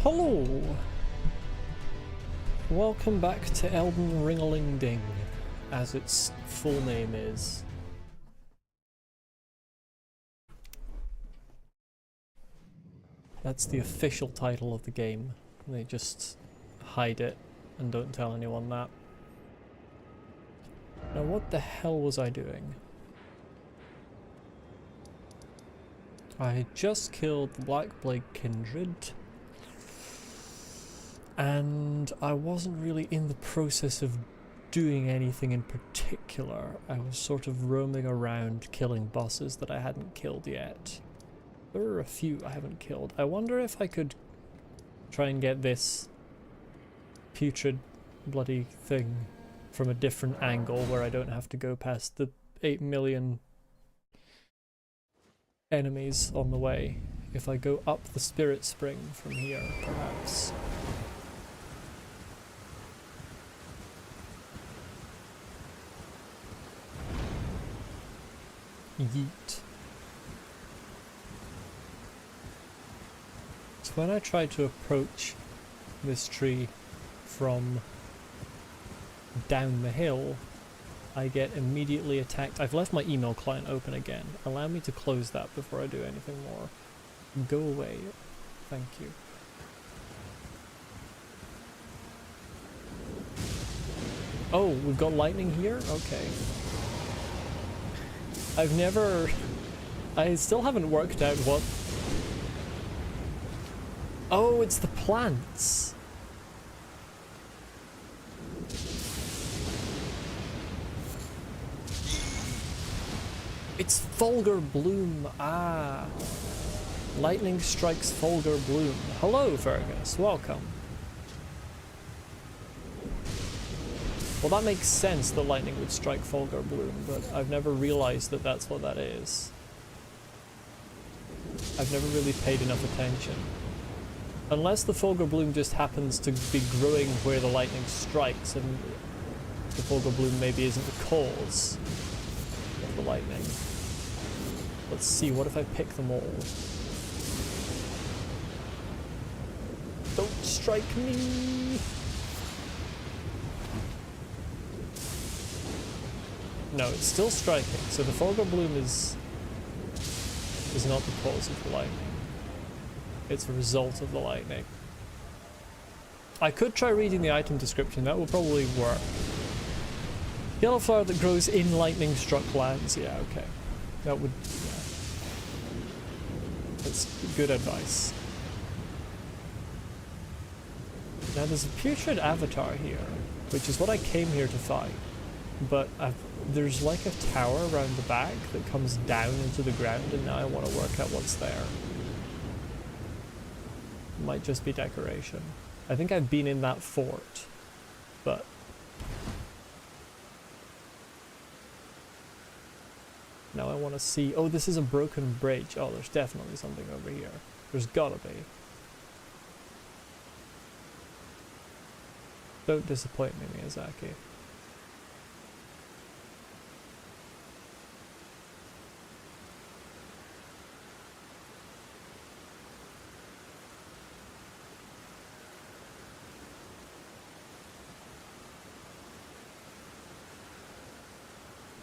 Hello! Welcome back to Elden Ring, as its full name is. That's the official title of the game. They just hide it and don't tell anyone that. Now what the hell was I doing? I had just killed the Blackblade Kindred, and I wasn't really in the process of doing anything in particular. I was sort of roaming around killing bosses that I hadn't killed yet. There are a few I haven't killed. I wonder if I could try and get this putrid bloody thing from a different angle where I don't have to go past the 8 million enemies on the way. If I go up the spirit spring from here, perhaps. Yeet. So when I try to approach this tree from down the hill, I get immediately attacked. I've left my email client open again. Allow me to close that before I do anything more. Go away. Thank you. Oh, we've got lightning here? Okay. I still haven't worked out what... Oh, it's the plants. It's Fulgur Bloom. Ah. Lightning strikes Fulgur Bloom. Hello, Fergus. Welcome. Well, that makes sense that lightning would strike Fulgur Bloom, but I've never realized that that's what that is. I've never really paid enough attention. Unless the Fulgur Bloom just happens to be growing where the lightning strikes, and the Fulgur Bloom maybe isn't the cause of the lightning. Let's see, what if I pick them all? Don't strike me! No, it's still striking, so the Fulgur Bloom is not the cause of the lightning. It's a result of the lightning. I could try reading the item description, that will probably work. Yellow flower that grows in lightning-struck lands, yeah, okay. That would, yeah. That's good advice. Now there's a putrid avatar here, which is what I came here to fight. But there's like a tower around the back that comes down into the ground, and now I want to work out what's there. Might just be decoration. I think I've been in that fort, but... Now I want to see... Oh, this is a broken bridge. Oh, there's definitely something over here. There's gotta be. Don't disappoint me, Miyazaki.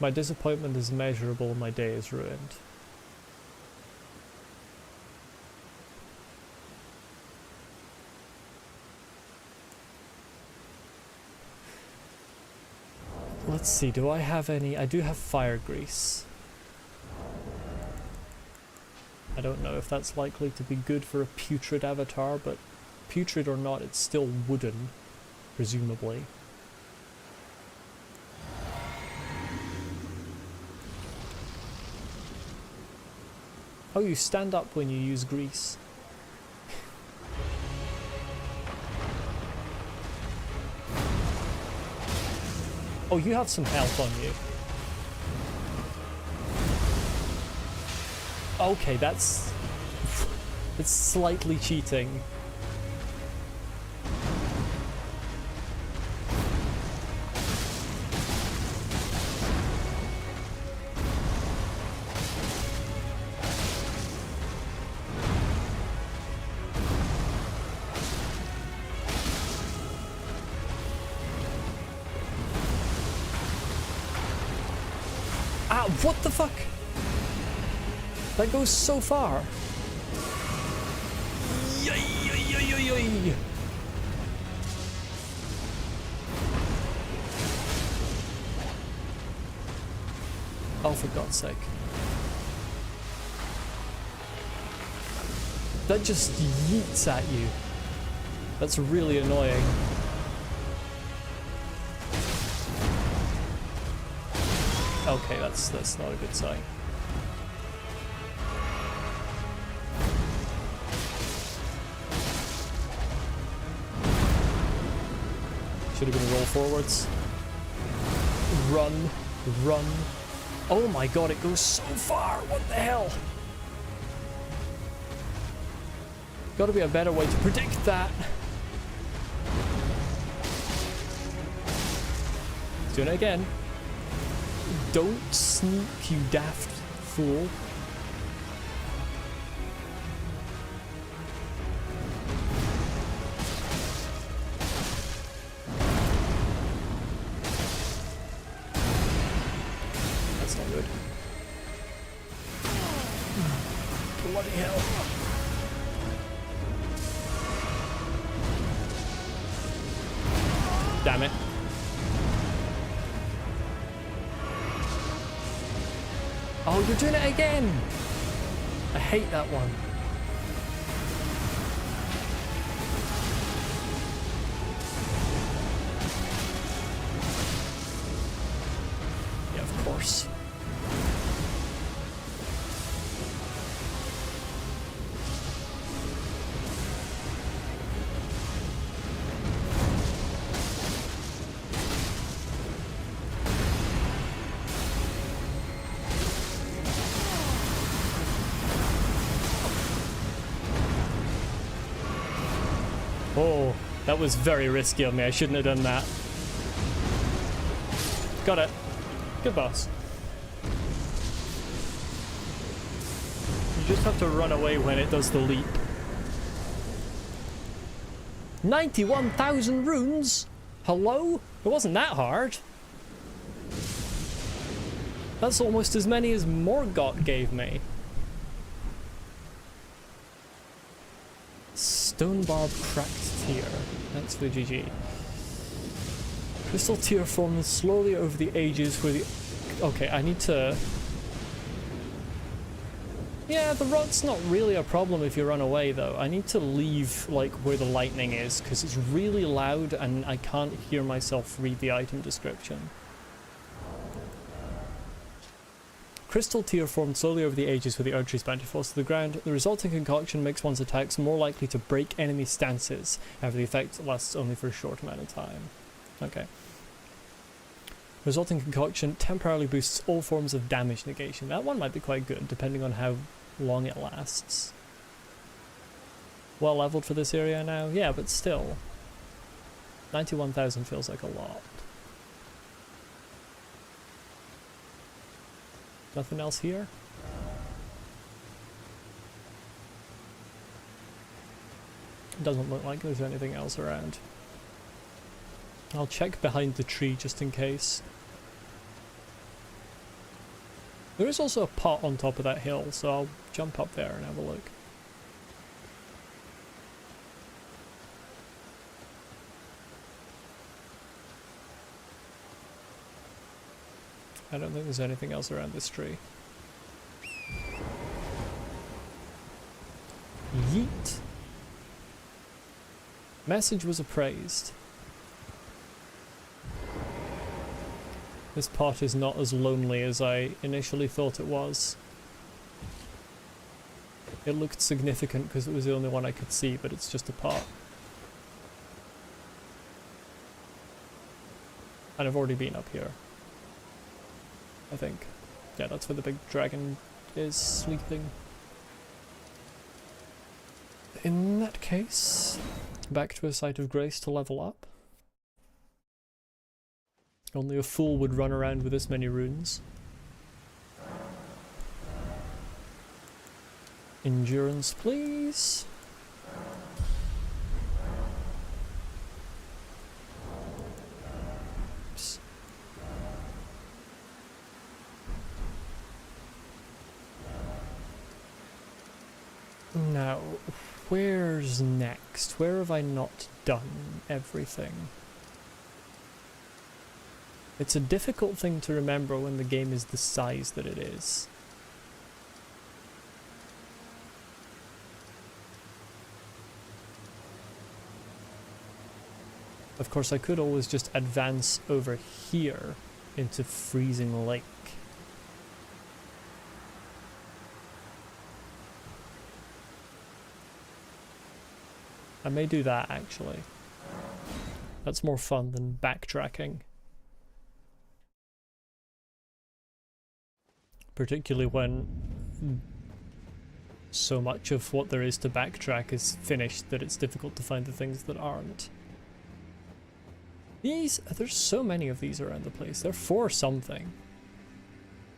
My disappointment is measurable, my day is ruined. Let's see, do I have any? I do have fire grease. I don't know if that's likely to be good for a putrid avatar, but putrid or not, it's still wooden, presumably. Oh, you stand up when you use grease. Oh, you have some health on you. Okay, that's... it's slightly cheating. Ah, what the fuck? That goes so far. Yay, yay, yay, yay, yay. Oh, for God's sake. That just yeets at you. That's really annoying. Okay, that's not a good sign. Should have been a roll forwards. Run, run. Oh my god, it goes so far! What the hell? Gotta be a better way to predict that. Doing it again. Don't sneak, you daft fool. That's not good. Bloody hell. Damn it. Oh, you're doing it again! I hate that one. Yeah, of course. Oh, that was very risky of me. I shouldn't have done that. Got it. Good boss. You just have to run away when it does the leap. 91,000 runes? Hello? It wasn't that hard. That's almost as many as Morgott gave me. Stone Barb Cracked Tear. Thanks for the GG. Crystal Tear forms slowly over the ages where the... Okay, I need to... Yeah, the rot's not really a problem if you run away, though. I need to leave, like, where the lightning is, because it's really loud and I can't hear myself read the item description. Crystal Tear formed slowly over the ages where the Erdtree's bounty falls to the ground. The resulting concoction makes one's attacks more likely to break enemy stances. However, the effect lasts only for a short amount of time. Okay. Resulting concoction temporarily boosts all forms of damage negation. That one might be quite good, depending on how long it lasts. Well leveled for this area now? Yeah, but still. 91,000 feels like a lot. Nothing else here? Doesn't look like there's anything else around. I'll check behind the tree just in case. There is also a pot on top of that hill, so I'll jump up there and have a look. I don't think there's anything else around this tree. Yeet. Message was appraised. This pot is not as lonely as I initially thought it was. It looked significant because it was the only one I could see, but it's just a pot. And I've already been up here. I think. Yeah, that's where the big dragon is sleeping. In that case, back to a site of grace to level up. Only a fool would run around with this many runes. Endurance, please. Now, where's next? Where have I not done everything? It's a difficult thing to remember when the game is the size that it is. Of course, I could always just advance over here into Freezing Lake. I may do that, actually. That's more fun than backtracking. Particularly when so much of what there is to backtrack is finished that it's difficult to find the things that aren't. There's so many of these around the place. They're for something.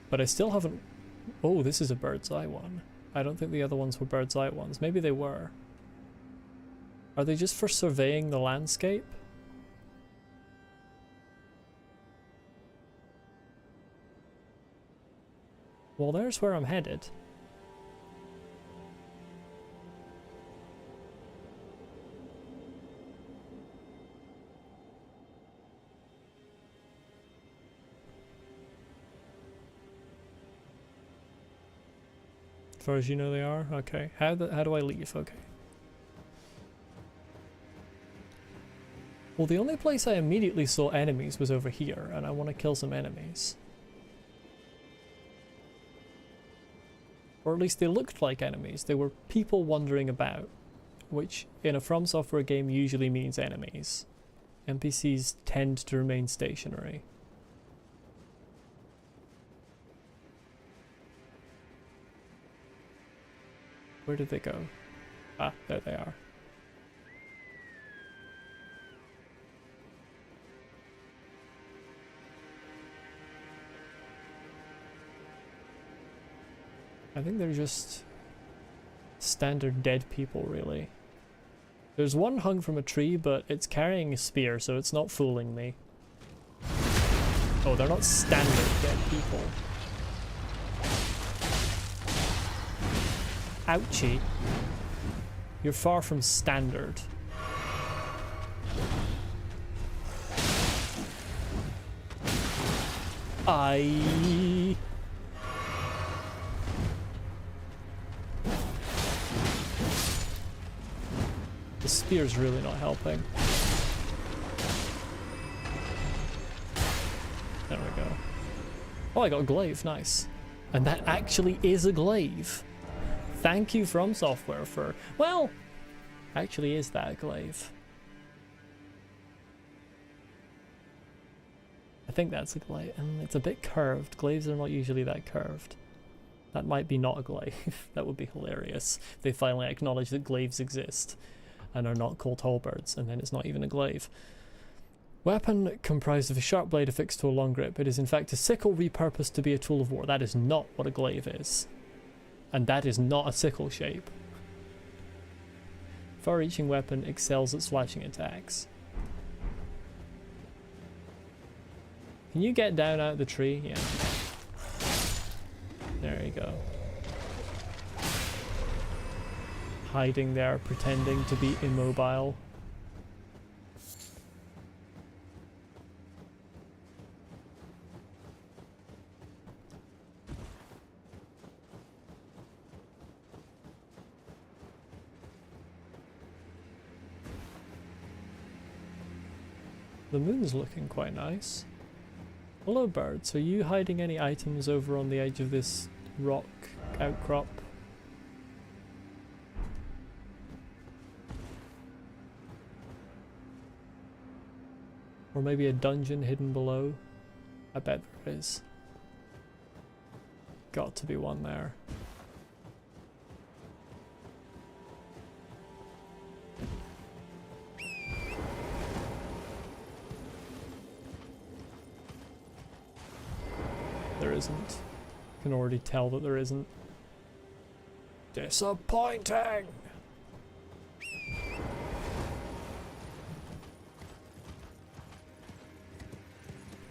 But I still haven't... Oh, this is a bird's eye one. I don't think the other ones were bird's eye ones. Maybe they were. Are they just for surveying the landscape? Well, there's where I'm headed. As far as you know they are? Okay. How do I leave? Okay. Well, the only place I immediately saw enemies was over here, and I want to kill some enemies. Or at least they looked like enemies. They were people wandering about, which in a From Software game usually means enemies. NPCs tend to remain stationary. Where did they go? Ah, there they are. I think they're just standard dead people, really. There's one hung from a tree, but it's carrying a spear, so it's not fooling me. Oh, they're not standard dead people. Ouchie. You're far from standard. The spear's really not helping. There we go. Oh, I got a glaive, nice. And that actually is a glaive. Thank you From Software for... Well, actually is that a glaive? I think that's a glaive. It's a bit curved. Glaives are not usually that curved. That might be not a glaive. That would be hilarious. They finally acknowledge that glaives exist and are not called halberds, and then it's not even a glaive. Weapon comprised of a sharp blade affixed to a long grip. It is in fact a sickle repurposed to be a tool of war. That is not what a glaive is. And that is not a sickle shape. Far-reaching weapon excels at slashing attacks. Can you get down out of the tree? Yeah. There you go. Hiding there, pretending to be immobile. The moon's looking quite nice. Hello birds, are you hiding any items over on the edge of this rock outcrop? Or maybe a dungeon hidden below? I bet there is. Got to be one there. There isn't. Can already tell that there isn't. Disappointing!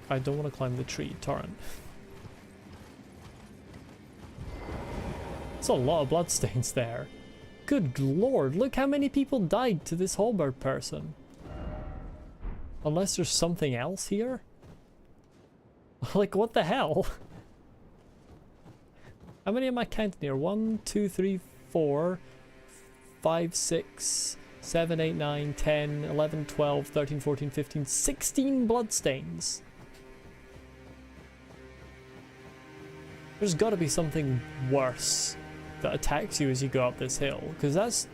I don't want to climb the tree, Torrent. It's a lot of bloodstains there. Good lord, look how many people died to this halberd person. Unless there's something else here? Like, what the hell? How many am I counting here? 1, 2, 3, 4, 5, 6, 7, 8, 9, 10, 11, 12, 13, 14, 15, 16 bloodstains. There's got to be something worse that attacks you as you go up this hill, because that's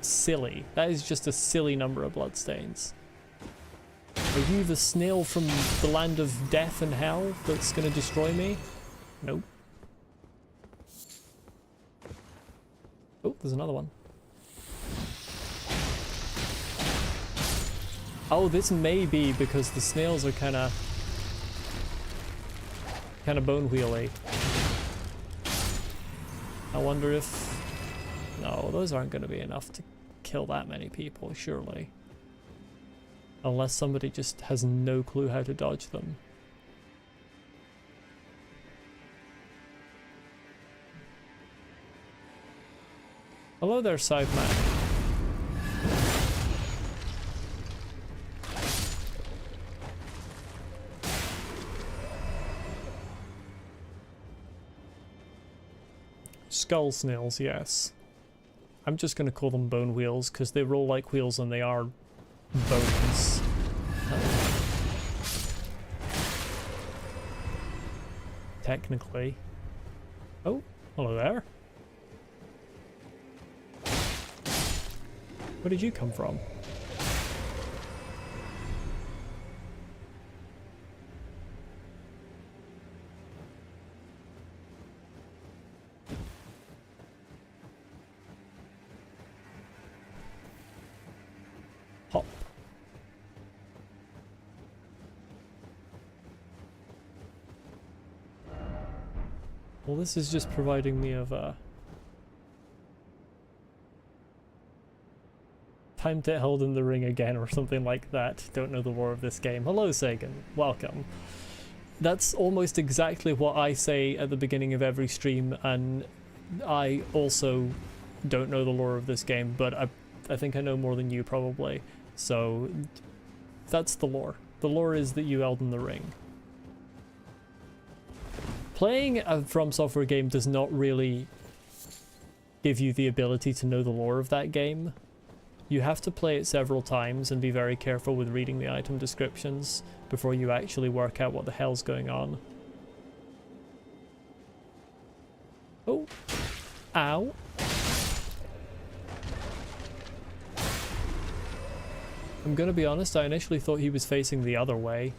silly. That is just a silly number of bloodstains. Are you the snail from the land of death and hell that's going to destroy me? Nope. Oh, there's another one. Oh, this may be because the snails are kind of bone wheelie. I wonder if... No, those aren't going to be enough to kill that many people, surely. Unless somebody just has no clue how to dodge them. Hello there, Scytheman. Skull snails, yes. I'm just going to call them bone wheels because they roll like wheels and they are bones. Technically. Oh, hello there. Where did you come from? Hop. Well, this is just providing me of a time to Elden Ring again or something like that. Don't know the lore of this game. Hello, Sagan. Welcome. That's almost exactly what I say at the beginning of every stream, and I also don't know the lore of this game, but I think I know more than you probably. So that's the lore. The lore is that you Elden the Ring. Playing a From Software game does not really give you the ability to know the lore of that game. You have to play it several times and be very careful with reading the item descriptions before you actually work out what the hell's going on. Oh. Ow. I'm gonna be honest, I initially thought he was facing the other way.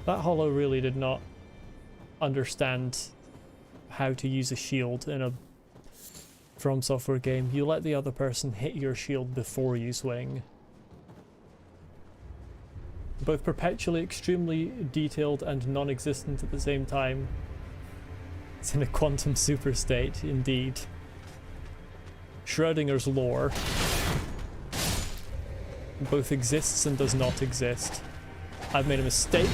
That hollow really did not understand how to use a shield in a From Software game. You let the other person hit your shield before you swing. Both perpetually extremely detailed and non-existent at the same time. It's in a quantum super state, indeed. Schrodinger's lore both exists and does not exist. I've made a mistake.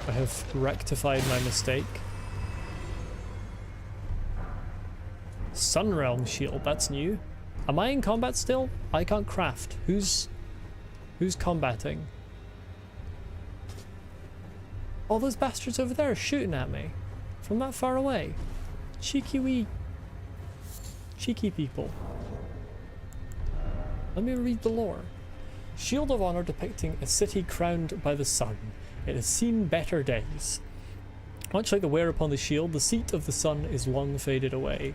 I have rectified my mistake. Sunrealm shield, that's new. Am I in combat still? I can't craft. Who's combating? All those bastards over there are shooting at me from that far away. Cheeky people. Let me read the lore. Shield of Honor depicting a city crowned by the sun. It has seen better days. Much like the wear upon the shield, the seat of the sun is long faded away.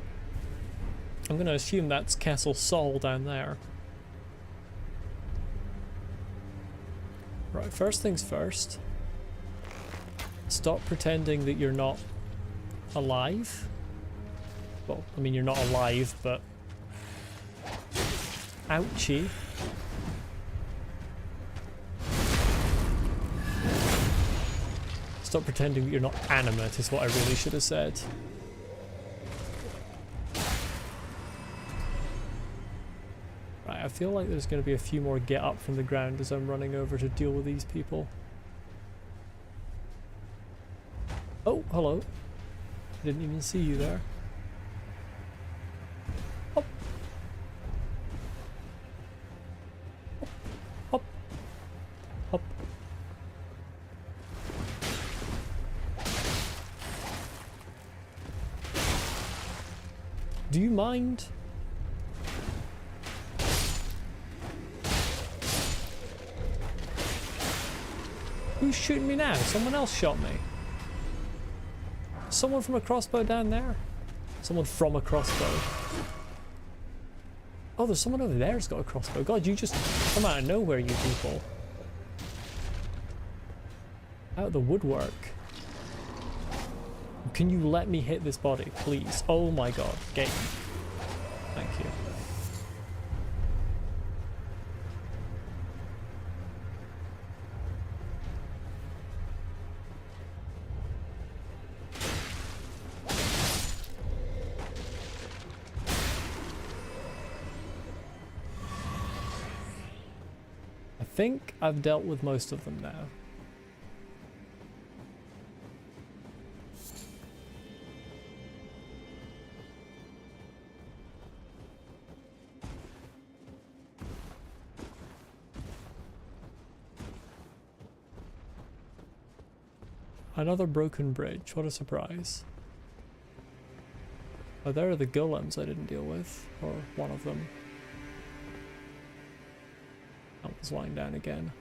I'm going to assume that's Castle Sol down there. Right, first things first. Stop pretending that you're not alive. Well, I mean, you're not alive, but... Ouchie. Stop pretending that you're not animate is what I really should have said. Right, I feel like there's going to be a few more get up from the ground as I'm running over to deal with these people. Oh, hello. Didn't even see you there. Hop. Hop. Hop. Do you mind? Who's shooting me now? Someone else shot me. Someone from a crossbow down there? Someone from a crossbow. Oh, there's someone over there who's got a crossbow. God, you just come out of nowhere, you people. Out of the woodwork. Can you let me hit this body, please? Oh my god, game. Thank you. I think I've dealt with most of them now. Another broken bridge, what a surprise. Oh, there are the golems I didn't deal with, or one of them. That was lying down again.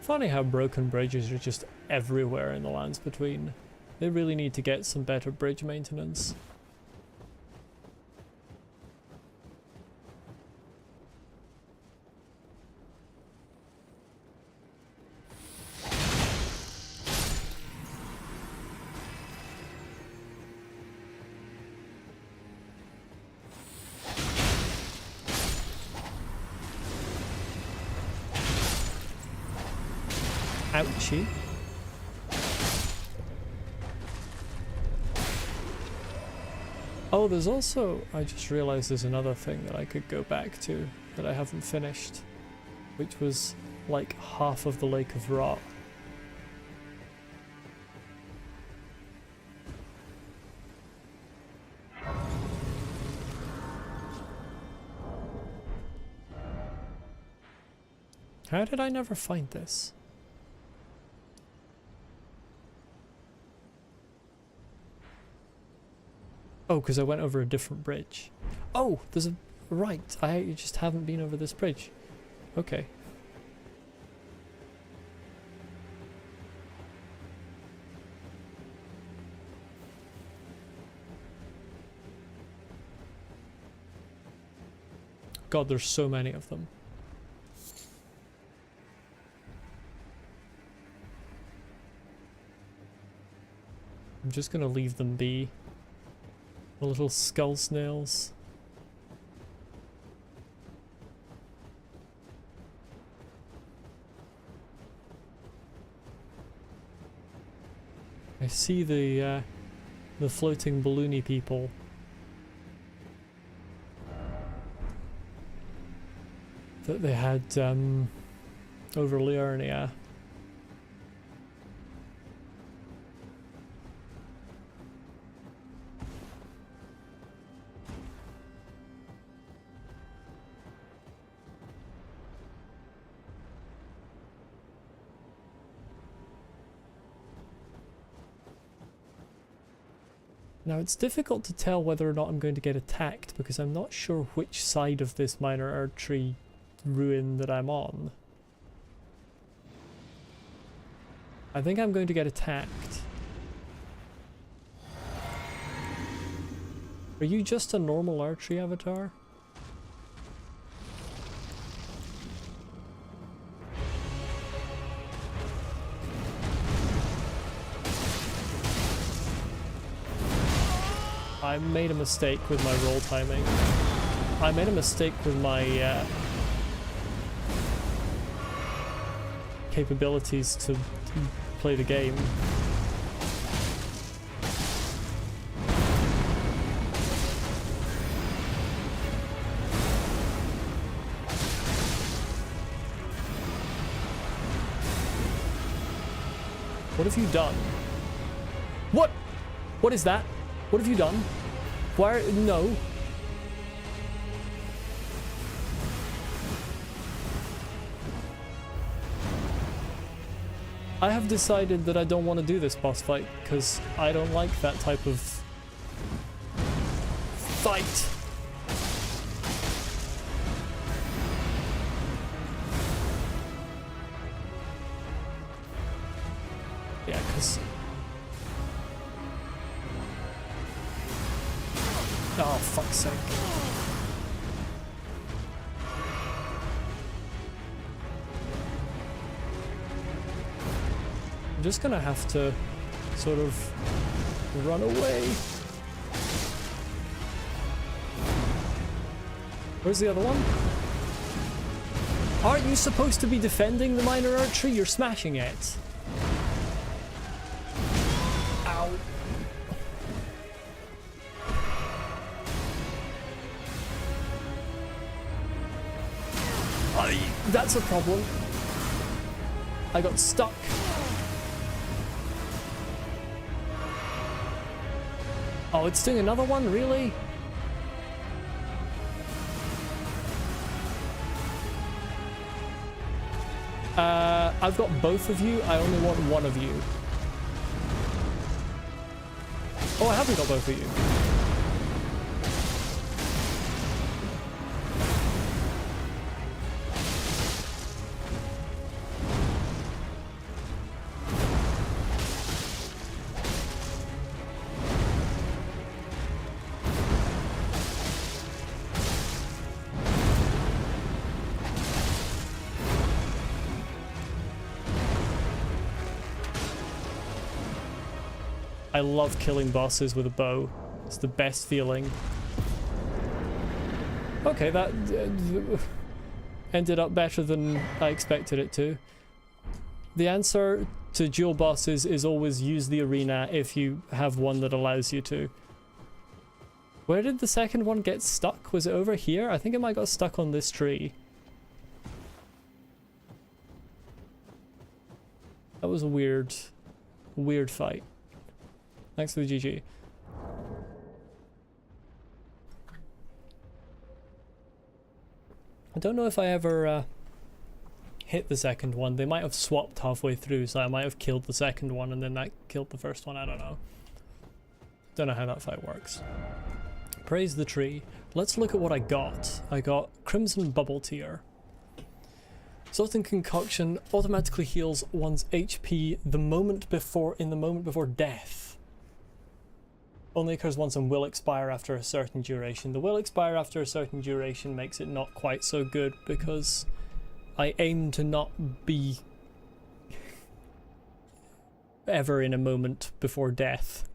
Funny how broken bridges are just everywhere in the lands between. They really need to get some better bridge maintenance. Ouchie. Oh, there's also, I just realized there's another thing that I could go back to that I haven't finished, which was like half of the Lake of Rot. How did I never find this? Oh, because I went over a different bridge. Oh, there's a... Right, I just haven't been over this bridge. Okay. God, there's so many of them. I'm just gonna leave them be. The little skull snails. I see the floating balloony people. That they had over Liurnia. Now it's difficult to tell whether or not I'm going to get attacked because I'm not sure which side of this minor archery ruin that I'm on. I think I'm going to get attacked. Are you just a normal archery avatar? I made a mistake with my roll timing. I made a mistake with my capabilities to play the game. What have you done? What? What is that? What have you done? Why? No. I have decided that I don't want to do this boss fight because I don't like that type of fight. Yeah, because... Oh, fuck's sake. I'm just gonna have to sort of run away. Where's the other one? Aren't you supposed to be defending the minor archery? You're smashing it. Ow. That's a problem. I got stuck. Oh, it's doing another one? Really? I've got both of you. I only want one of you. Oh, I haven't got both of you. I love killing bosses with a bow. It's the best feeling. Okay, that ended up better than I expected it to. The answer to dual bosses is always use the arena if you have one that allows you to. Where did the second one get stuck? Was it over here? I think it might got stuck on this tree. That was a weird fight. Thanks for the GG. I don't know if I ever hit the second one. They might have swapped halfway through, so I might have killed the second one and then that killed the first one. I don't know. Don't know how that fight works. Praise the tree. Let's look at what I got. I got Crimson Bubble Tear. Salting Concoction automatically heals one's HP in the moment before death. Only occurs once and will expire after a certain duration. The will expire after a certain duration makes it not quite so good because I aim to not be ever in a moment before death.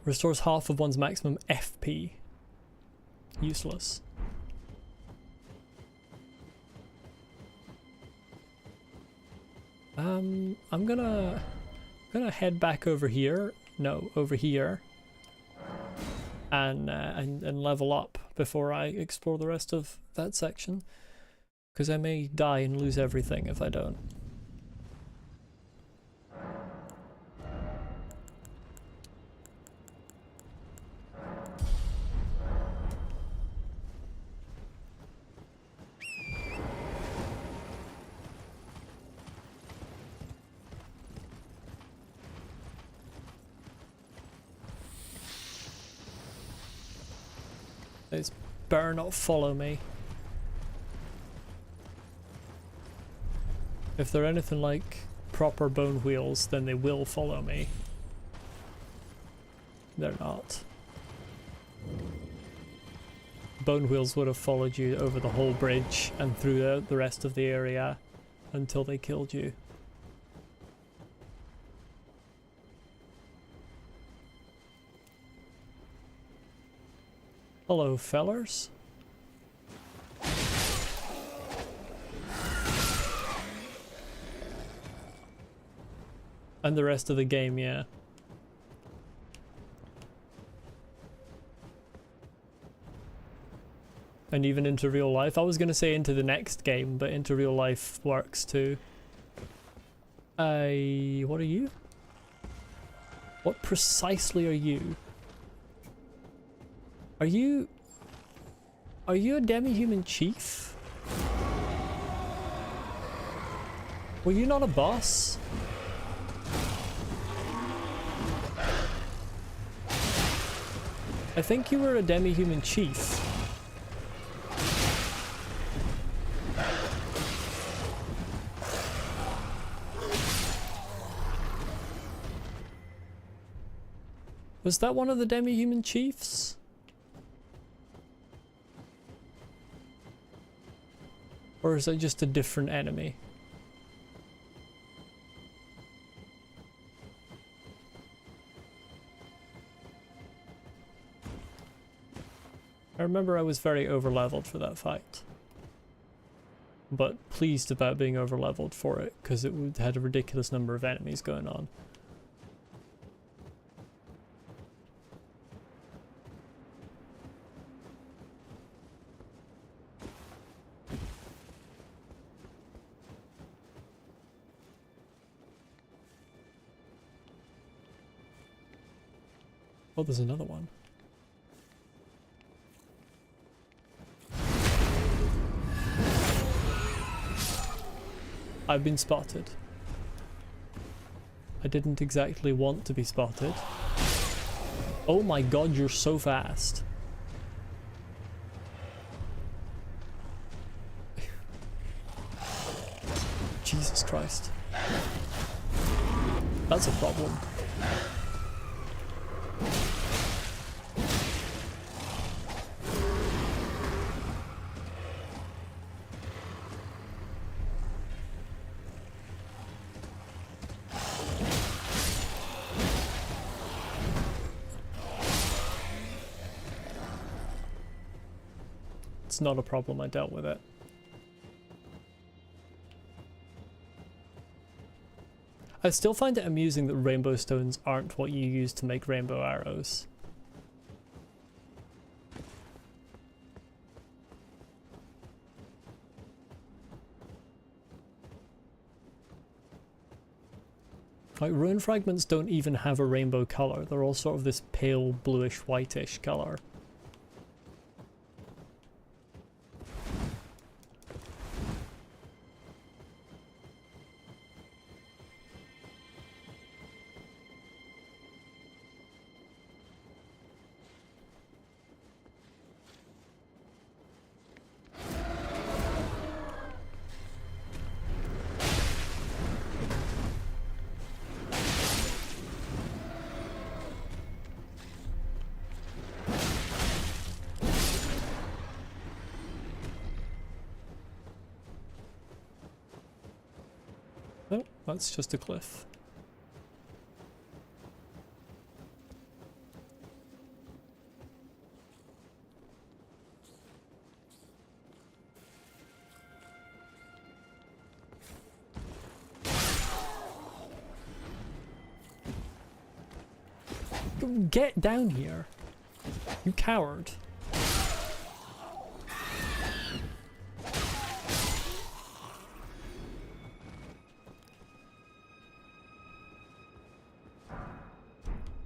Restores half of one's maximum FP. Useless. I'm gonna head back over here. No, over here. And level up before I explore the rest of that section. Because I may die and lose everything if I don't. It's better not follow me. If they're anything like proper bone wheels, then they will follow me. They're not. Bone wheels would have followed you over the whole bridge and through the rest of the area until they killed you. Hello, fellers. And the rest of the game, yeah. And even into real life. I was gonna say into the next game, but into real life works too. What are you? What precisely are you? Are you a demi-human chief? Were you not a boss? I think you were a demi-human chief. Was that one of the demi-human chiefs? Or is that just a different enemy? I remember I was very overleveled for that fight. But pleased about being overleveled for it, because it had a ridiculous number of enemies going on. Oh, there's another one. I've been spotted. I didn't exactly want to be spotted. Oh my god, you're so fast. Jesus Christ. That's a problem. It's not a problem, I dealt with it. I still find it amusing that rainbow stones aren't what you use to make rainbow arrows. Like, rune fragments don't even have a rainbow color, they're all sort of this pale bluish whitish color. No, that's just a cliff. Get down here, you coward.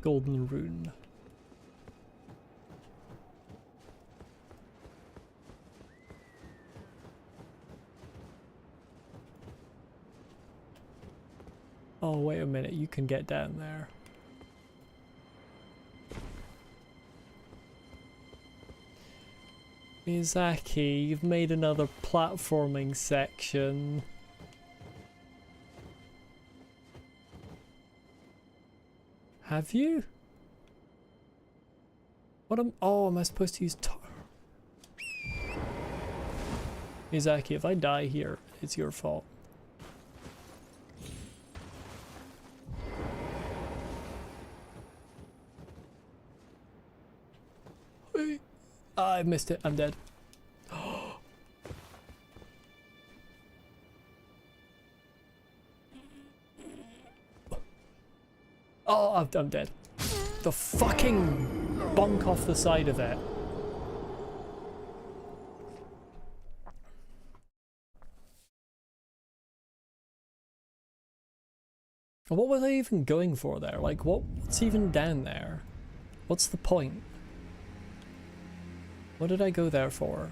Golden rune. Oh, wait a minute, you can get down there. Miyazaki, you've made another platforming section. Have you? What am— oh, am I supposed to use Miyazaki, if I die here, it's your fault. I missed it. I'm dead. Oh, I'm dead. The fucking bunk off the side of it. What were they even going for there? Like, what's even down there? What's the point? What did I go there for?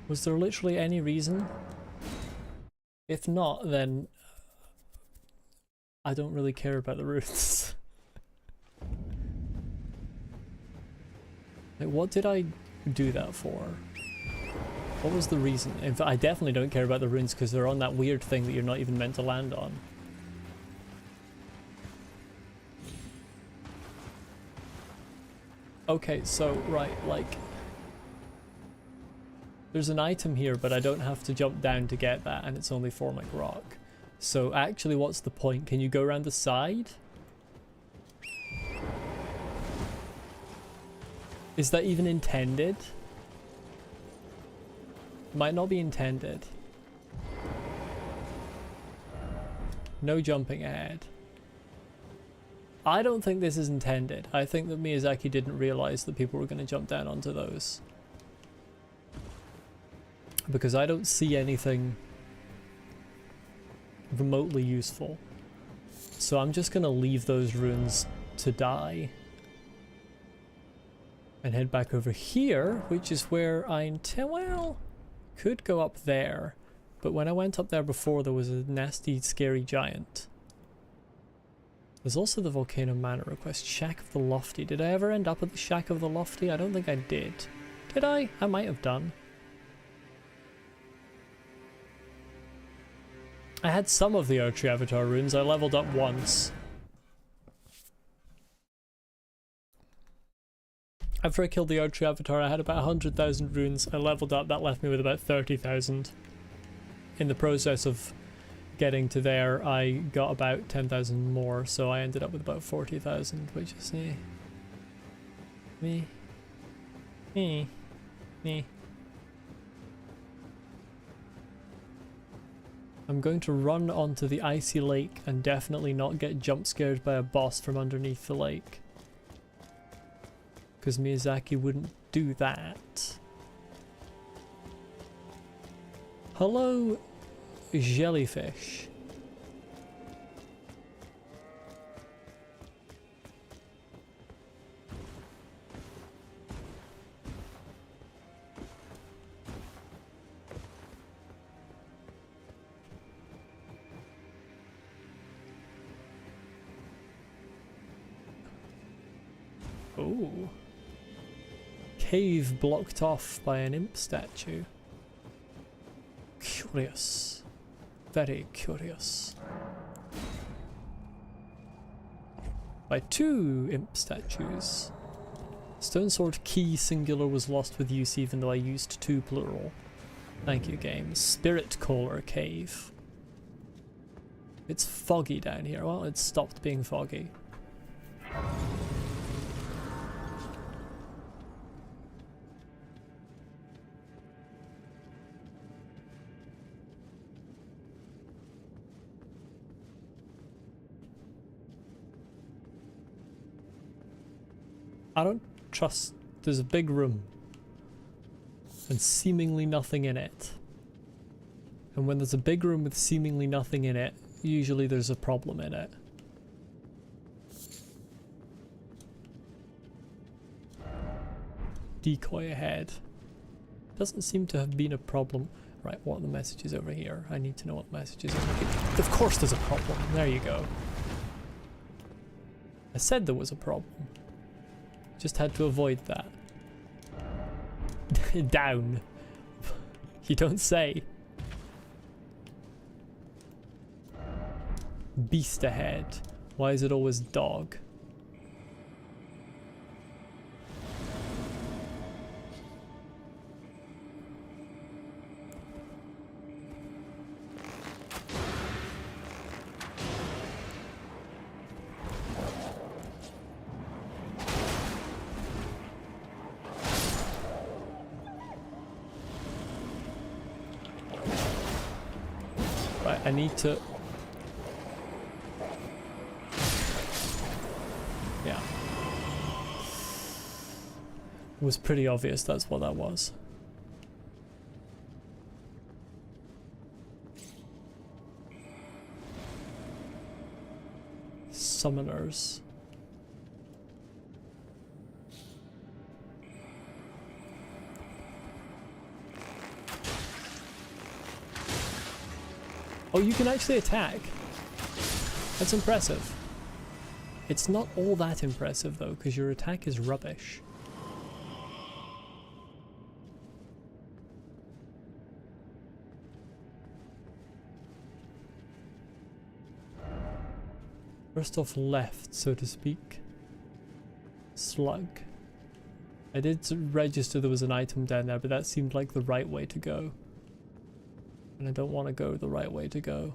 Was there literally any reason? If not, then I don't really care about the runes. Like, what did I do that for? What was the reason? In fact, I definitely don't care about the runes because they're on that weird thing that you're not even meant to land on. Okay, so, right, like, there's an item here, but I don't have to jump down to get that, and it's only formic rock. So actually, what's the point? Can you go around the side? Is that even intended? Might not be intended. No jumping ahead. I don't think this is intended. I think that Miyazaki didn't realize that people were going to jump down onto those. Because I don't see anything remotely useful. So I'm just going to leave those runes to die. And head back over here, which is where I could go up there. But when I went up there before, there was a nasty, scary giant. There's also the Volcano Manor request. Shack of the Lofty. Did I ever end up at the Shack of the Lofty? I don't think I did. Did I? I might have done. I had some of the Erdtree Avatar runes. I leveled up once. After I killed the Erdtree Avatar, I had about 100,000 runes. I leveled up. That left me with about 30,000. In the process of getting to there, I got about 10,000 more, so I ended up with about 40,000, which is me. I'm going to run onto the icy lake and definitely not get jump scared by a boss from underneath the lake. Because Miyazaki wouldn't do that. Hello, jellyfish. Oh. Cave blocked off by an imp statue. Curious. Very curious. By 2 imp statues. Stone sword key singular was lost with use even though I used 2 plural. Thank you, game. Spirit Caller Cave. It's foggy down here. Well, it's stopped being foggy. I don't trust. There's a big room and seemingly nothing in it. And when there's a big room with seemingly nothing in it, usually there's a problem in it. Decoy ahead. Doesn't seem to have been a problem. Right, what are the messages over here? I need to know what messages are over here. Of course there's a problem. There you go. I said there was a problem. Just had to avoid that. Down. You don't say. Beast ahead. Why is it always dog? Right, I need to... Yeah. It was pretty obvious that's what that was. Summoners. Oh, you can actually attack. That's impressive. It's not all that impressive though, because your attack is rubbish. First off left, so to speak. Slug. I did register there was an item down there, but that seemed like the right way to go. And I don't want to go the right way to go.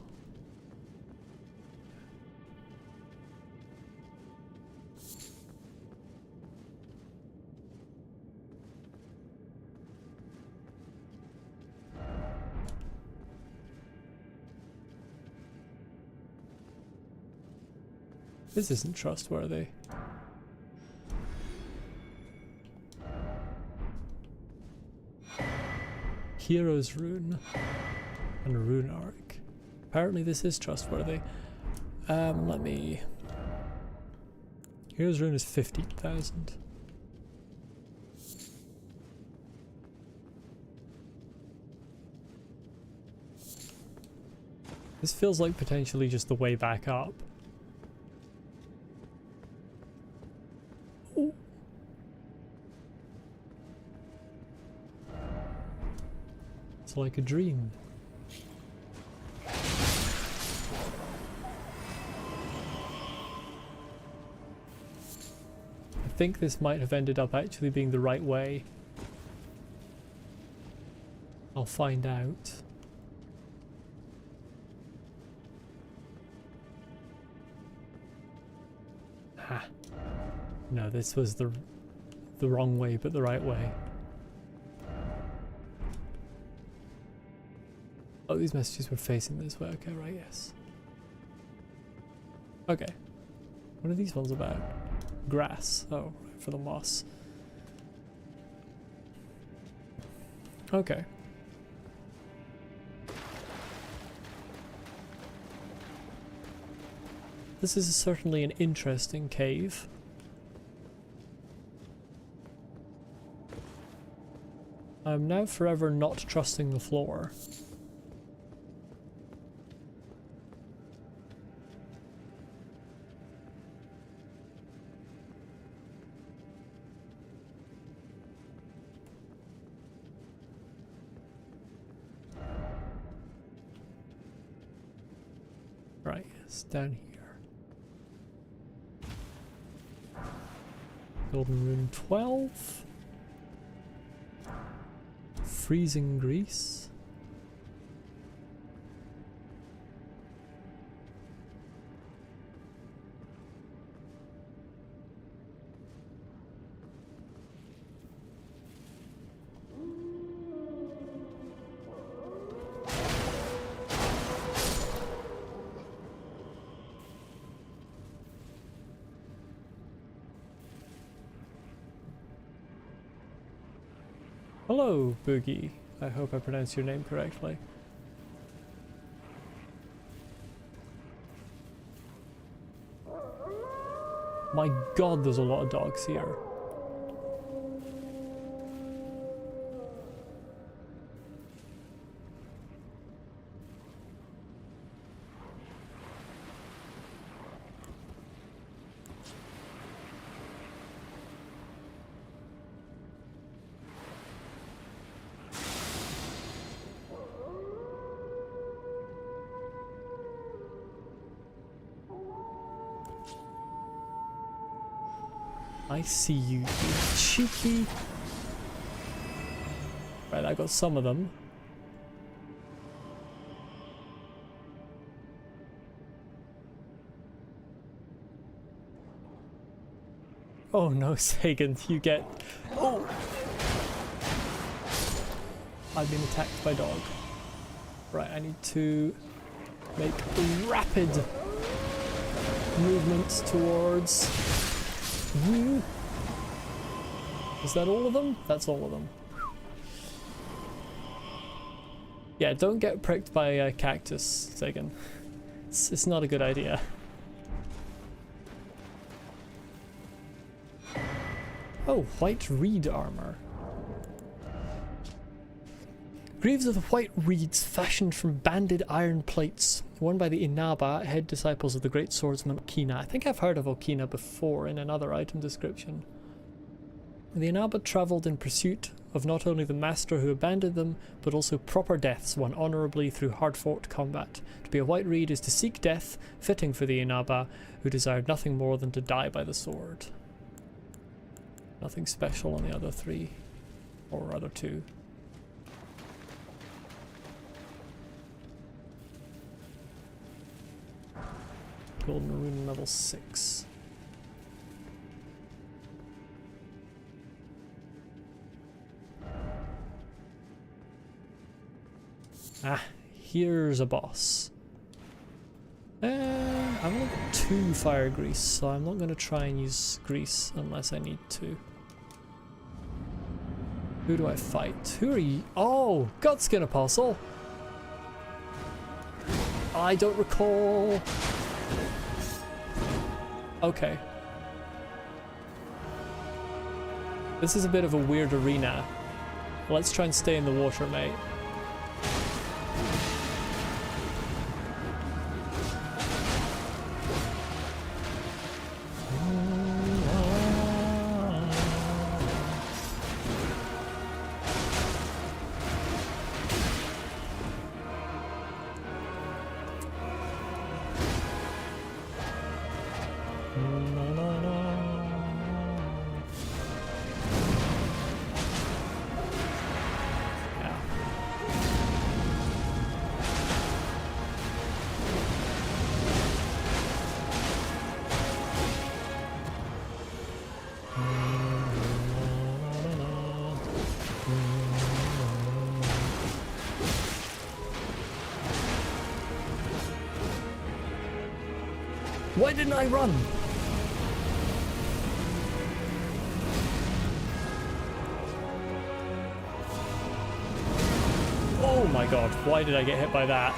This isn't trustworthy. Hero's Rune and Rune Arc. Apparently this is trustworthy. Let me... Hero's Rune is 50,000. This feels like potentially just the way back up. Ooh. It's like a dream. I think this might have ended up actually being the right way. I'll find out. Ha. No, this was the wrong way, but the right way. Oh, these messages were facing this way. Okay, right, yes. Okay. What are these ones about? Grass. Oh, right, for the moss. Okay. This is certainly an interesting cave. I'm now forever not trusting the floor. Right, yes, down here. Golden Rune 12. Freezing Grease. Hello, Boogie. I hope I pronounced your name correctly. My god, there's a lot of dogs here. I see you, you cheeky. Right, I got some of them. Oh no, Sagan, you get... Oh! I've been attacked by dog. Right, I need to make rapid movements towards you. Is that all of them? That's all of them. Yeah, don't get pricked by a cactus, Sagan. It's not a good idea. Oh, white reed armor. Greaves of the white reeds fashioned from banded iron plates, worn by the Inaba, head disciples of the great swordsman Okina. I think I've heard of Okina before in another item description. The Inaba travelled in pursuit of not only the master who abandoned them, but also proper deaths won honourably through hard-fought combat. To be a white reed is to seek death, fitting for the Inaba, who desired nothing more than to die by the sword. Nothing special on the other three, or other two. Golden rune level 6. Ah, here's a boss. I've only got 2 fire grease, so I'm not going to try and use grease unless I need to. Who do I fight? Who are you? Oh, Godskin Apostle! I don't recall. Okay. This is a bit of a weird arena. Let's try and stay in the water, mate. Why didn't I run? Oh my god, why did I get hit by that?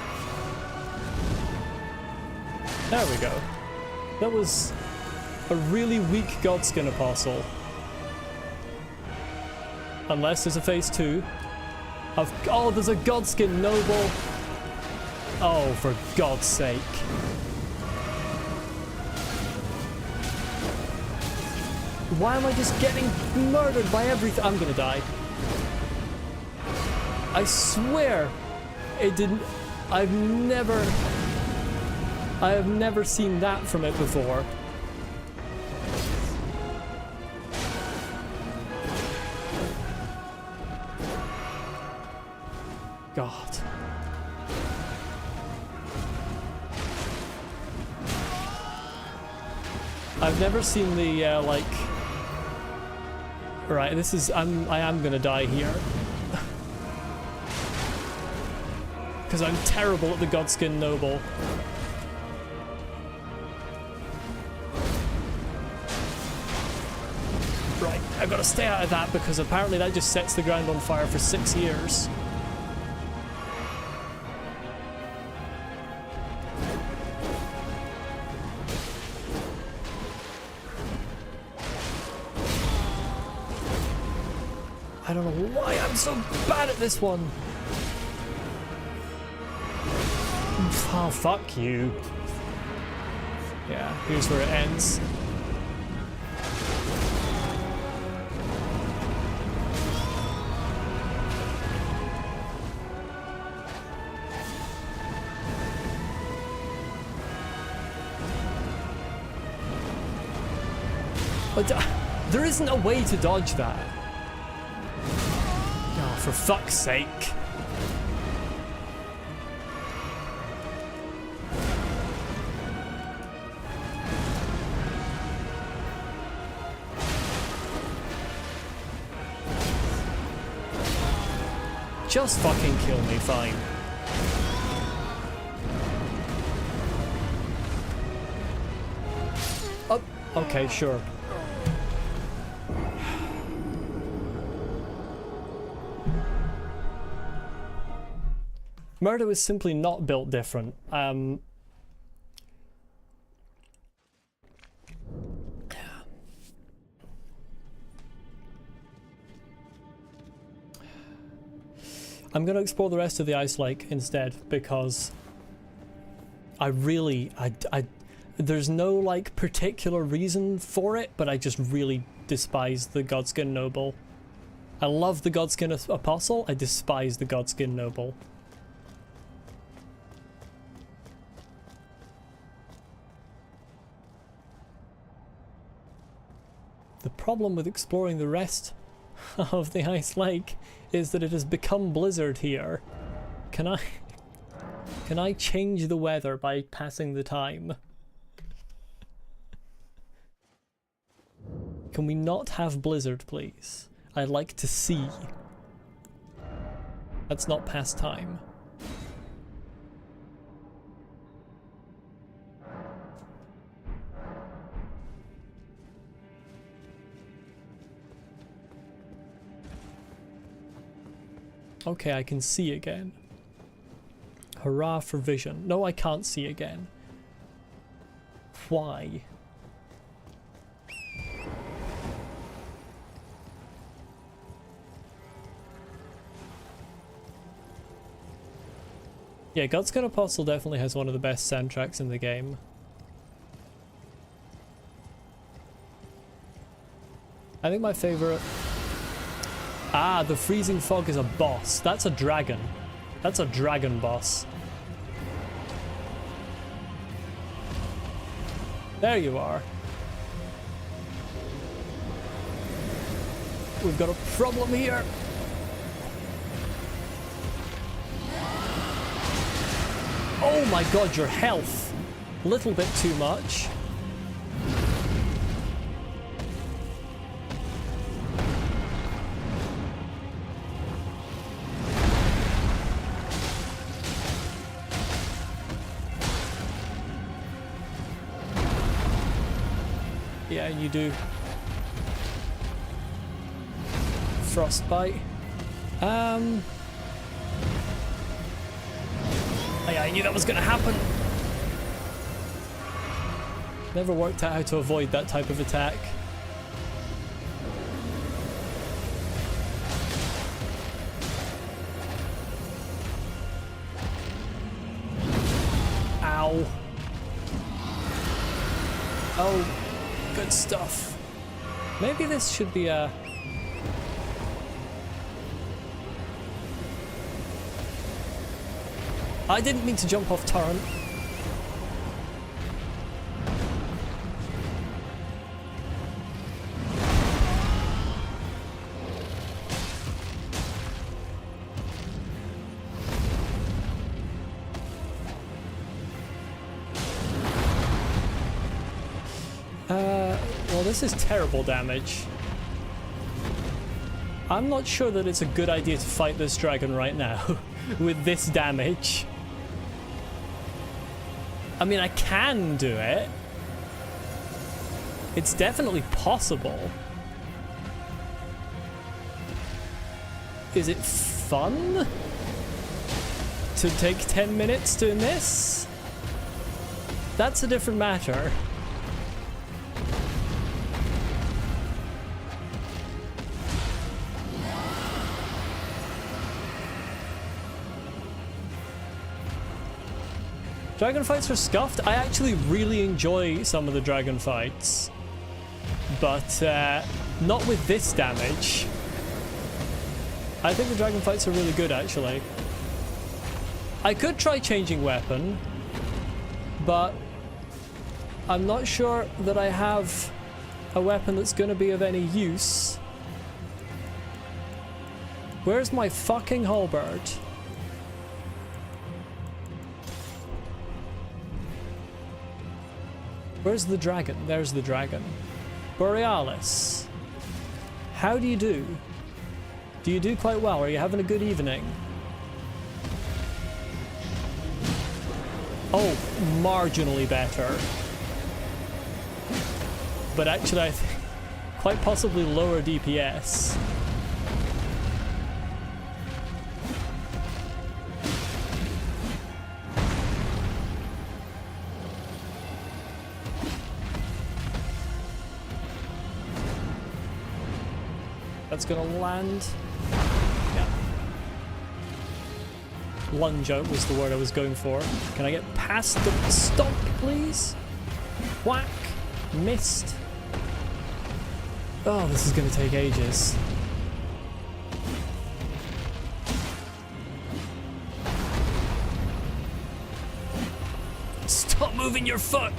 There we go. That was a really weak Godskin Apostle. Unless there's a phase 2. Oh, there's a Godskin Noble. Oh, for God's sake. Why am I just getting murdered by everything? I'm gonna die. I swear it didn't. I have never seen that from it before. God. I've never seen the like. Right, this is. I am gonna die here. Because I'm terrible at the Godskin Noble. Right, I've got to stay out of that because apparently that just sets the ground on fire for 6 years. I don't know why I'm so bad at this one. Oh, fuck you. Yeah, here's where it ends. But there isn't a way to dodge that. Oh, for fuck's sake. Just fucking kill me, fine. Okay, sure. Murder was simply not built different. I'm gonna explore the rest of the ice lake instead, because I there's no like particular reason for it, but I just really despise the Godskin Noble. I love the Godskin Apostle, I despise the Godskin Noble. The problem with exploring the rest of the ice lake is that it has become blizzard here. Can I change the weather by passing the time? Can we not have blizzard, please? I'd like to see. That's not past time. Okay, I can see again. Hurrah for vision. No, I can't see again. Why? Yeah, Godskin Apostle definitely has one of the best soundtracks in the game. I think my favorite... Ah, the freezing fog is a boss. That's a dragon. That's a dragon boss. There you are. We've got a problem here. Oh my god, your health. A little bit too much. Yeah, you do. Frostbite. Oh yeah, I knew that was gonna happen. Never worked out how to avoid that type of attack. Ow. Oh, good stuff. Maybe this should be a... I didn't mean to jump off torrent. Well, this is terrible damage. I'm not sure that it's a good idea to fight this dragon right now with this damage. I mean, I can do it. It's definitely possible. Is it fun to take 10 minutes doing this? That's a different matter. Dragon fights are scuffed. I actually really enjoy some of the dragon fights, but not with this damage. I think the dragon fights are really good, actually. I could try changing weapon, but I'm not sure that I have a weapon that's going to be of any use. Where's my fucking halberd? Where's the dragon? There's the dragon. Borealis. How do you do? Do you do quite well? Are you having a good evening? Oh, marginally better. but actually I think quite possibly lower DPS. That's gonna land. Yeah. Lunge out was the word I was going for. Can I get past the stomp, please? Whack. Missed. Oh, this is gonna take ages. Stop moving your foot!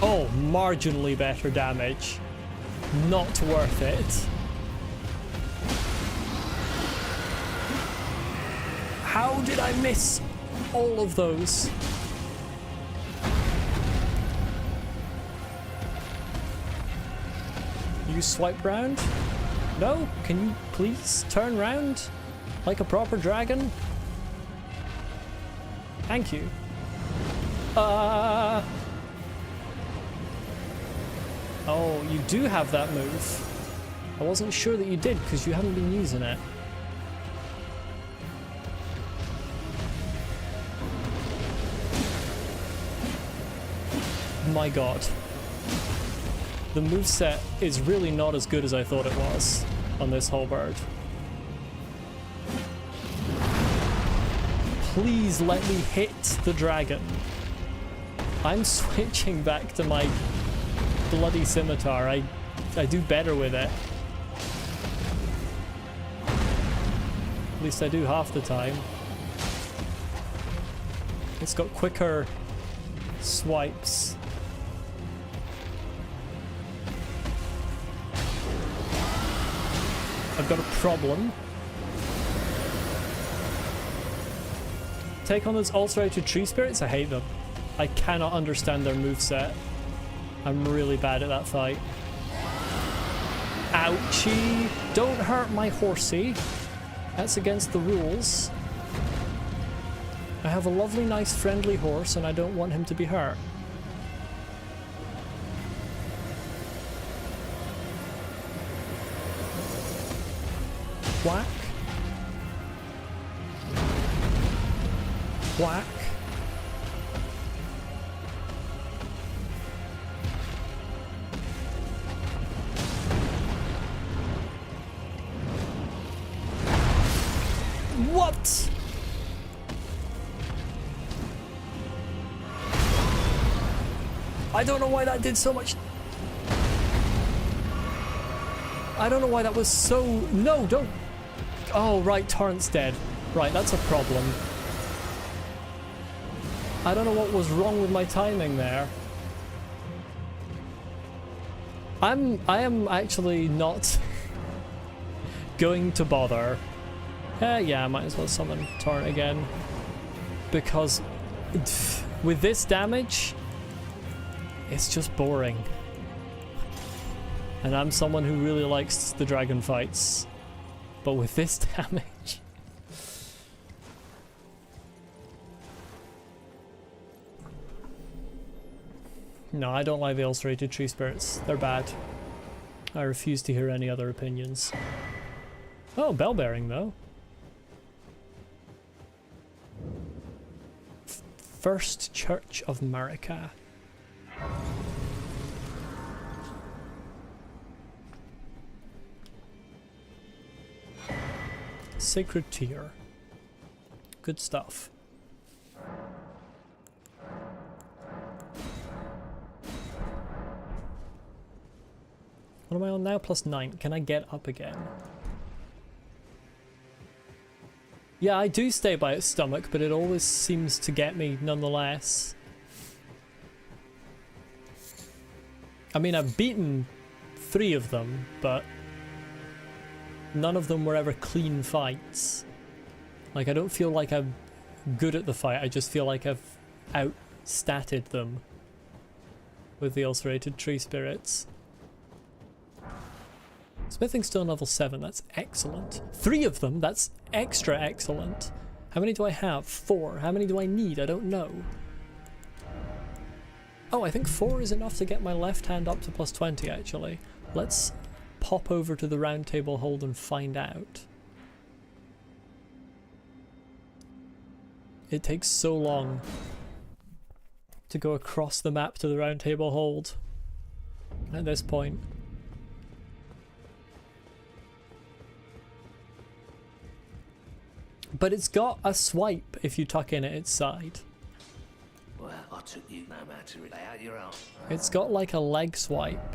Oh, marginally better damage. Not worth it. How did I miss all of those? You swipe round? No? Can you please turn round? Like a proper dragon? Thank you. Oh, you do have that move. I wasn't sure that you did because you haven't been using it. My god. The moveset is really not as good as I thought it was on this whole bird. Please let me hit the dragon. I'm switching back to my bloody scimitar. I do better with it. At least I do half the time. It's got quicker swipes. I've got a problem. Take on those ulcerated tree spirits? I hate them. I cannot understand their moveset. I'm really bad at that fight. Ouchie! Don't hurt my horsey. That's against the rules. I have a lovely, nice, friendly horse and I don't want him to be hurt. Whack. Whack. What? I don't know why that did so much. I don't know why that was so... No, don't... Oh, right, Torrent's dead. Right, that's a problem. I don't know what was wrong with my timing there. I am actually not going to bother. Yeah, I might as well summon Torrent again. Because with this damage, it's just boring. And I'm someone who really likes the dragon fights. But with this damage... No, I don't like the ulcerated tree spirits. They're bad. I refuse to hear any other opinions. Oh, bell bearing though. First Church of Marika. Sacred Tear. Good stuff. What am I on now? +9. Can I get up again? Yeah, I do stay by its stomach, but it always seems to get me nonetheless. I mean, I've beaten 3 of them, but none of them were ever clean fights. Like, I don't feel like I'm good at the fight, I just feel like I've outstatted them with the ulcerated tree spirits. Smithing stone level 7, that's excellent. 3 of them, that's extra excellent. How many do I have? 4. How many do I need? I don't know. Oh, I think 4 is enough to get my left hand up to plus 20 actually. Let's pop over to the round table hold and find out. It takes so long to go across the map to the round table hold at this point. But it's got a swipe if you tuck in at its side. Well, I took you no matter lay out your own. It's got like a leg swipe.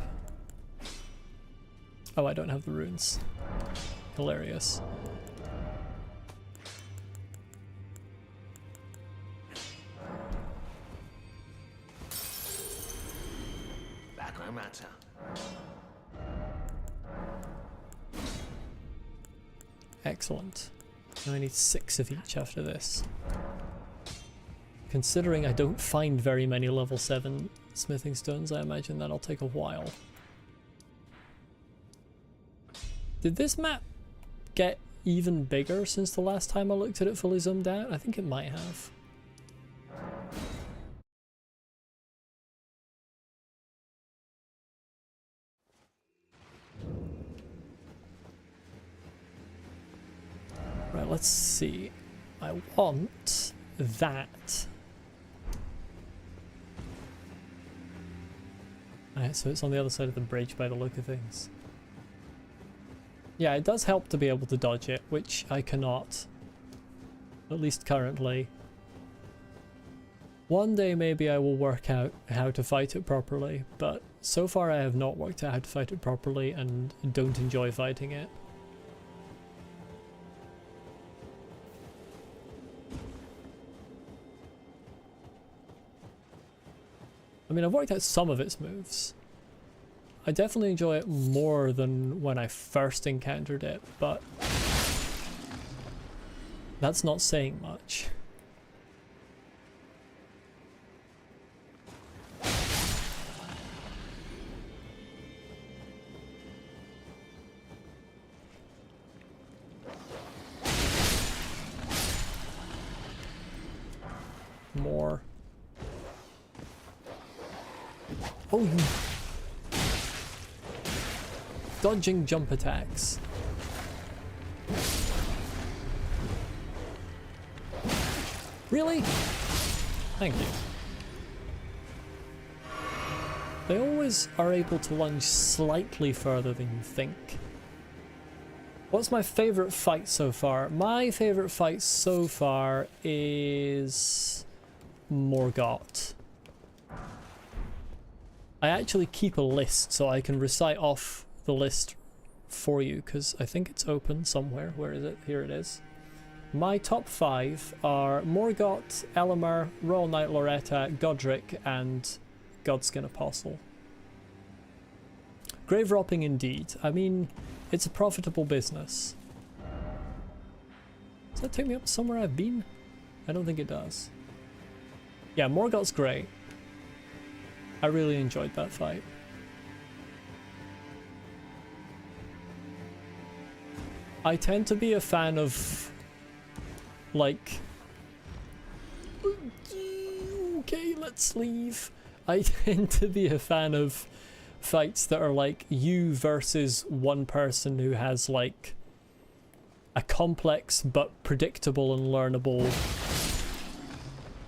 Oh, I don't have the runes. Hilarious. That no matter. Excellent. Now I need 6 of each after this. Considering I don't find very many level 7 smithing stones, I imagine that'll take a while. Did this map get even bigger since the last time I looked at it fully zoomed out? I think it might have. Right, let's see. I want that. Alright, so it's on the other side of the bridge by the look of things. Yeah, it does help to be able to dodge it, which I cannot. At least currently. One day maybe I will work out how to fight it properly, but so far I have not worked out how to fight it properly and don't enjoy fighting it. I mean, I've worked out some of its moves. I definitely enjoy it more than when I first encountered it, but that's not saying much. More. Oh, you... Dodging jump attacks. Really? Thank you. They always are able to lunge slightly further than you think. What's my favourite fight so far? My favourite fight so far is Morgott. I actually keep a list so I can recite off the list for you because I think it's open somewhere. Where is it? Here it is. My top 5 are Morgott, Elamir, Royal Knight Loretta, Godric, and Godskin Apostle. Grave robbing indeed. I mean, it's a profitable business. Does that take me up somewhere I've been? I don't think it does. Yeah, Morgott's great. I really enjoyed that fight. I tend to be a fan of, like... Okay, let's leave. I tend to be a fan of fights that are like you versus one person who has like a complex but predictable and learnable,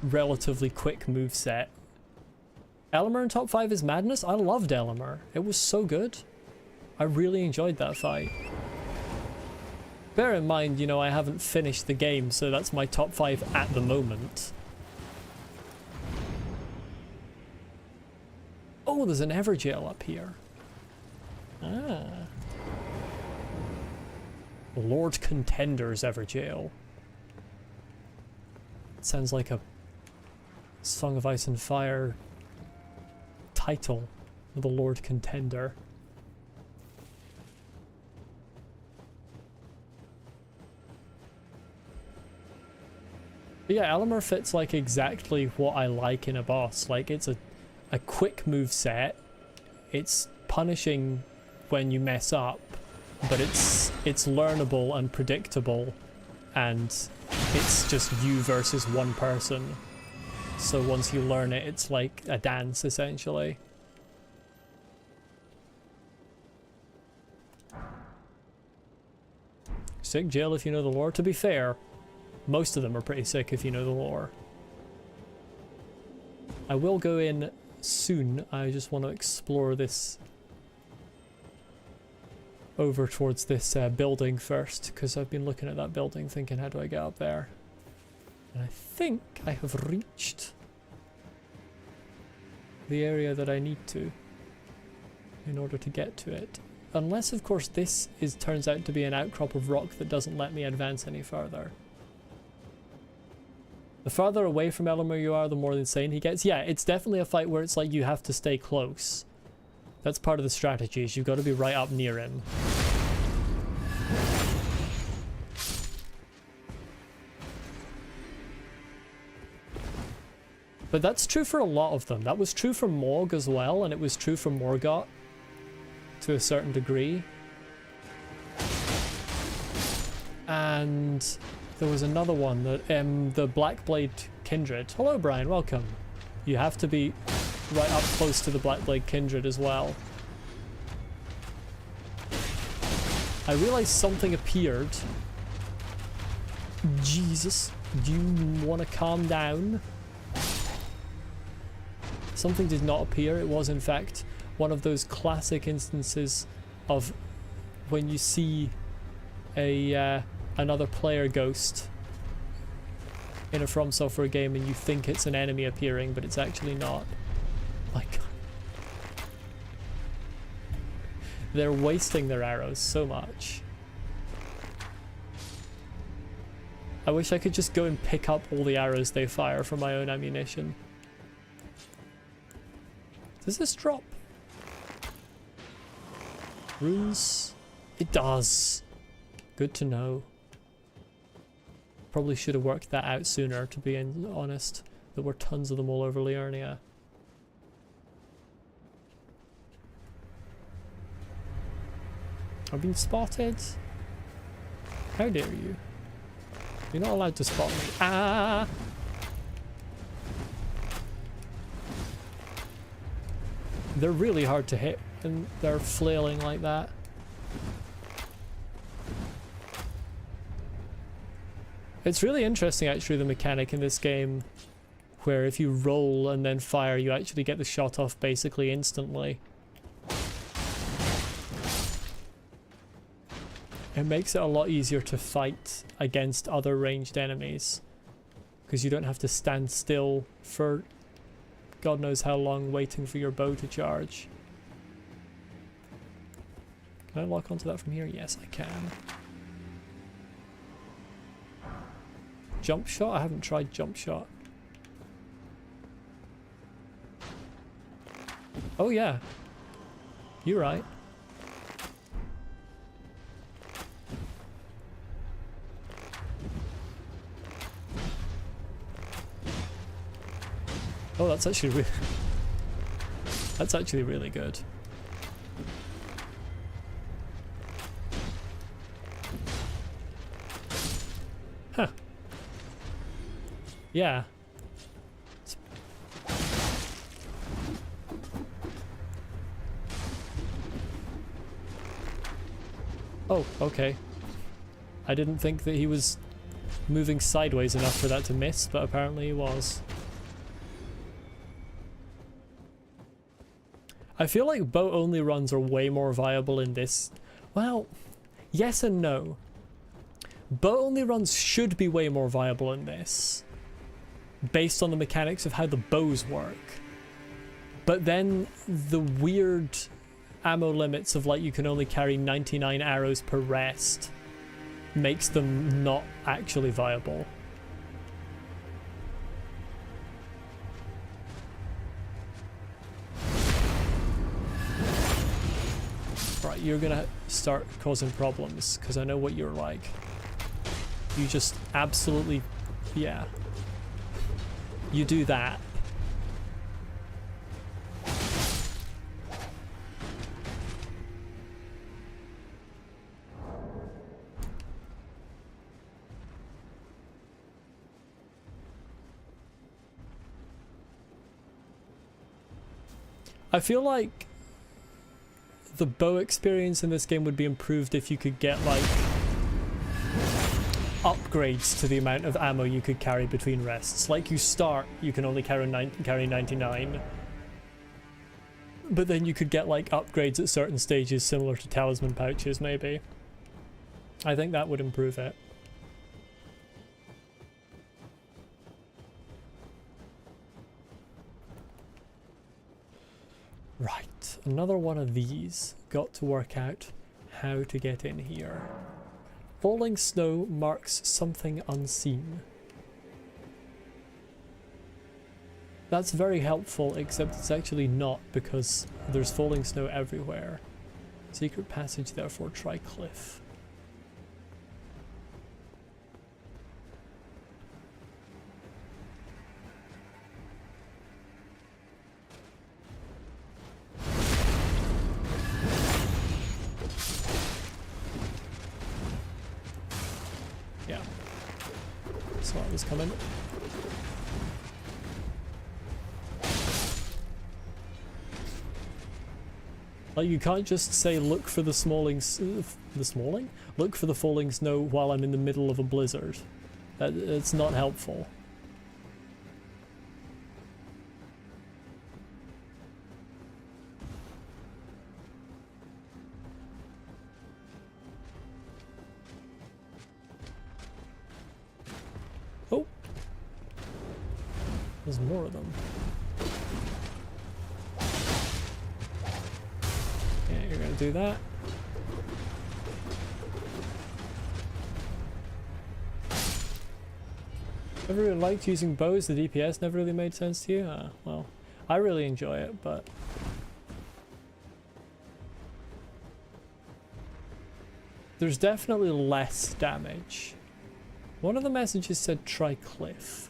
relatively quick moveset. Elamir in top 5 is madness. I loved Elamir. It was so good. I really enjoyed that fight. Bear in mind, you know, I haven't finished the game, so that's my top 5 at the moment. Oh, there's an Everjail up here. Ah. Lord Contender's Everjail. Sounds like a Song of Ice and Fire title, the Lord Contender. But yeah, Elamir fits like exactly what I like in a boss. Like, it's a quick move set. It's punishing when you mess up, but it's learnable and predictable, and it's just you versus one person. So once you learn it, it's like a dance essentially. Sick Jill if you know the lore. To be fair, most of them are pretty sick if you know the lore. I will go in soon. I just want to explore this over towards this building first, because I've been looking at that building thinking, how do I get up there? And I think I have reached the area that I need to in order to get to it. Unless, of course, this turns out to be an outcrop of rock that doesn't let me advance any further. The farther away from Elamir you are, the more insane he gets. Yeah, it's definitely a fight where it's like you have to stay close. That's part of the strategy, is you've got to be right up near him. But that's true for a lot of them. That was true for Morg as well, and it was true for Morgott to a certain degree. And there was another one, that the Blackblade Kindred. Hello Brian, welcome. You have to be right up close to the Blackblade Kindred as well. I realized something appeared. Jesus, do you want to calm down? Something did not appear. It was in fact one of those classic instances of when you see a another player ghost in a From Software game and you think it's an enemy appearing, but it's actually not. My god. They're wasting their arrows so much. I wish I could just go and pick up all the arrows they fire for my own ammunition. Does this drop runes? It does. Good to know. Probably should have worked that out sooner, to be honest. There were tons of them all over Liurnia. I've been spotted. How dare you? You're not allowed to spot me. Ah! They're really hard to hit and they're flailing like that. It's really interesting actually, the mechanic in this game where if you roll and then fire, you actually get the shot off basically instantly. It makes it a lot easier to fight against other ranged enemies because you don't have to stand still for God knows how long waiting for your bow to charge. Can I lock onto that from here? Yes, I can. Jump shot? I haven't tried jump shot. Oh yeah. You're right. Oh, that's actually really good. Huh. Yeah. Oh, okay. I didn't think that he was moving sideways enough for that to miss, but apparently he was. I feel like bow-only runs are way more viable in this. Well, yes and no. Bow-only runs should be way more viable in this, based on the mechanics of how the bows work. But then the weird ammo limits of like you can only carry 99 arrows per rest makes them not actually viable. Right, you're gonna start causing problems because I know what you're like. You just absolutely yeah. You do that. I feel like the bow experience in this game would be improved if you could get like upgrades to the amount of ammo you could carry between rests. Like you start, you can only carry 99, but then you could get like upgrades at certain stages similar to talisman pouches maybe. I think that would improve it. Right, another one of these. Got to work out how to get in here. Falling snow marks something unseen. That's very helpful, except it's actually not, because there's falling snow everywhere. Secret passage, therefore try cliff. Yeah. Saw it was coming. Like, you can't just say, look for the Look for the falling snow while I'm in the middle of a blizzard. It's not helpful. Oh! There's more of them. You're gonna do that. Never really liked using bows. The DPS never really made sense to you? Well, I really enjoy it, but... there's definitely less damage. One of the messages said try cliff.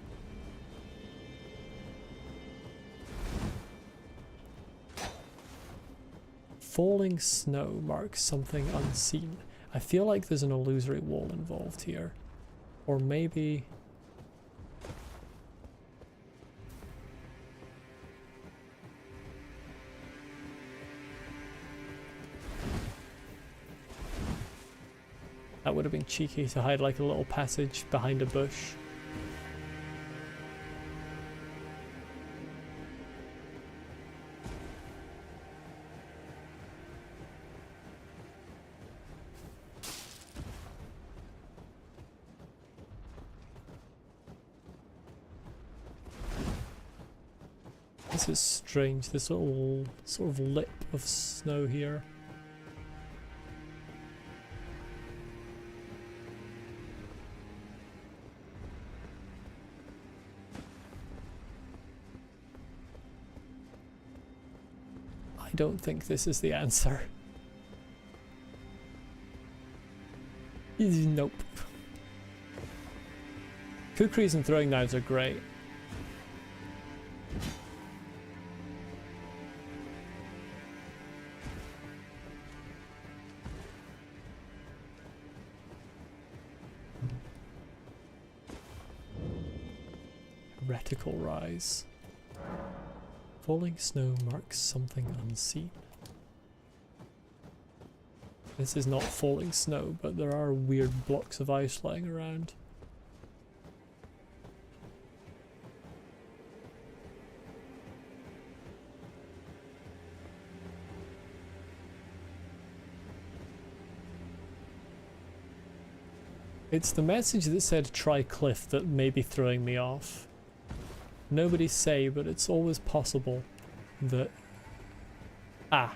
Falling snow marks something unseen. I feel like there's an illusory wall involved here. Or maybe... that would have been cheeky to hide like a little passage behind a bush. This is strange, this little sort of lip of snow here. I don't think this is the answer. Nope. Kukris and throwing knives are great. Reticle rise. Falling snow marks something unseen. This is not falling snow, but there are weird blocks of ice lying around. It's the message that said try cliff that may be throwing me off. Nobody say, but it's always possible that... Ah.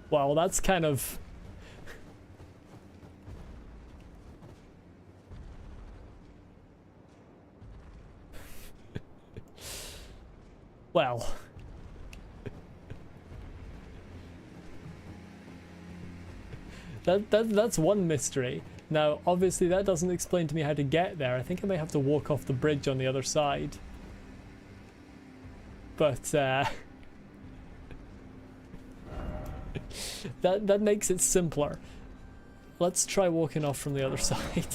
Well, that's kind of... well... that's one mystery. Now, obviously that doesn't explain to me how to get there. I think I may have to walk off the bridge on the other side. But, that makes it simpler. Let's try walking off from the other side.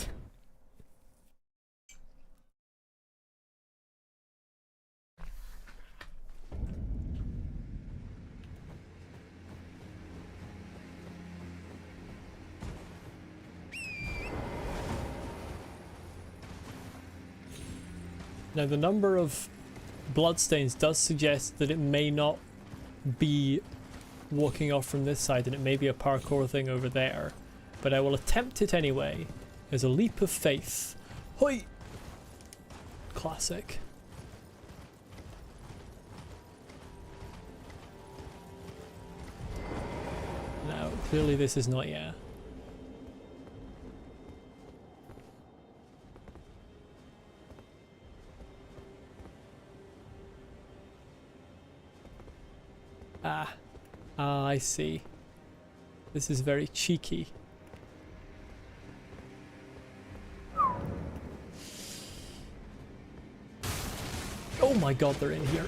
Now, the number of bloodstains does suggest that it may not be walking off from this side, and it may be a parkour thing over there. But I will attempt it anyway. As a leap of faith. Hoi! Classic. Now, clearly this is not yet. I see. This is very cheeky. Oh my god, they're in here.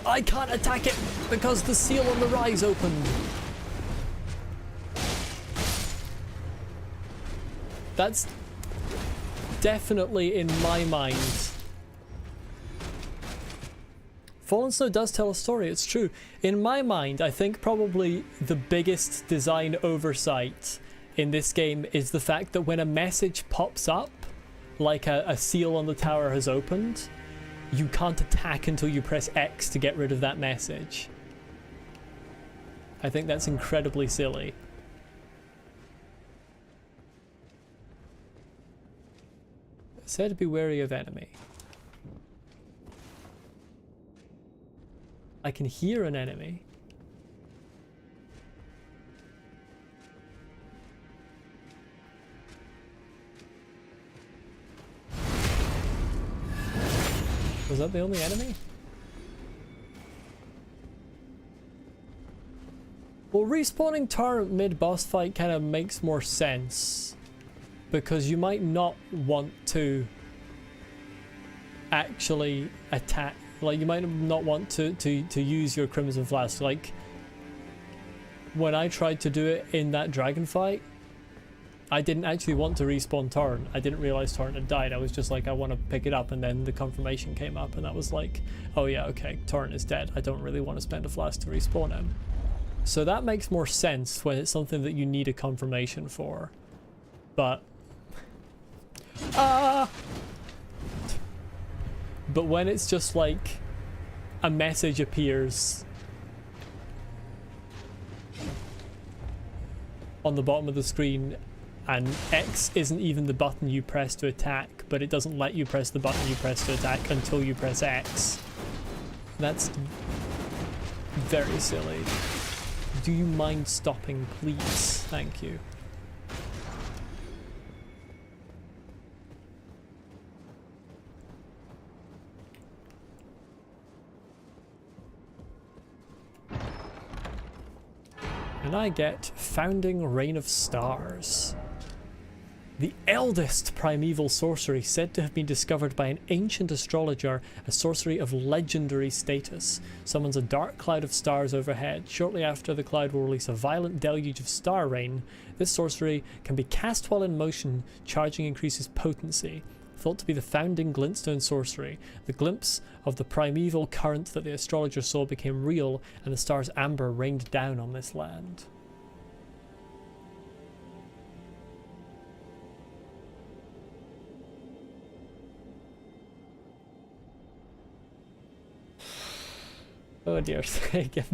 I can't attack it because the seal on the rise opened. That's definitely in my mind. Fallen Snow does tell a story, it's true. In my mind, I think probably the biggest design oversight in this game is the fact that when a message pops up, like a seal on the tower has opened, you can't attack until you press X to get rid of that message. I think that's incredibly silly. It said to be wary of enemy. I can hear an enemy. Was that the only enemy? Well, respawning turret mid-boss fight kind of makes more sense, because you might not want to actually attack. Like, you might not want to use your Crimson Flask. Like, when I tried to do it in that dragon fight, I didn't actually want to respawn Torrent. I didn't realize Torrent had died. I was just like, I want to pick it up, and then the confirmation came up, and that was like, oh yeah, okay, Torrent is dead. I don't really want to spend a flask to respawn him. So that makes more sense when it's something that you need a confirmation for. But... But when it's just like a message appears on the bottom of the screen and X isn't even the button you press to attack, but it doesn't let you press the button you press to attack until you press X, that's very silly. Do you mind stopping, please? Thank you. And I get Founding Reign of Stars. The eldest primeval sorcery said to have been discovered by an ancient astrologer, a sorcery of legendary status. Summons a dark cloud of stars overhead. Shortly after, the cloud will release a violent deluge of star rain. This sorcery can be cast while in motion, charging increases potency. Thought to be the founding glintstone sorcery, the glimpse of the primeval current that the astrologer saw became real, and the star's amber rained down on this land. Oh dear, say again.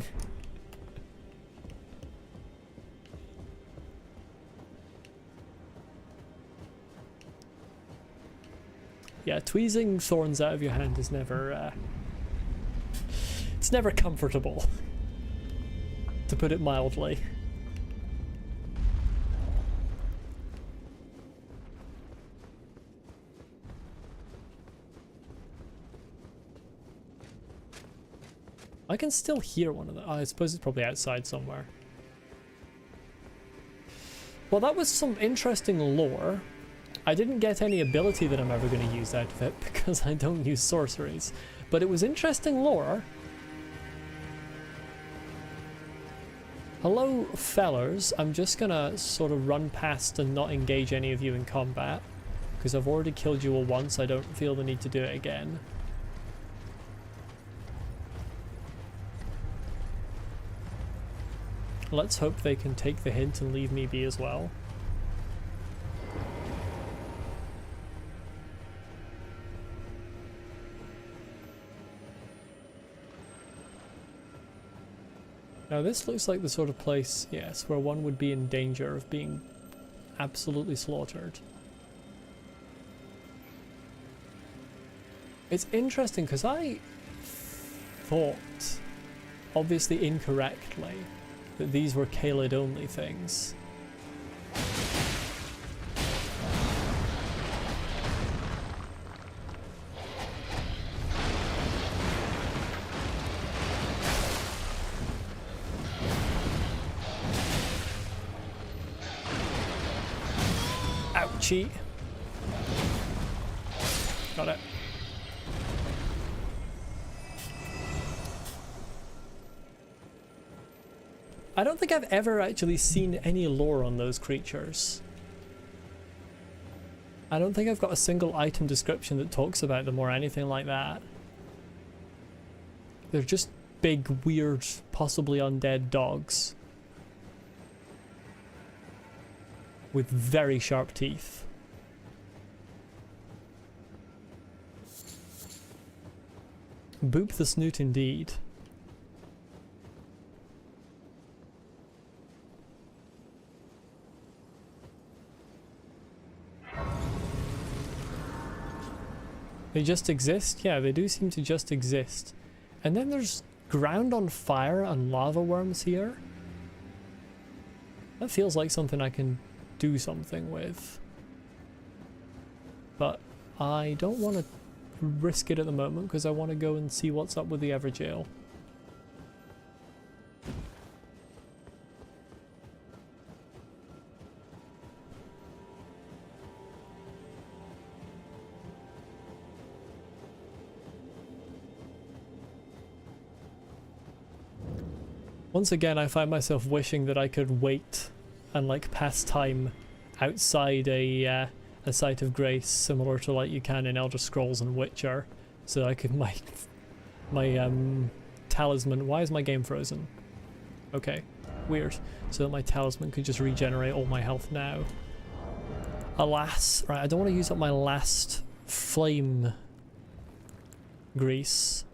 Yeah, tweezing thorns out of your hand is never, it's never comfortable, to put it mildly. I can still hear one of them. I suppose it's probably outside somewhere. Well, that was some interesting lore. I didn't get any ability that I'm ever going to use out of it because I don't use sorceries. But it was interesting lore. Hello, fellers. I'm just going to sort of run past and not engage any of you in combat. Because I've already killed you all once, I don't feel the need to do it again. Let's hope they can take the hint and leave me be as well. Now this looks like the sort of place, yes, where one would be in danger of being absolutely slaughtered. It's interesting because I thought, obviously incorrectly, that these were Caelid only things. Ouchie. Got it. I don't think I've ever actually seen any lore on those creatures. I don't think I've got a single item description that talks about them or anything like that. They're just big, weird, possibly undead dogs. With very sharp teeth. Boop the snoot indeed. They just exist? Yeah, they do seem to just exist. And then there's ground on fire and lava worms here. That feels like something I can do something with. But I don't want to risk it at the moment because I want to go and see what's up with the Everjail. Once again, I find myself wishing that I could wait and like pass time outside a site of grace, similar to like you can in Elder Scrolls and Witcher, so I could my talisman. Why is my game frozen? Okay, weird. So that my talisman could just regenerate all my health now. Alas, right, I don't want to use up my last flame grease.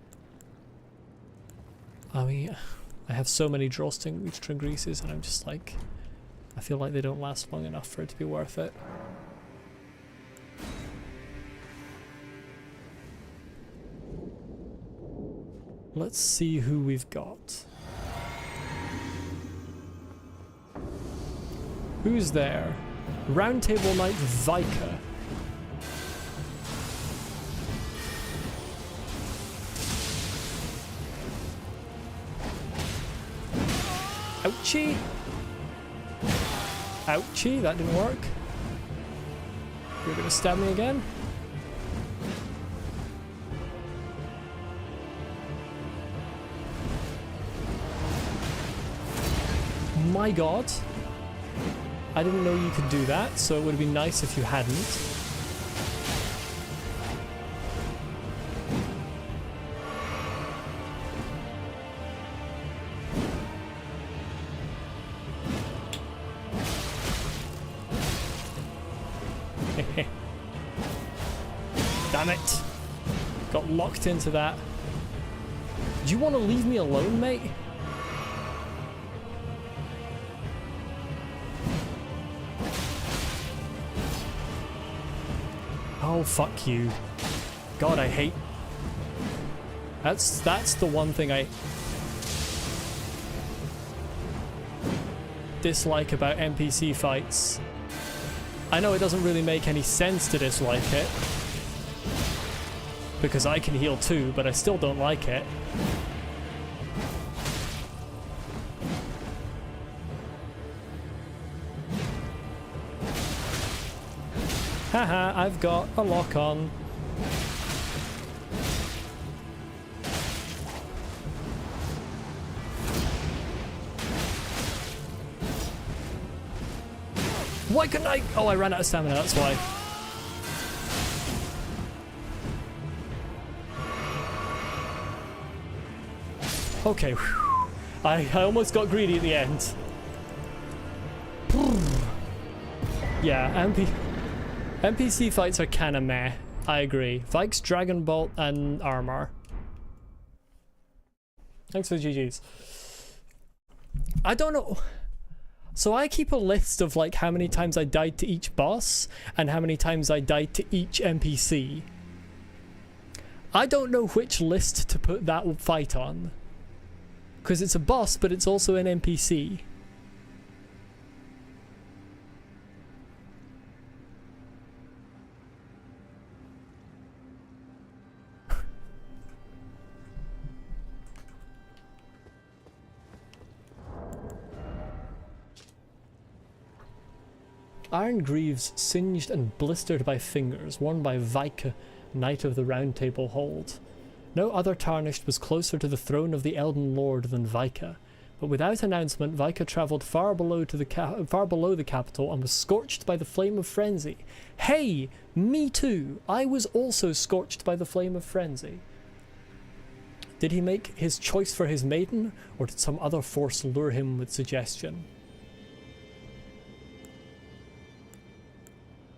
I mean, I have so many drawstring greases and I'm just like, I feel like they don't last long enough for it to be worth it. Let's see who we've got. Who's there? Roundtable Knight Vika. Ouchie! Ouchie, that didn't work. You're gonna stab me again? My god. I didn't know you could do that, so it would be nice if you hadn't. Damn it. Got locked into that. Do you want to leave me alone, mate? Oh, fuck you. God, I hate... That's the one thing I dislike about NPC fights. I know it doesn't really make any sense to dislike it, because I can heal too, but I still don't like it. Haha, I've got a lock on. Why couldn't I? Oh, I ran out of stamina, that's why. Okay, whew. I almost got greedy at the end. Yeah, NPC fights are kinda meh. I agree. Vikes, Dragon Bolt, and Armor. Thanks for the GGs. I don't know. So I keep a list of like how many times I died to each boss and how many times I died to each NPC. I don't know which list to put that fight on. Because it's a boss, but it's also an NPC. Iron greaves singed and blistered by fingers, worn by Vika, Knight of the Round Table Hold. No other tarnished was closer to the throne of the Elden Lord than Vika, but without announcement Vika travelled far below the capital and was scorched by the flame of frenzy. Hey, me too! I was also scorched by the flame of frenzy. Did he make his choice for his maiden, or did some other force lure him with suggestion?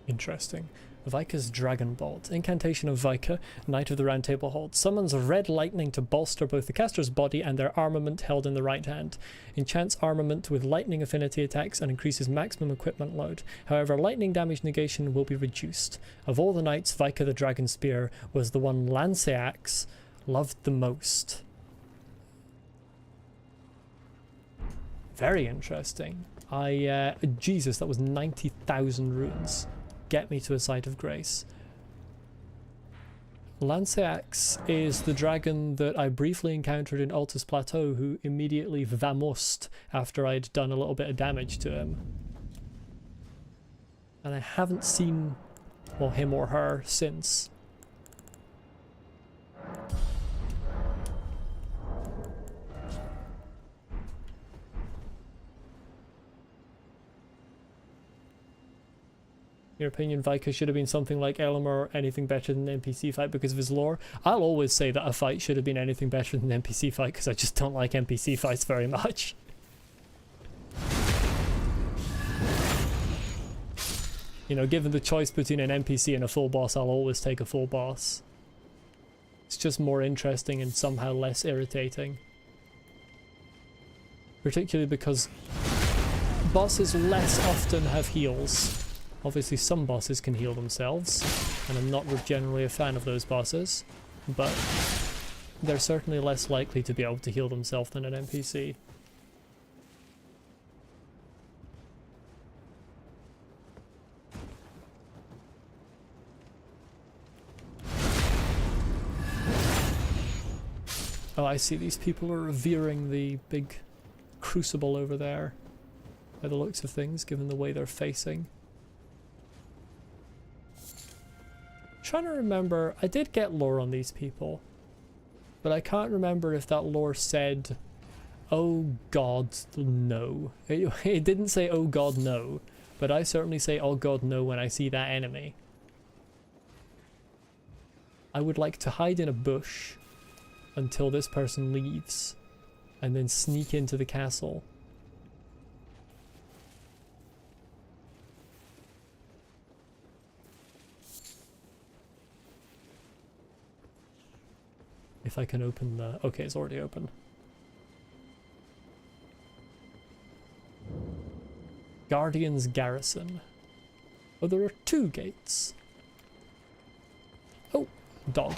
Interesting. Vika's Dragon Bolt. Incantation of Vika, Knight of the Round Table Hold. Summons red lightning to bolster both the caster's body and their armament held in the right hand. Enchants armament with lightning affinity attacks and increases maximum equipment load. However, lightning damage negation will be reduced. Of all the knights, Vika the Dragon Spear was the one Lanceax loved the most. Very interesting. Jesus, that was 90,000 runes. Get me to a site of grace. Lanceax is the dragon that I briefly encountered in Altus Plateau, who immediately vamoosed after I'd done a little bit of damage to him. And I haven't seen, well, him or her since. Your opinion, Vika should have been something like Elamar or anything better than an NPC fight because of his lore? I'll always say that a fight should have been anything better than an NPC fight because I just don't like NPC fights very much. You know, given the choice between an NPC and a full boss, I'll always take a full boss. It's just more interesting and somehow less irritating. Particularly because bosses less often have heals. Obviously some bosses can heal themselves, and I'm not generally a fan of those bosses, but they're certainly less likely to be able to heal themselves than an NPC. Oh, I see, these people are revering the big crucible over there, by the looks of things, given the way they're facing. Trying to remember, I did get lore on these people, but I can't remember if that lore said, oh god, no. It didn't say, oh god, no, but I certainly say, oh god, no when I see that enemy. I would like to hide in a bush until this person leaves, and then sneak into the castle. If I can open the... Okay, it's already open. Guardian's Garrison. Oh, there are 2 gates. Oh, dog.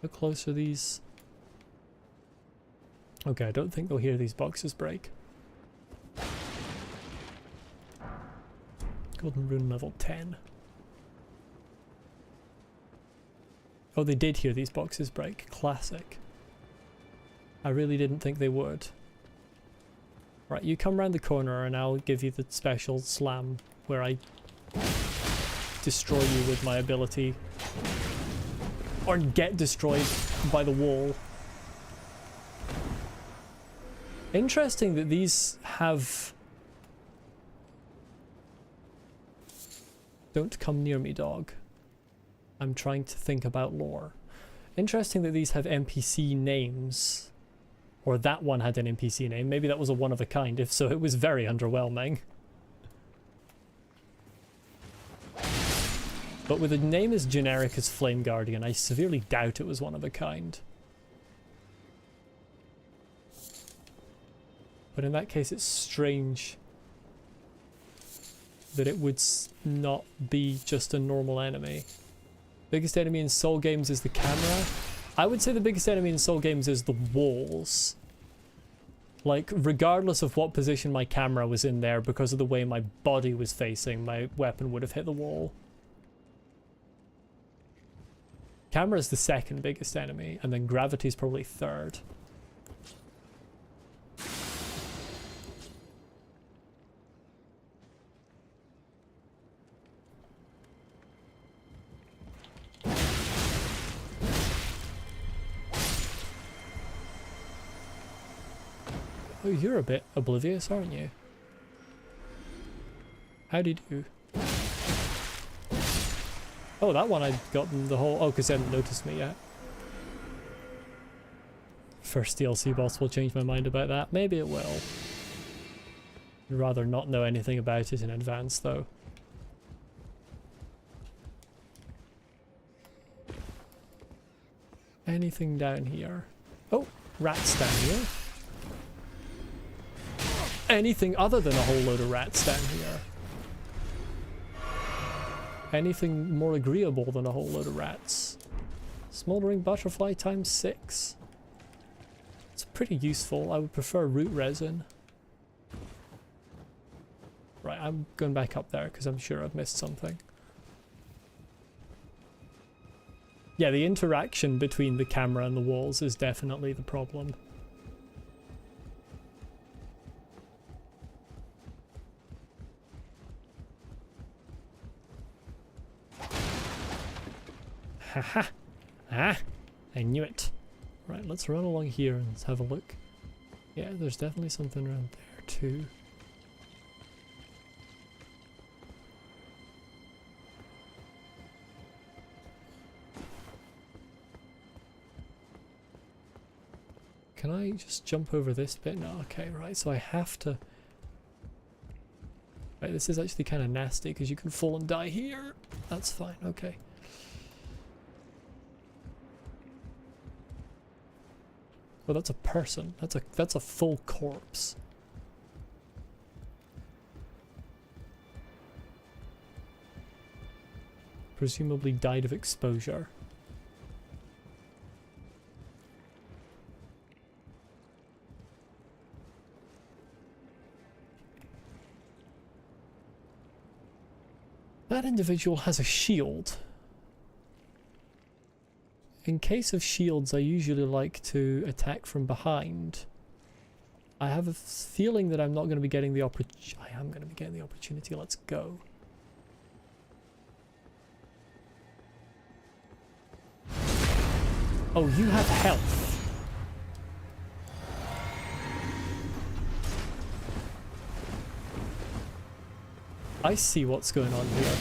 How close are these? Okay, I don't think they'll hear these boxes break. Golden Rune level 10. Oh, they did hear these boxes break. Classic. I really didn't think they would. Right, you come around the corner and I'll give you the special slam where I destroy you with my ability. Or get destroyed by the wall. Interesting that these have... Don't come near me, dog. I'm trying to think about lore. Interesting that these have NPC names. Or that one had an NPC name. Maybe that was a one of a kind. If so, it was very underwhelming. But with a name as generic as Flame Guardian, I severely doubt it was one of a kind. But in that case, it's strange that it would not be just a normal enemy. Biggest enemy in Soul games is the camera. I would say the biggest enemy in Soul games is the walls. Like, regardless of what position my camera was in there, because of the way my body was facing, my weapon would have hit the wall. Camera is the second biggest enemy, and then gravity is probably third. Oh, you're a bit oblivious, aren't you? How'd you do? Oh, that one I'd gotten the whole... Oh, because they hadn't noticed me yet. First DLC boss will change my mind about that. Maybe it will. I'd rather not know anything about it in advance, though. Anything down here? Oh, rats down here. Anything other than a whole load of rats down here. Anything more agreeable than a whole load of rats. Smoldering butterfly times 6. It's pretty useful. I would prefer root resin. Right, I'm going back up there because I'm sure I've missed something. Yeah, the interaction between the camera and the walls is definitely the problem. Haha! Ah! I knew it! Right, let's run along here and let's have a look. Yeah, there's definitely something around there too. Can I just jump over this bit? No, okay, right, so I have to... Right, this is actually kind of nasty because you can fall and die here. That's fine, okay. Oh, that's a person. That's a full corpse. Presumably died of exposure. That individual has a shield. In case of shields, I usually like to attack from behind. I have a feeling that I'm not going to be getting the opportunity. I am going to be getting the opportunity. Let's go. Oh, you have health. I see what's going on here.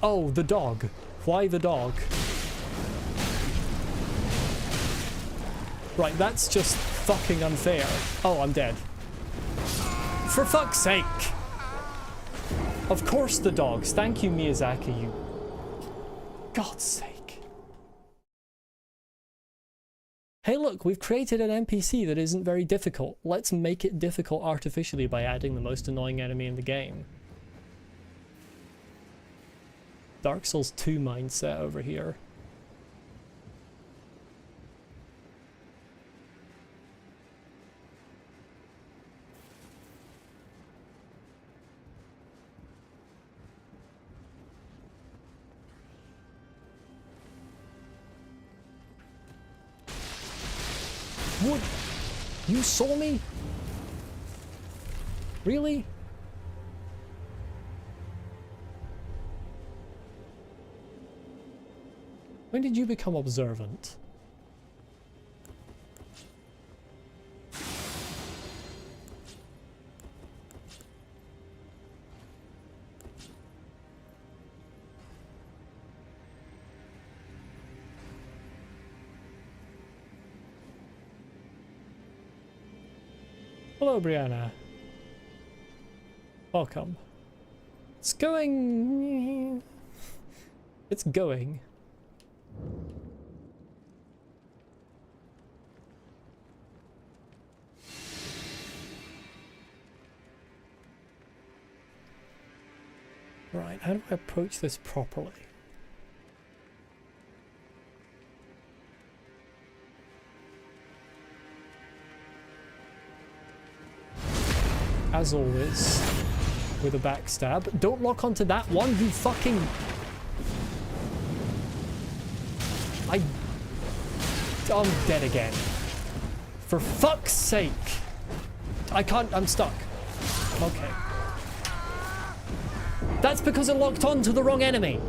Oh, the dog. Why the dog? Right, that's just fucking unfair. Oh, I'm dead. For fuck's sake! Of course the dogs. Thank you, Miyazaki, you... God's sake. Hey look, we've created an NPC that isn't very difficult. Let's make it difficult artificially by adding the most annoying enemy in the game. Dark Souls 2 mindset over here. What? You saw me? Really? When did you become observant? Hello, Brianna. Welcome. It's going... It's going. Right, how do I approach this properly? As always, with a backstab. Don't lock onto that one, you fucking... I'm dead again. For fuck's sake! I can't... I'm stuck. Okay. That's because it locked on to the wrong enemy!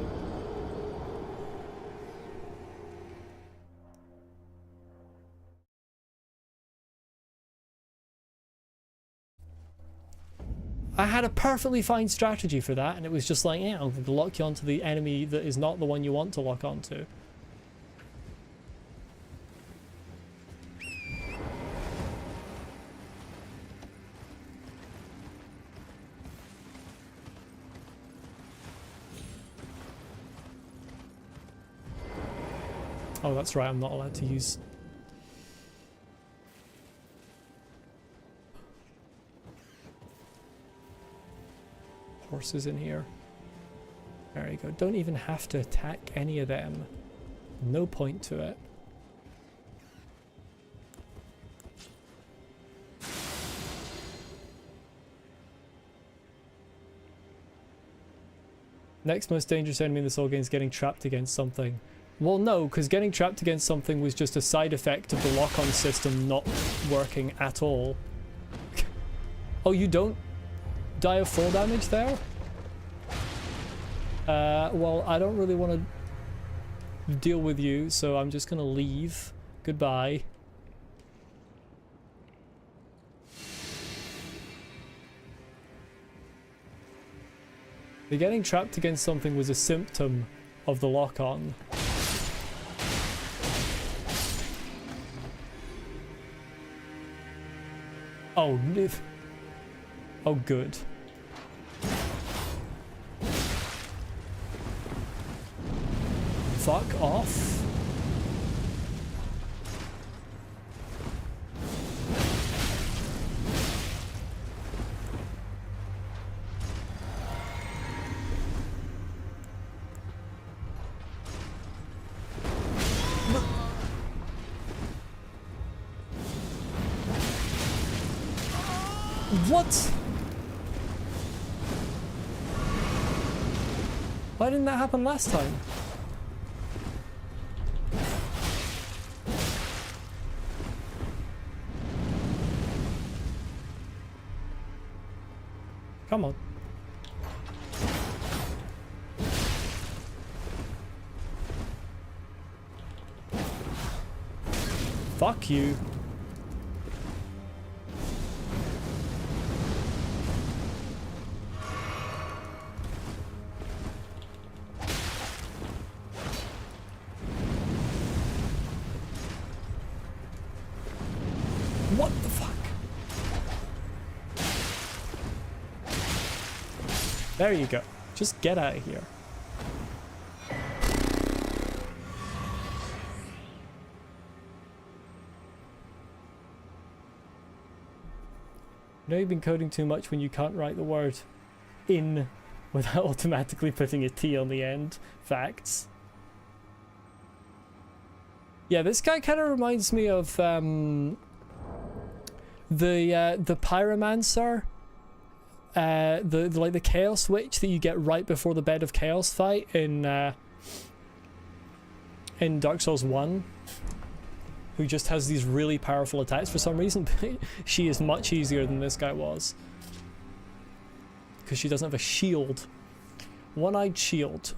I had a perfectly fine strategy for that, and it was just like, yeah, I'll lock you onto the enemy that is not the one you want to lock onto. Oh, that's right, I'm not allowed to use... horses in here. There you go. Don't even have to attack any of them. No point to it. Next most dangerous enemy in this whole game is getting trapped against something. Well, no, because getting trapped against something was just a side effect of the lock-on system not working at all. Oh, you don't die of fall damage there? Well, I don't really want to deal with you, so I'm just gonna leave. Goodbye. The getting trapped against something was a symptom of the lock-on. Oh, oh, good. Fuck off. What? Why didn't that happen last time? Come on. Fuck you. What the fuck? There you go. Just get out of here. You know you've been coding too much when you can't write the word in without automatically putting a T on the end. Facts. Yeah, this guy kind of reminds me of the pyromancer. The chaos witch that you get right before the bed of chaos fight in Dark Souls 1, who just has these really powerful attacks for some reason. She is much easier than this guy was. Because she doesn't have a shield. One-eyed shield.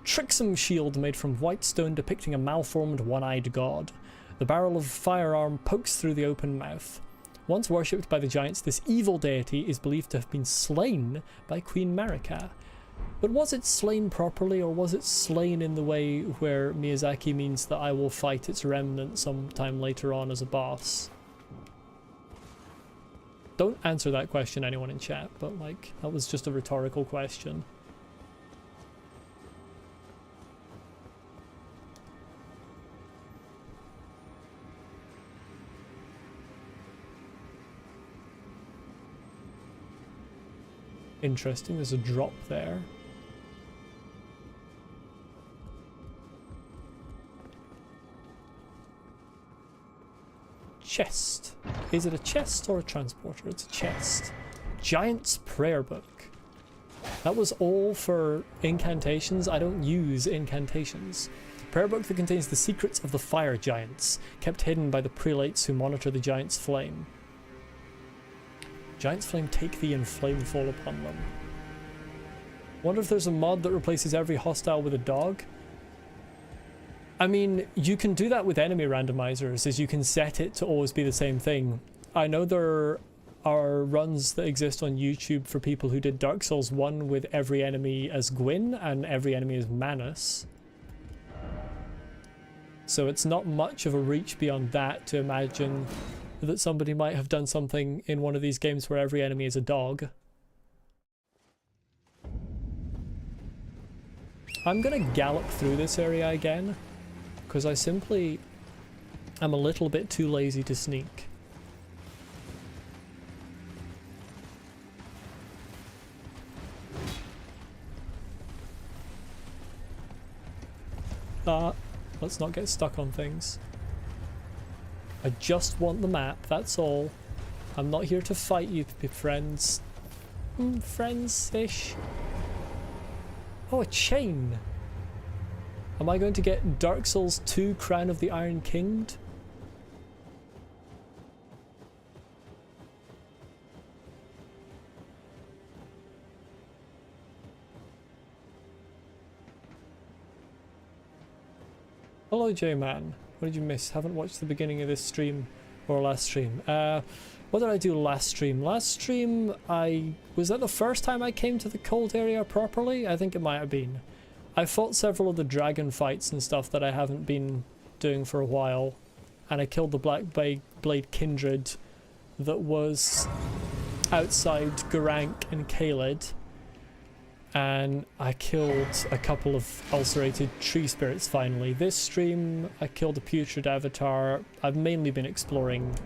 Tricksome shield made from white stone depicting a malformed one-eyed god. The barrel of firearm pokes through the open mouth. Once worshipped by the giants, this evil deity is believed to have been slain by Queen Marika. But was it slain properly, or was it slain in the way where Miyazaki means that I will fight its remnant sometime later on as a boss? Don't answer that question, anyone in chat, but like, that was just a rhetorical question. Interesting, there's a drop there. Chest. Is it a chest or a transporter? It's a chest. Giant's prayer book. That was all for incantations. I don't use incantations. Prayer book that contains the secrets of the fire giants, kept hidden by the prelates who monitor the giant's flame. Giant's flame take thee and flame fall upon them. Wonder if there's a mod that replaces every hostile with a dog? I mean, you can do that with enemy randomizers, is you can set it to always be the same thing. I know there are runs that exist on YouTube for people who did Dark Souls 1 with every enemy as Gwyn and every enemy as Manus. So it's not much of a reach beyond that to imagine that somebody might have done something in one of these games where every enemy is a dog. I'm gonna gallop through this area again, because I simply am a little bit too lazy to sneak. Let's not get stuck on things. I just want the map, that's all. I'm not here to fight you, friends. Friends-ish. Oh, a chain! Am I going to get Dark Souls 2 Crown of the Iron Kinged? Hello J-Man, what did you miss? Haven't watched the beginning of this stream or last stream. What did I do last stream? Last stream, was that the first time I came to the cold area properly? I think it might have been. I fought several of the dragon fights and stuff that I haven't been doing for a while, and I killed the Black Blade Kindred that was outside Garank and Kaled. And I killed a couple of ulcerated tree spirits finally. This stream, I killed a putrid avatar. I've mainly been exploring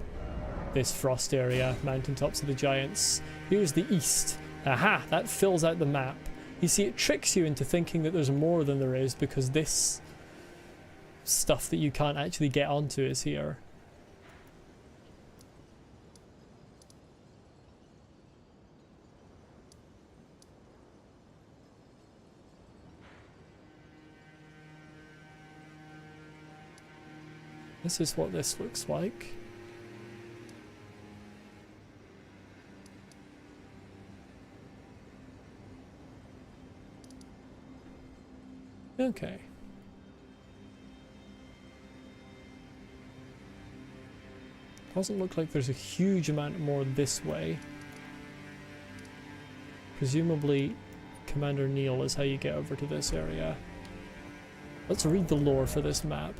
this frost area, mountaintops of the giants. Here's the east. Aha, that fills out the map. You see, it tricks you into thinking that there's more than there is because this stuff that you can't actually get onto is here. This is what this looks like. Okay. Doesn't look like there's a huge amount more this way. Presumably, Commander Neil is how you get over to this area. Let's read the lore for this map.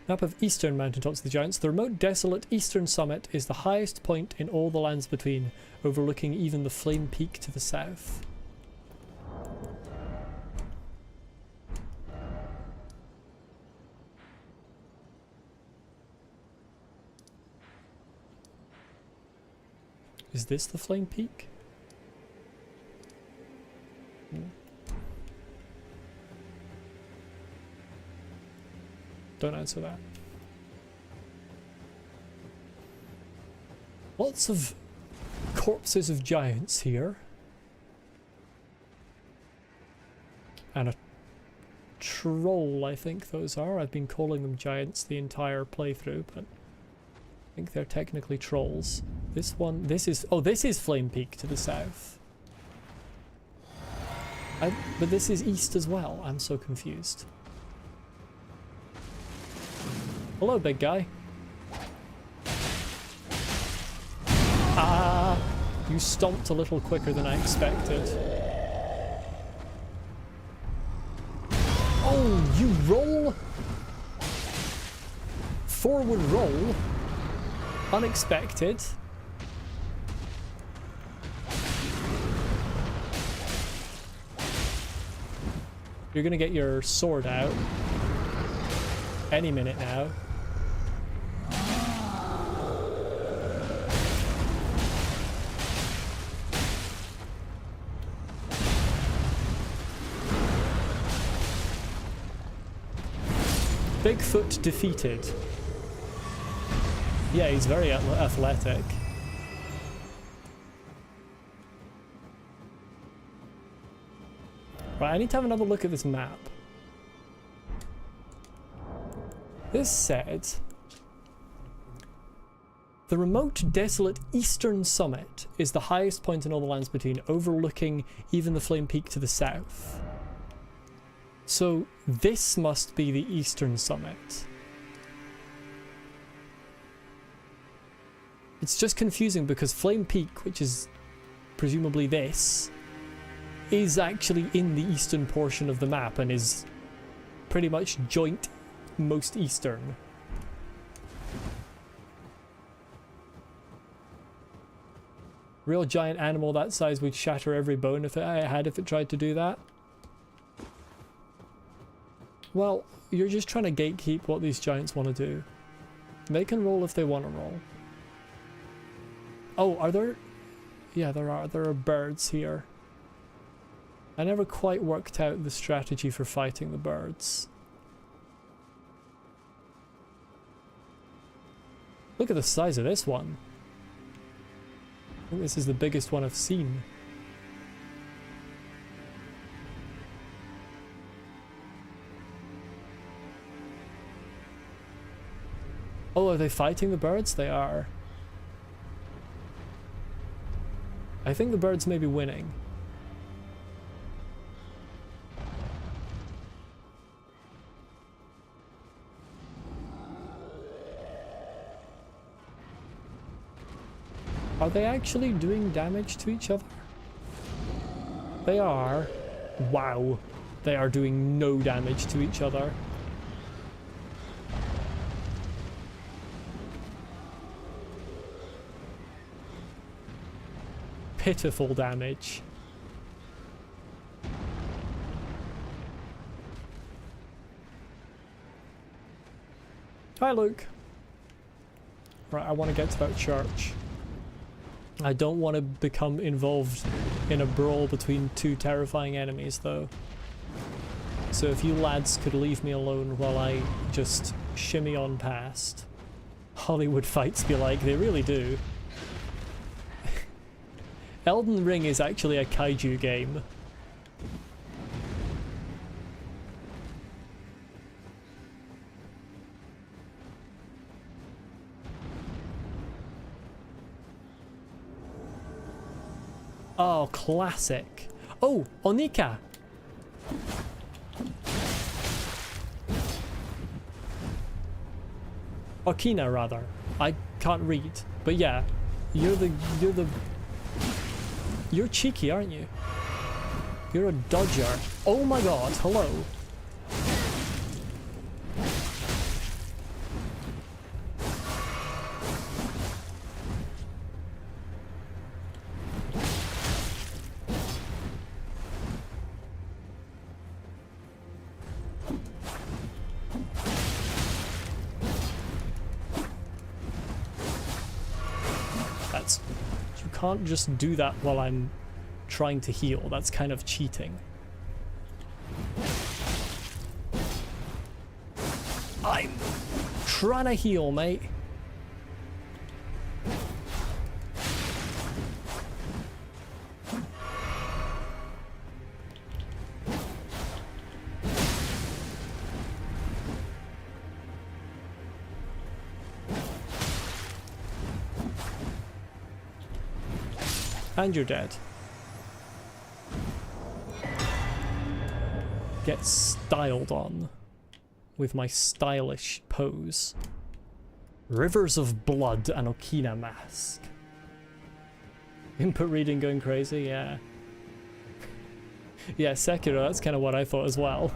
Map of eastern mountaintops of the giants. The remote, desolate eastern summit is the highest point in all the lands between, overlooking even the Flame Peak to the south. Is this the Flame Peak? Don't answer that. Lots of corpses of giants here. And a troll, I think those are. I've been calling them giants the entire playthrough, but I think they're technically trolls. This one, this is Flame Peak to the south. But this is east as well. I'm so confused. Hello, big guy. Ah, you stomped a little quicker than I expected. Oh, you roll? Forward roll? Unexpected. You're gonna get your sword out any minute now. Bigfoot defeated. Yeah, he's very athletic. Right, I need to have another look at this map. This said, the remote, desolate eastern summit is the highest point in all the lands between, overlooking even the Flame Peak to the south. So this must be the eastern summit. It's just confusing because Flame Peak, which is presumably this, is actually in the eastern portion of the map and is pretty much joint most eastern. Real giant animal that size would shatter every bone if it tried to do that. Well, you're just trying to gatekeep what these giants want to do. They can roll if they want to roll. Oh, are there? Yeah, there are. There are birds here. I never quite worked out the strategy for fighting the birds. Look at the size of this one. I think this is the biggest one I've seen. Oh, are they fighting the birds? They are. I think the birds may be winning. Are they actually doing damage to each other? They are. Wow. They are doing no damage to each other. Pitiful damage. Hi, Luke. Right, I want to get to that church. I don't want to become involved in a brawl between two terrifying enemies, though. So if you lads could leave me alone while I just shimmy on past. Hollywood fights be like, they really do. Elden Ring is actually a kaiju game. Oh, classic. Oh, Onika! Okina, rather. I can't read. But yeah, you're cheeky, aren't you? You're a dodger. Oh my god, hello. You can't just do that while I'm trying to heal. That's kind of cheating. I'm trying to heal, mate. And you're dead. Get styled on with my stylish pose. Rivers of Blood and Okina Mask. Input reading going crazy, yeah. Yeah, Sekiro, that's kind of what I thought as well.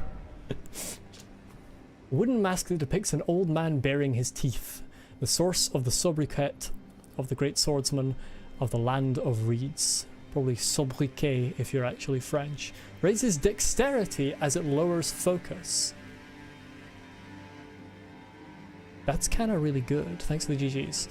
Wooden mask that depicts an old man baring his teeth. The source of the sobriquet of the great swordsman of the land of reeds. Probably sobriquet if you're actually French. Raises dexterity as it lowers focus. That's kind of really good. Thanks for the GGs.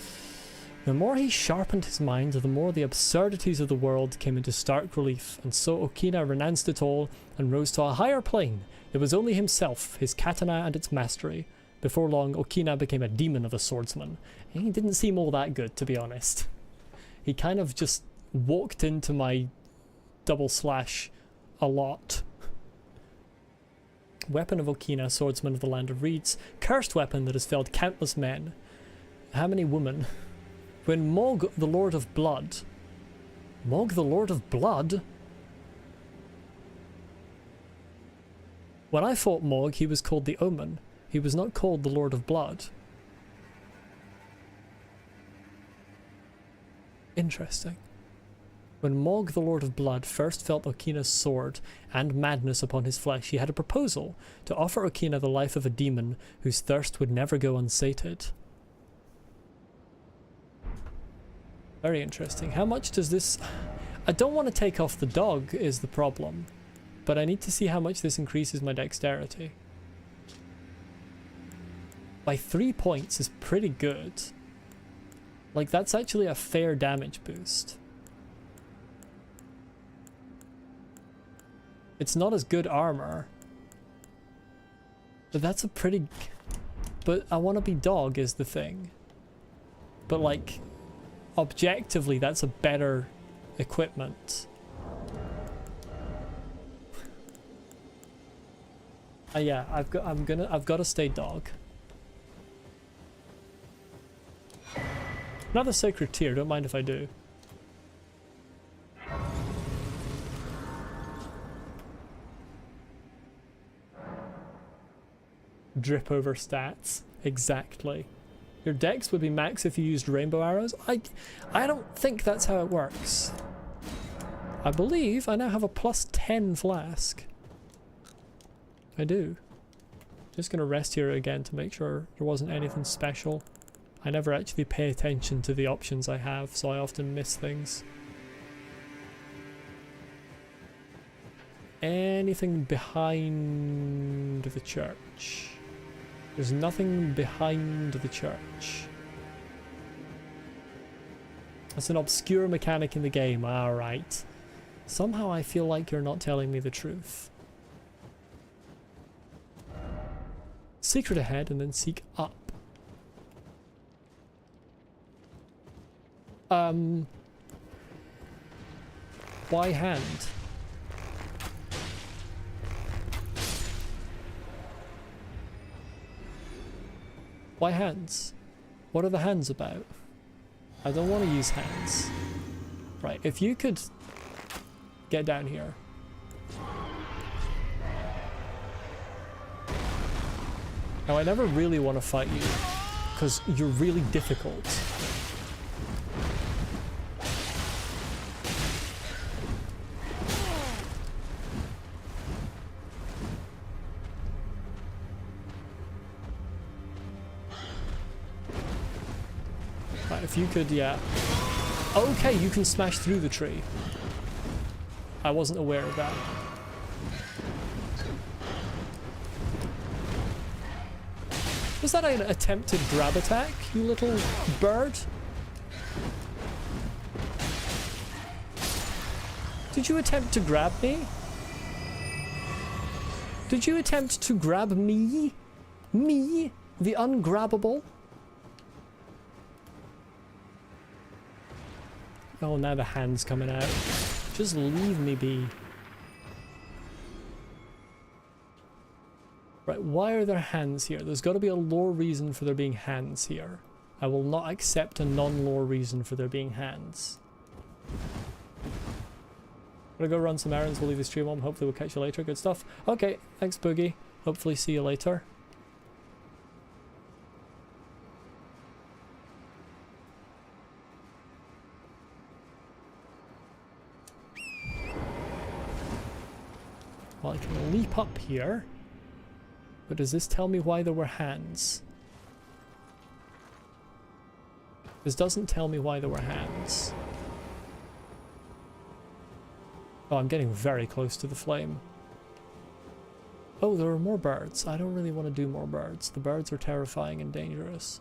The more he sharpened his mind, the more the absurdities of the world came into stark relief, and so Okina renounced it all and rose to a higher plane. It was only himself, his katana and its mastery. Before long, Okina became a demon of a swordsman. And he didn't seem all that good, to be honest. He kind of just walked into my double slash a lot. Weapon of Okina, swordsman of the land of reeds. Cursed weapon that has felled countless men. How many women? When Mog, the Lord of Blood... Mog, the Lord of Blood? When I fought Mog, he was called the Omen. He was not called the Lord of Blood. Interesting. When Mog, the Lord of Blood, first felt Okina's sword and madness upon his flesh, he had a proposal to offer Okina the life of a demon whose thirst would never go unsated. Very interesting. How much does this... I don't want to take off the dog is the problem, but I need to see how much this increases my dexterity. By 3 points is pretty good. Like, that's actually a fair damage boost. It's not as good armor, but that's a pretty... But I want to be dog is the thing. But like, objectively, that's a better equipment. Yeah, I've got to stay dog. Another sacred tear, don't mind if I do. Drip over stats. Exactly. Your dex would be max if you used rainbow arrows. I don't think that's how it works. I believe I now have a +10 flask. I do. Just gonna rest here again to make sure there wasn't anything special. I never actually pay attention to the options I have, so I often miss things. Anything behind the church? There's nothing behind the church. That's an obscure mechanic in the game, alright. Somehow I feel like you're not telling me the truth. Secret ahead and then seek up. Why hand? Why hands? What are the hands about? I don't want to use hands. Right, if you could get down here. Now I never really want to fight you, because you're really difficult. If you could, yeah. Okay, you can smash through the tree. I wasn't aware of that. Was that an attempted grab attack, you little bird? Did you attempt to grab me? Did you attempt to grab me? Me? The ungrabbable? Oh, now the hand's coming out. Just leave me be. Right, why are there hands here? There's got to be a lore reason for there being hands here. I will not accept a non-lore reason for there being hands. Gonna go run some errands, we'll leave the stream on, hopefully we'll catch you later, good stuff. Okay, thanks Boogie, hopefully see you later. Well, I can leap up here, but does this tell me why there were hands? This doesn't tell me why there were hands. Oh, I'm getting very close to the flame. Oh, there are more birds. I don't really want to do more birds. The birds are terrifying and dangerous.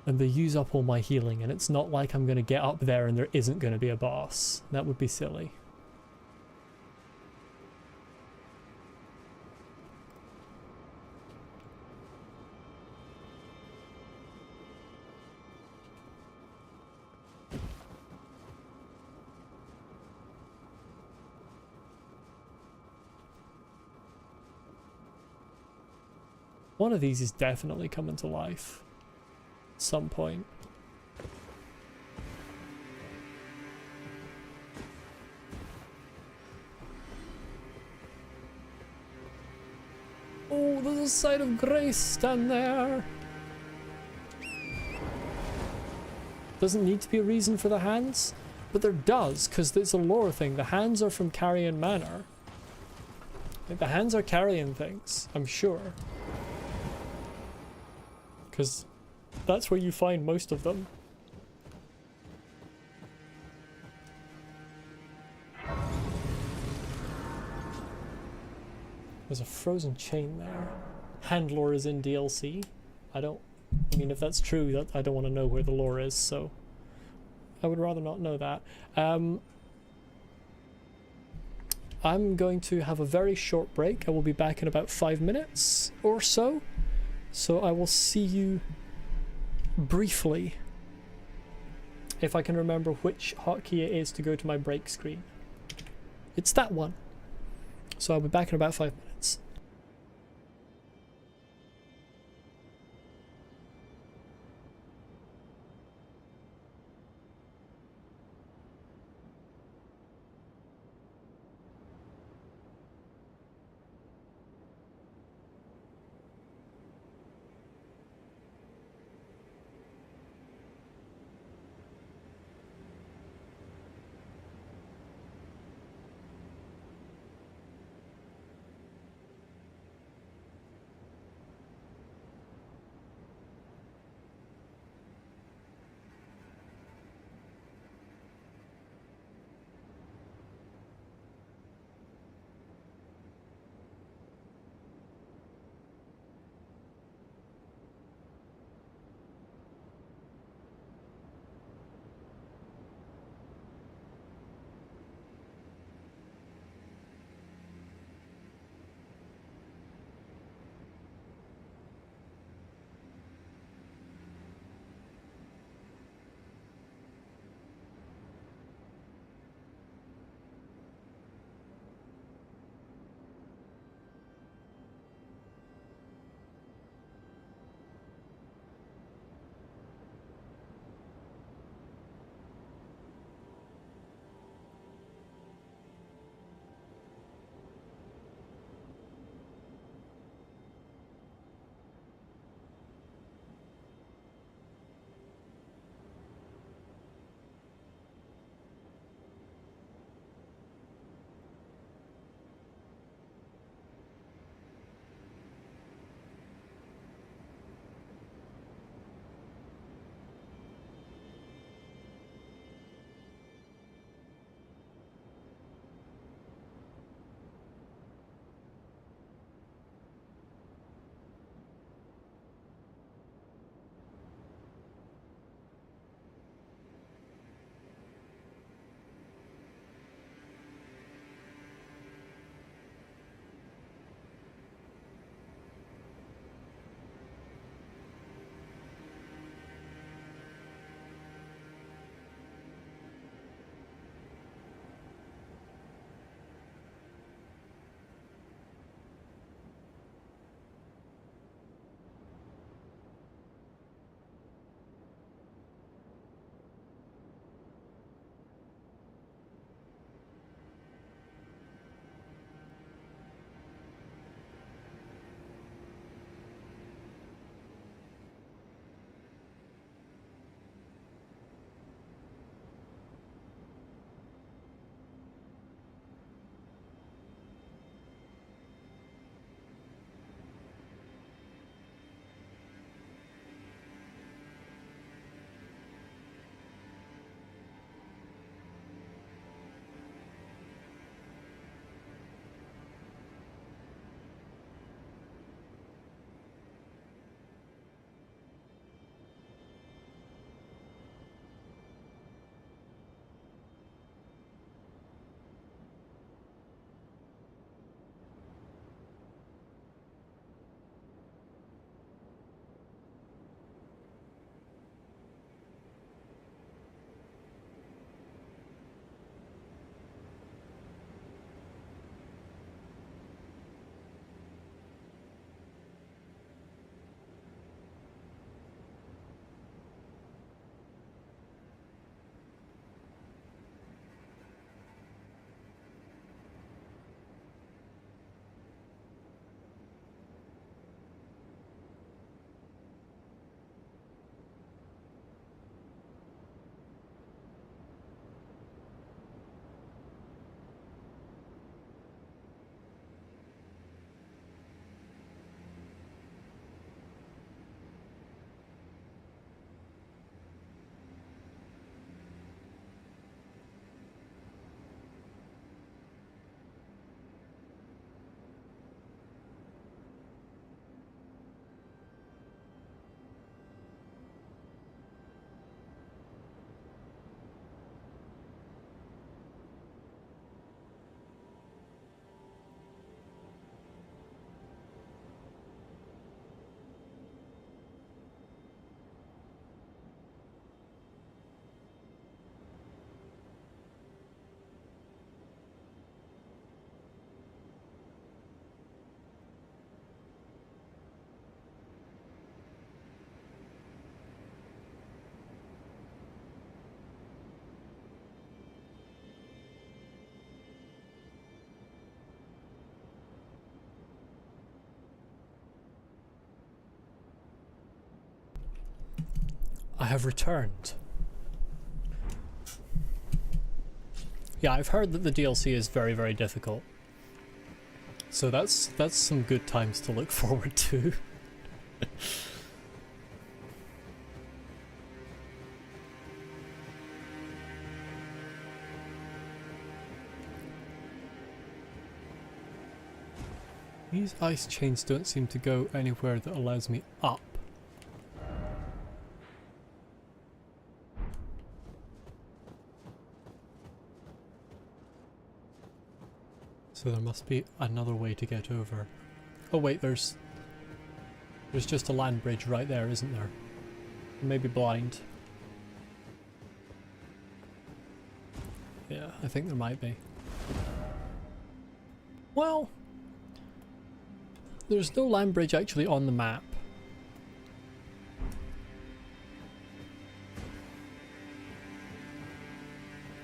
And they use up all my healing, and it's not like I'm going to get up there and there isn't going to be a boss. That would be silly. One of these is definitely coming to life. At some point. Oh, there's a site of grace down there. Doesn't need to be a reason for the hands, but there does, because it's a lore thing. The hands are from Carrion Manor. Like, the hands are carrying things, I'm sure. Because that's where you find most of them. There's a frozen chain there. Hand lore is in DLC. I mean, if that's true, I don't want to know where the lore is, so I would rather not know that. I'm going to have a very short break. I will be back in about 5 minutes or so. So I will see you briefly, if I can remember which hotkey it is to go to my break screen. It's that one. So I'll be back in about 5 minutes. I have returned. Yeah, I've heard that the DLC is very, very difficult. So that's some good times to look forward to. These ice chains don't seem to go anywhere that allows me up. So there must be another way to get over. Oh wait, there's just a land bridge right there, isn't there? Maybe blind. Yeah, I think there might be. Well, there's no land bridge actually on the map.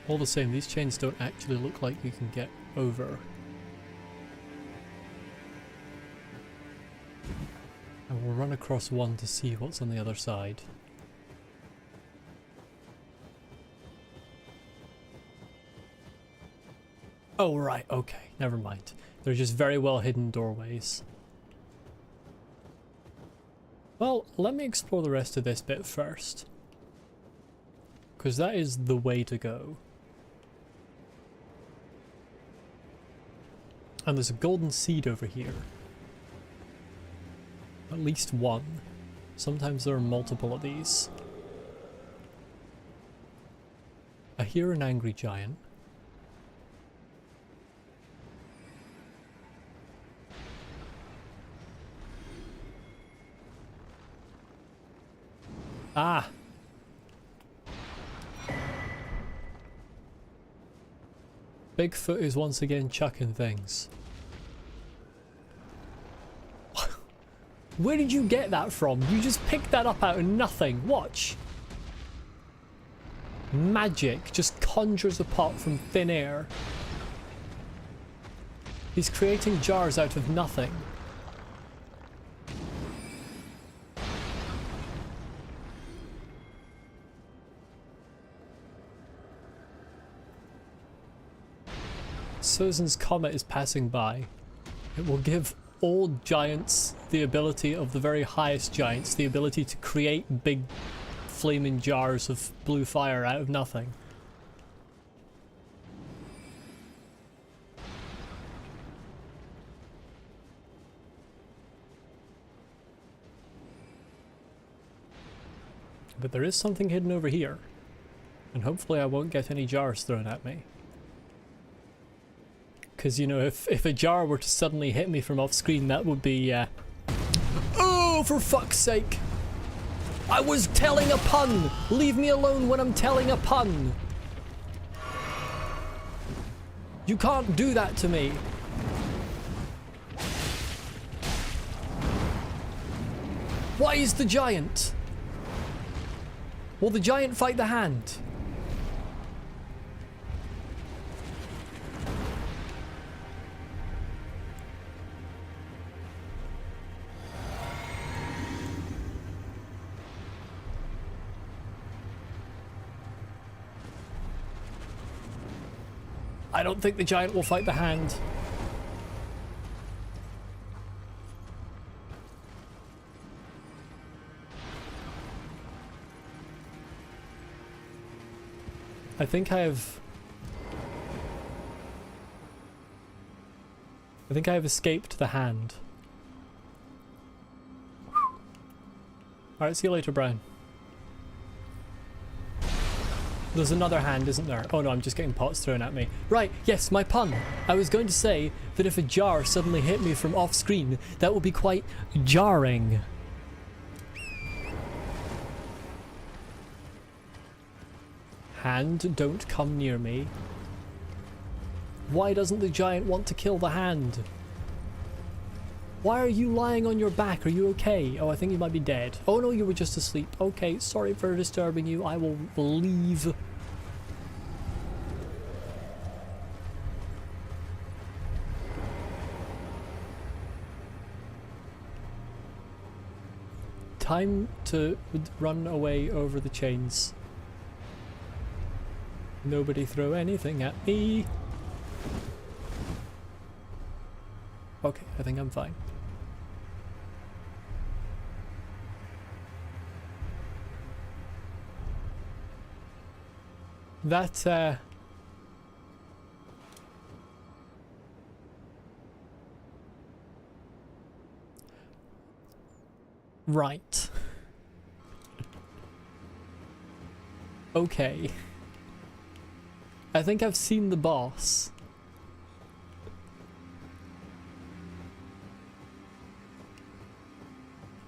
All the same, these chains don't actually look like you can get over. And we'll run across one to see what's on the other side. Oh right, okay, never mind. They're just very well hidden doorways. Well, let me explore the rest of this bit first. Because that is the way to go. And there's a golden seed over here. At least one. Sometimes there are multiple of these. I hear an angry giant. Ah! Bigfoot is once again chucking things. Where did you get that from? You just picked that up out of nothing. Watch. Magic just conjures a pot from thin air. He's creating jars out of nothing. Susan's comet is passing by. It will give all giants the ability of the very highest giants, the ability to create big flaming jars of blue fire out of nothing. But there is something hidden over here, and hopefully I won't get any jars thrown at me. Because, you know, if a jar were to suddenly hit me from off screen, that would be, Oh, for fuck's sake! I was telling a pun! Leave me alone when I'm telling a pun! You can't do that to me! Why is the giant? Will the giant fight the hand? I don't think the giant will fight the hand. I think I have escaped the hand. Alright, see you later, Brian. There's another hand, isn't there? Oh no, I'm just getting pots thrown at me. Right, yes, my pun. I was going to say that if a jar suddenly hit me from off screen, that would be quite jarring. Hand, don't come near me. Why doesn't the giant want to kill the hand? Why are you lying on your back? Are you okay? Oh, I think you might be dead. Oh no, you were just asleep. Okay, sorry for disturbing you. I will leave. time to run away over the chains. Nobody throw anything at me. Okay, I think I'm fine. That, right. Okay. I think I've seen the boss.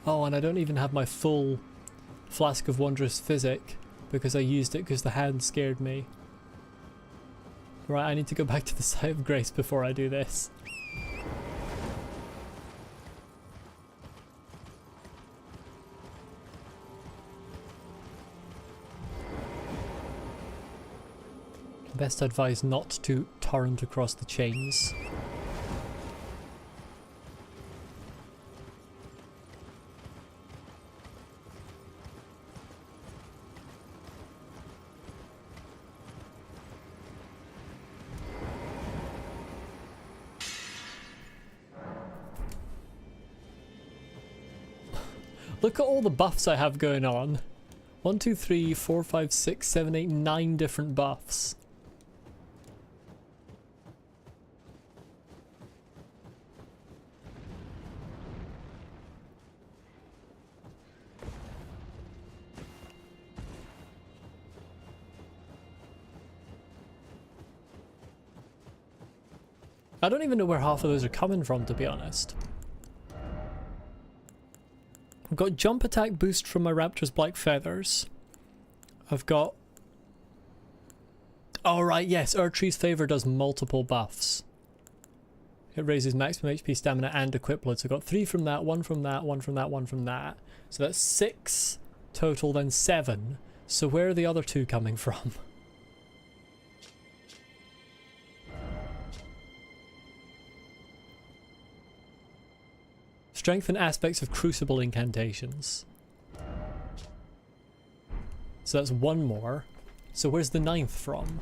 Oh, and I don't even have my full Flask of Wondrous Physic because I used it because the hand scared me. Right, I need to go back to the Site of Grace before I do this. Best advise not to torrent across the chains. Look at all the buffs I have going on. 1, 2, 3, 4, 5, 6, 7, 8, 9 different buffs. I don't even know where half of those are coming from, to be honest. I've got jump attack boost from my Raptor's Black Feathers. I've got... Oh right, yes, Erdtree's Favour does multiple buffs. It raises maximum HP, stamina and equiplets. I've got 3 from that, 1 from that, 1 from that, 1 from that. So that's 6 total, then 7. So where are the other 2 coming from? Strengthen aspects of Crucible incantations. So that's 1 more. So where's the 9th from?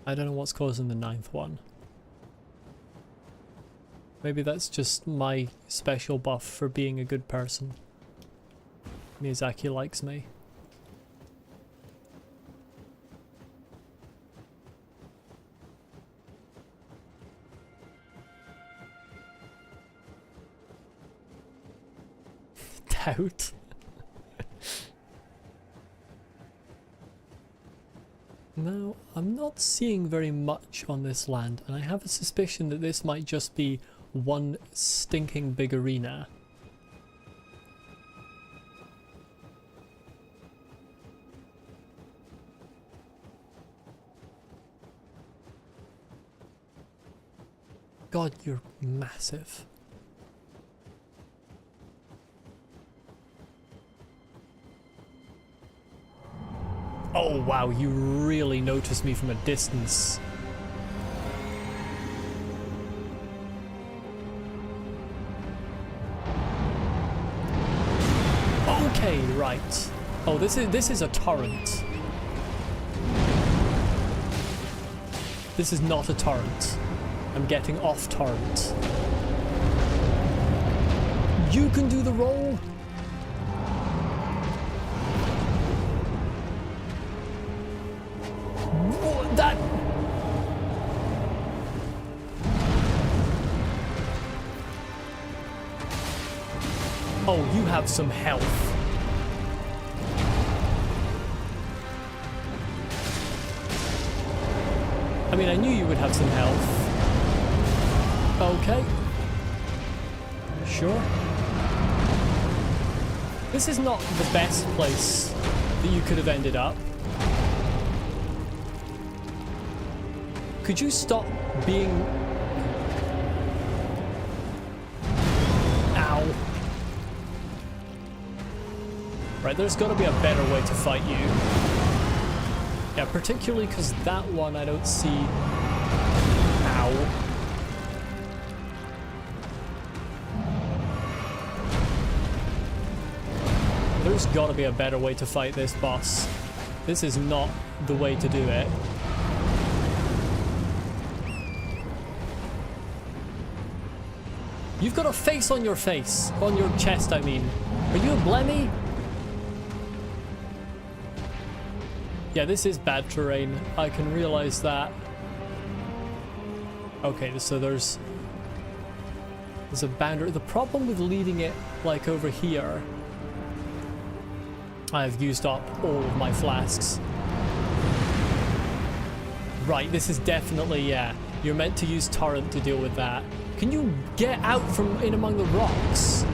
I don't know what's causing the 9th one. Maybe that's just my special buff for being a good person. Miyazaki likes me. Doubt. No, I'm not seeing very much on this land, and I have a suspicion that this might just be one stinking big arena. God, you're massive. Oh wow, you really noticed me from a distance. Okay, right. Oh, this is a torrent. This is not a torrent. I'm getting off torrent. You can do the roll. That... Oh, you have some health. I mean, I knew you would have some health. Okay. Sure. This is not the best place that you could have ended up. Could you stop being... Ow. Right, there's got to be a better way to fight you. Yeah, particularly because that one I don't see Ow. There's gotta be a better way to fight this boss. This is not the way to do it. You've got a face on your face. On your chest, I mean. Are you a blemmy? Yeah, this is bad terrain. I can realize that. Okay, so there's a boundary. The problem with leaving it like over here, I've used up all of my flasks. Right, this is definitely, yeah. You're meant to use torrent to deal with that. Can you get out from in among the rocks?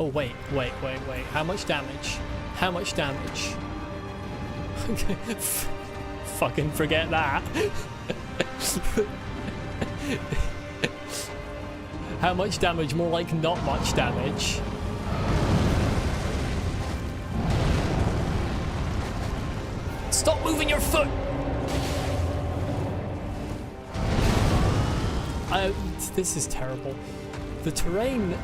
Oh, wait. How much damage? How much damage? Okay. Fucking forget that. How much damage? More like not much damage. Stop moving your foot! This is terrible. The terrain...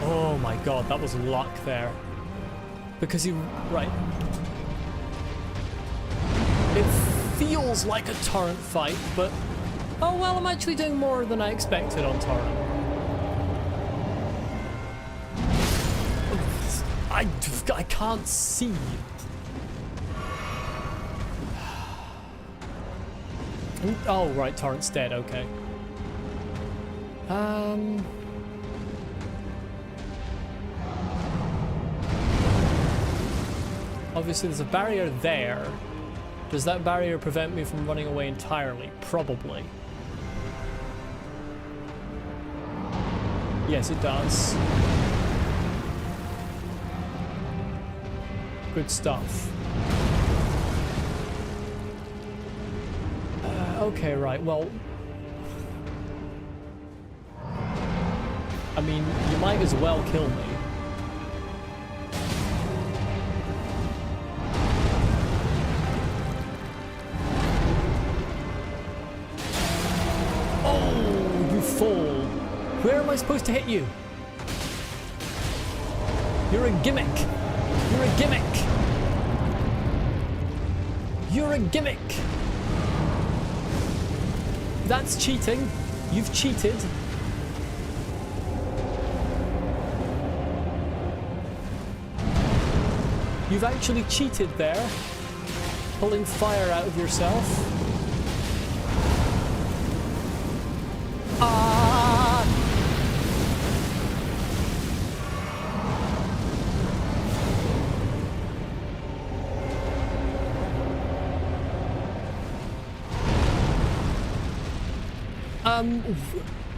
Oh my god, that was luck there. Because you... Right. It feels like a torrent fight, but... Oh well, I'm actually doing more than I expected on torrent. I can't see. Oh, right, torrent's dead, okay. Obviously there's a barrier there. Does that barrier prevent me from running away entirely? Probably. Yes, it does. Good stuff. Okay, right, well... I mean, you might as well kill me. Oh, you fool! Where am I supposed to hit you? You're a gimmick! You're a gimmick! You're a gimmick! That's cheating. You've cheated. You've actually cheated there. Pulling fire out of yourself. Ah!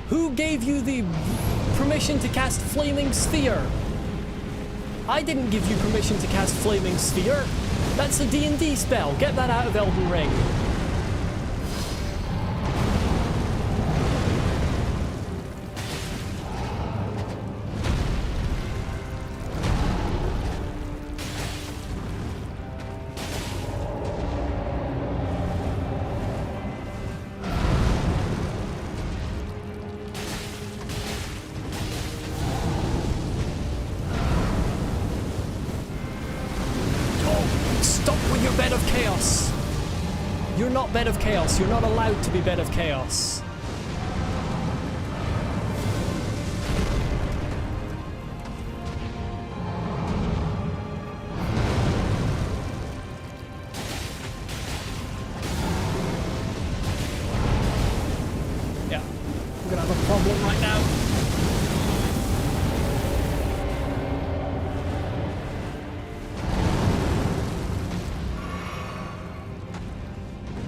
Who gave you the permission to cast Flaming Sphere? I didn't give you permission to cast Flaming Sphere. That's a D&D spell. Get that out of Elden Ring. Bed of Chaos. You're not Bed of Chaos. You're not allowed to be Bed of Chaos. Yeah, I'm gonna have a problem right now.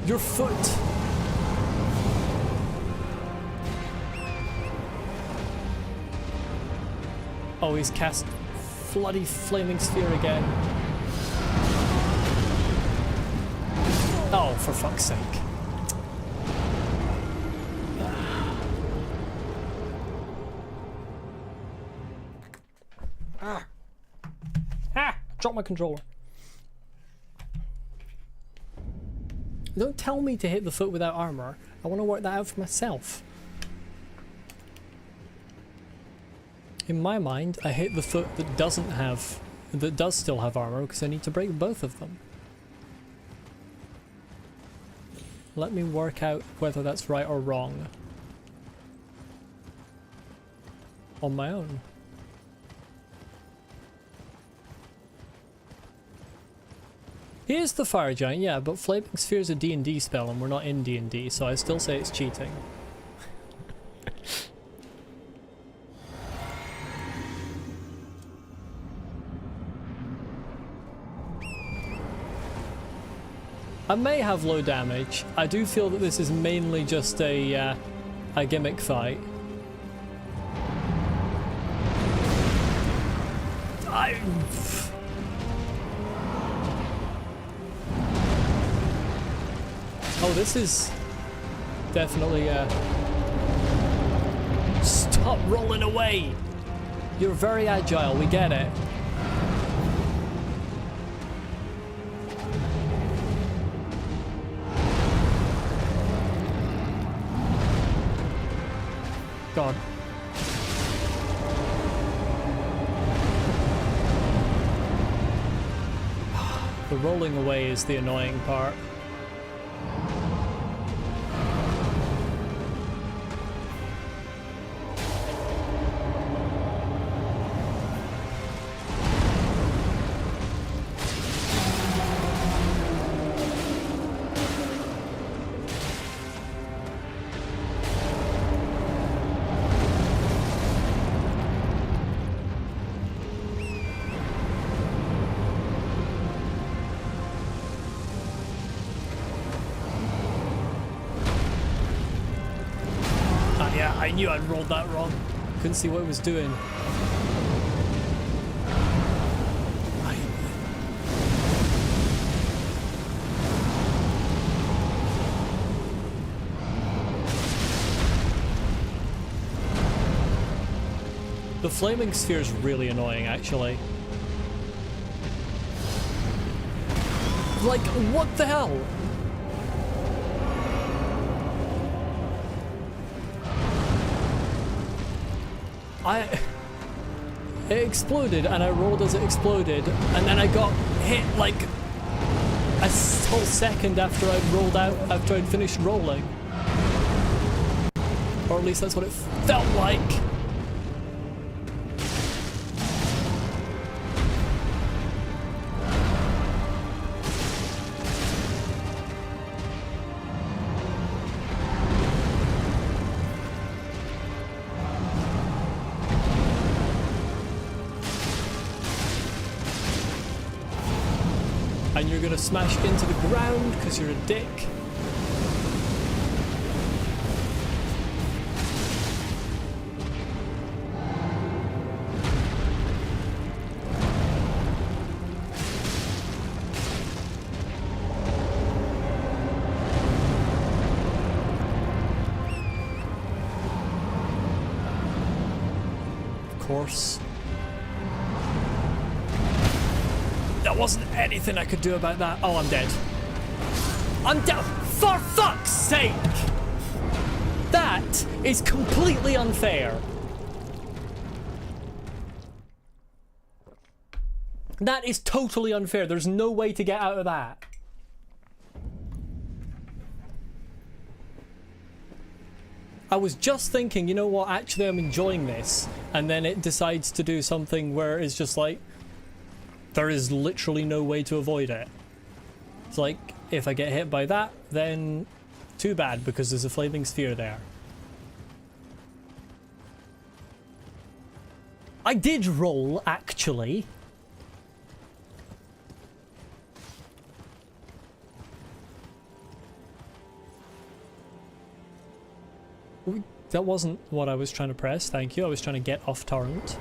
Your foot. Oh, he's cast bloody Flaming Sphere again. Oh, for fuck's sake. Drop my controller. Don't tell me to hit the foot without armor. I want to work that out for myself. In my mind, I hit the foot that does still have armor because I need to break both of them. Let me work out whether that's right or wrong. On my own. He is the fire giant, yeah, but Flaming Sphere is a D&D spell and we're not in D&D, so I still say it's cheating. I may have low damage. I do feel that this is mainly just a gimmick fight. Oh, this is definitely Stop rolling away! You're very agile, we get it. God. The rolling away is the annoying part. I knew I'd rolled that wrong. Couldn't see what it was doing. The flaming sphere is really annoying, actually. Like, what the hell? It exploded and I rolled as it exploded, and then I got hit like a whole second after I'd rolled out, after I'd finished rolling. Or at least that's what it felt like. And you're gonna smash into the ground because you're a dick. Of course. There wasn't anything I could do about that. Oh, I'm dead. I'm dead. For fuck's sake! That is completely unfair. That is totally unfair. There's no way to get out of that. I was just thinking, you know what, actually I'm enjoying this. And then it decides to do something where it's just like, there is literally no way to avoid it. It's like, if I get hit by that, then too bad, because there's a flaming sphere there. I did roll, actually. That wasn't what I was trying to press, thank you. I was trying to get off torrent.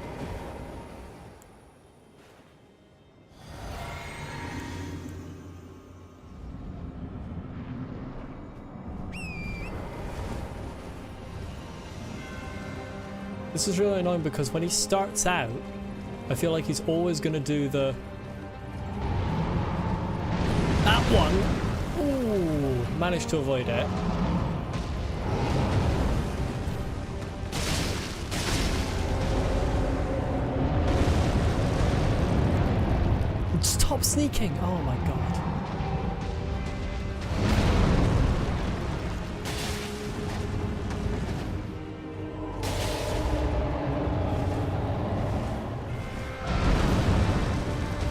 This is really annoying because when he starts out, I feel like he's always going to do the one. Ooh, managed to avoid it. Stop sneaking! Oh my god.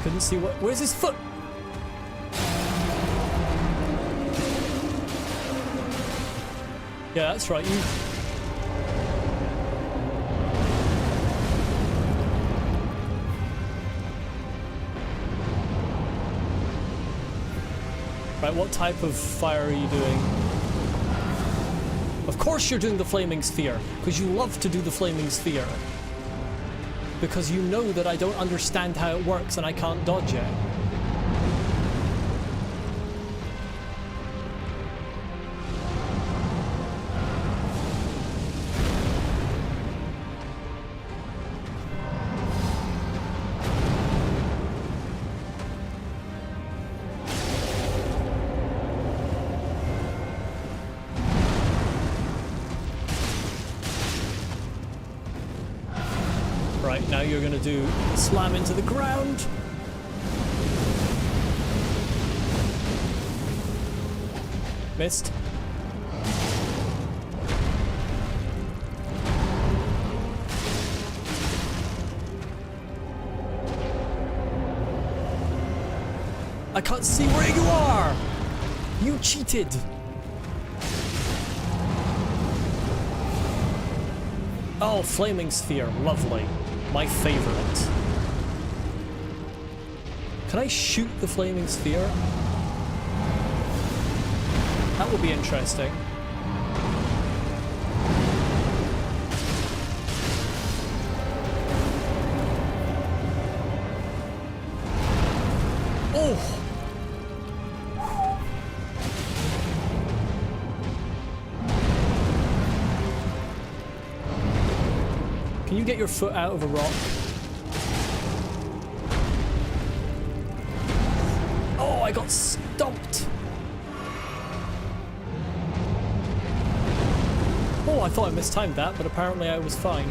Couldn't see what. Where's his foot? Yeah, that's right. You. Right, what type of fire are you doing? Of course you're doing the flaming sphere, because you love to do the flaming sphere. Because you know that I don't understand how it works and I can't dodge it. Right, now you're gonna do slam into the ground. Missed. I can't see where you are! You cheated! Oh, flaming sphere, lovely. My favorite. Can I shoot the flaming sphere? That would be interesting. Oh! Can you get your foot out of a rock? Oh, I got stumped! Oh, I thought I mistimed that, but apparently I was fine.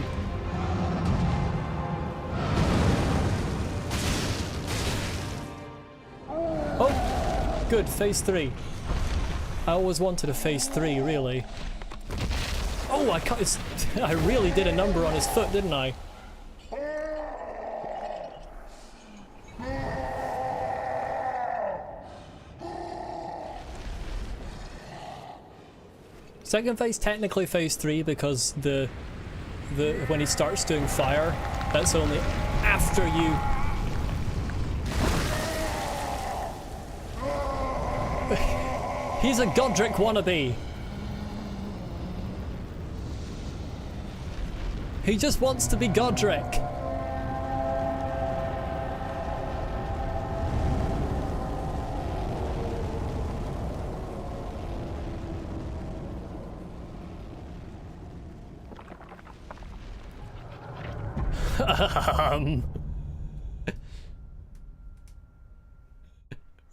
Oh, good, phase 3. I always wanted a phase 3, really. Oh, I really did a number on his foot, didn't I? Second phase, technically phase 3, because the when he starts doing fire, that's only after you. He's a Godric wannabe. He just wants to be Godric.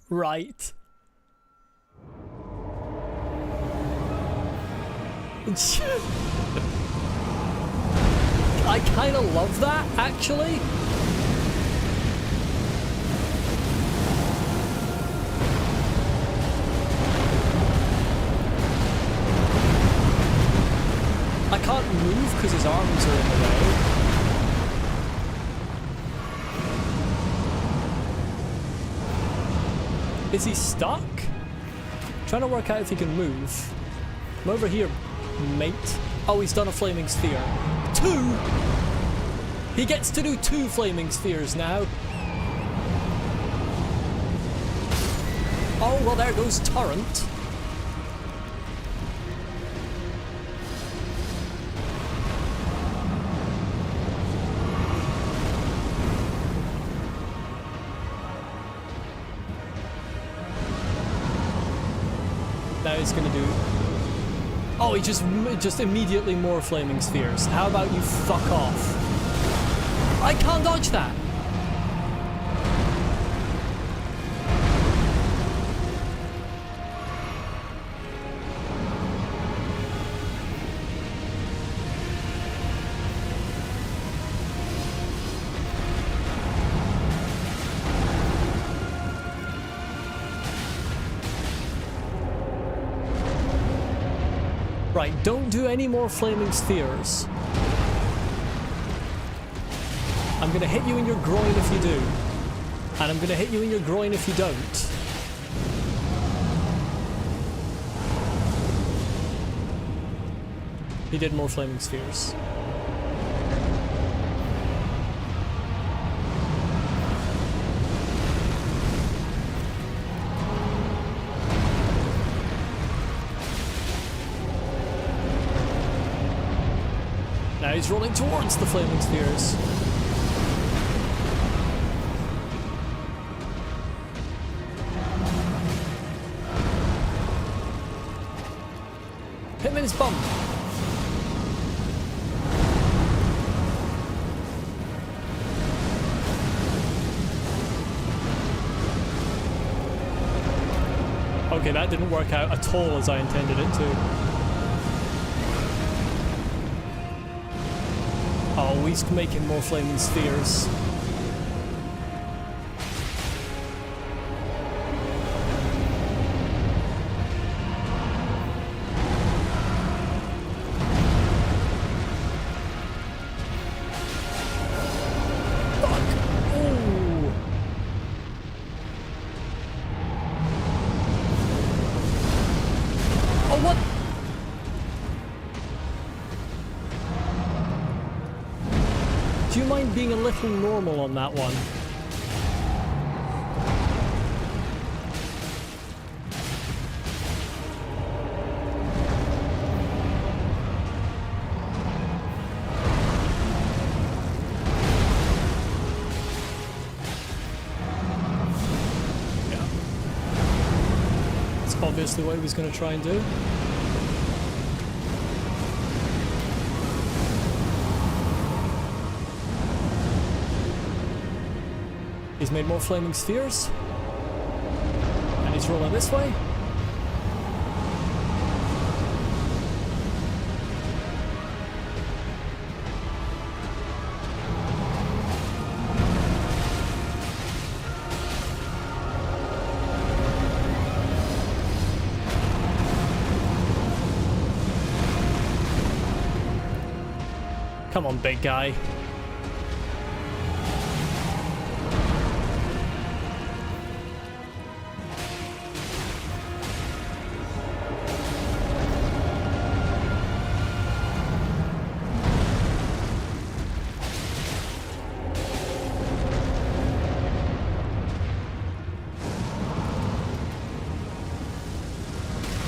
Right. I kind of love that, actually. I can't move because his arms are in the way. Is he stuck? I'm trying to work out if he can move. I'm over here, mate. Oh, he's done a flaming sphere. 2! He gets to do 2 flaming spheres now. Oh, well, there goes Torrent. Now he's gonna do... Oh, he just immediately more flaming spheres. How about you fuck off? I can't dodge that! Right, don't do any more flaming spheres. I'm gonna hit you in your groin if you do. And I'm gonna hit you in your groin if you don't. He did more flaming spheres. Now he's rolling towards the flaming spheres. Hit him in his bum. Okay, that didn't work out at all as I intended it to. Oh, he's making more flaming spheres. Do you mind being a little normal on that one? Yeah. That's obviously what he was going to try and do. He's made more flaming spheres. And he's rolling this way. Come on, big guy.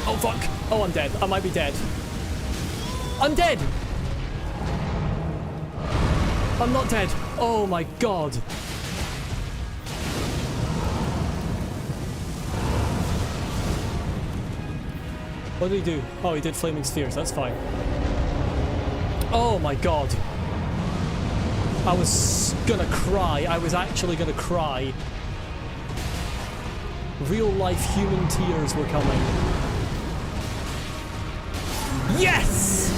Oh fuck! Oh, I'm dead. I might be dead. I'm dead! I'm not dead. Oh my god. What did he do? Oh, he did flaming spheres. That's fine. Oh my god. I was gonna cry. I was actually gonna cry. Real life human tears were coming. Yes!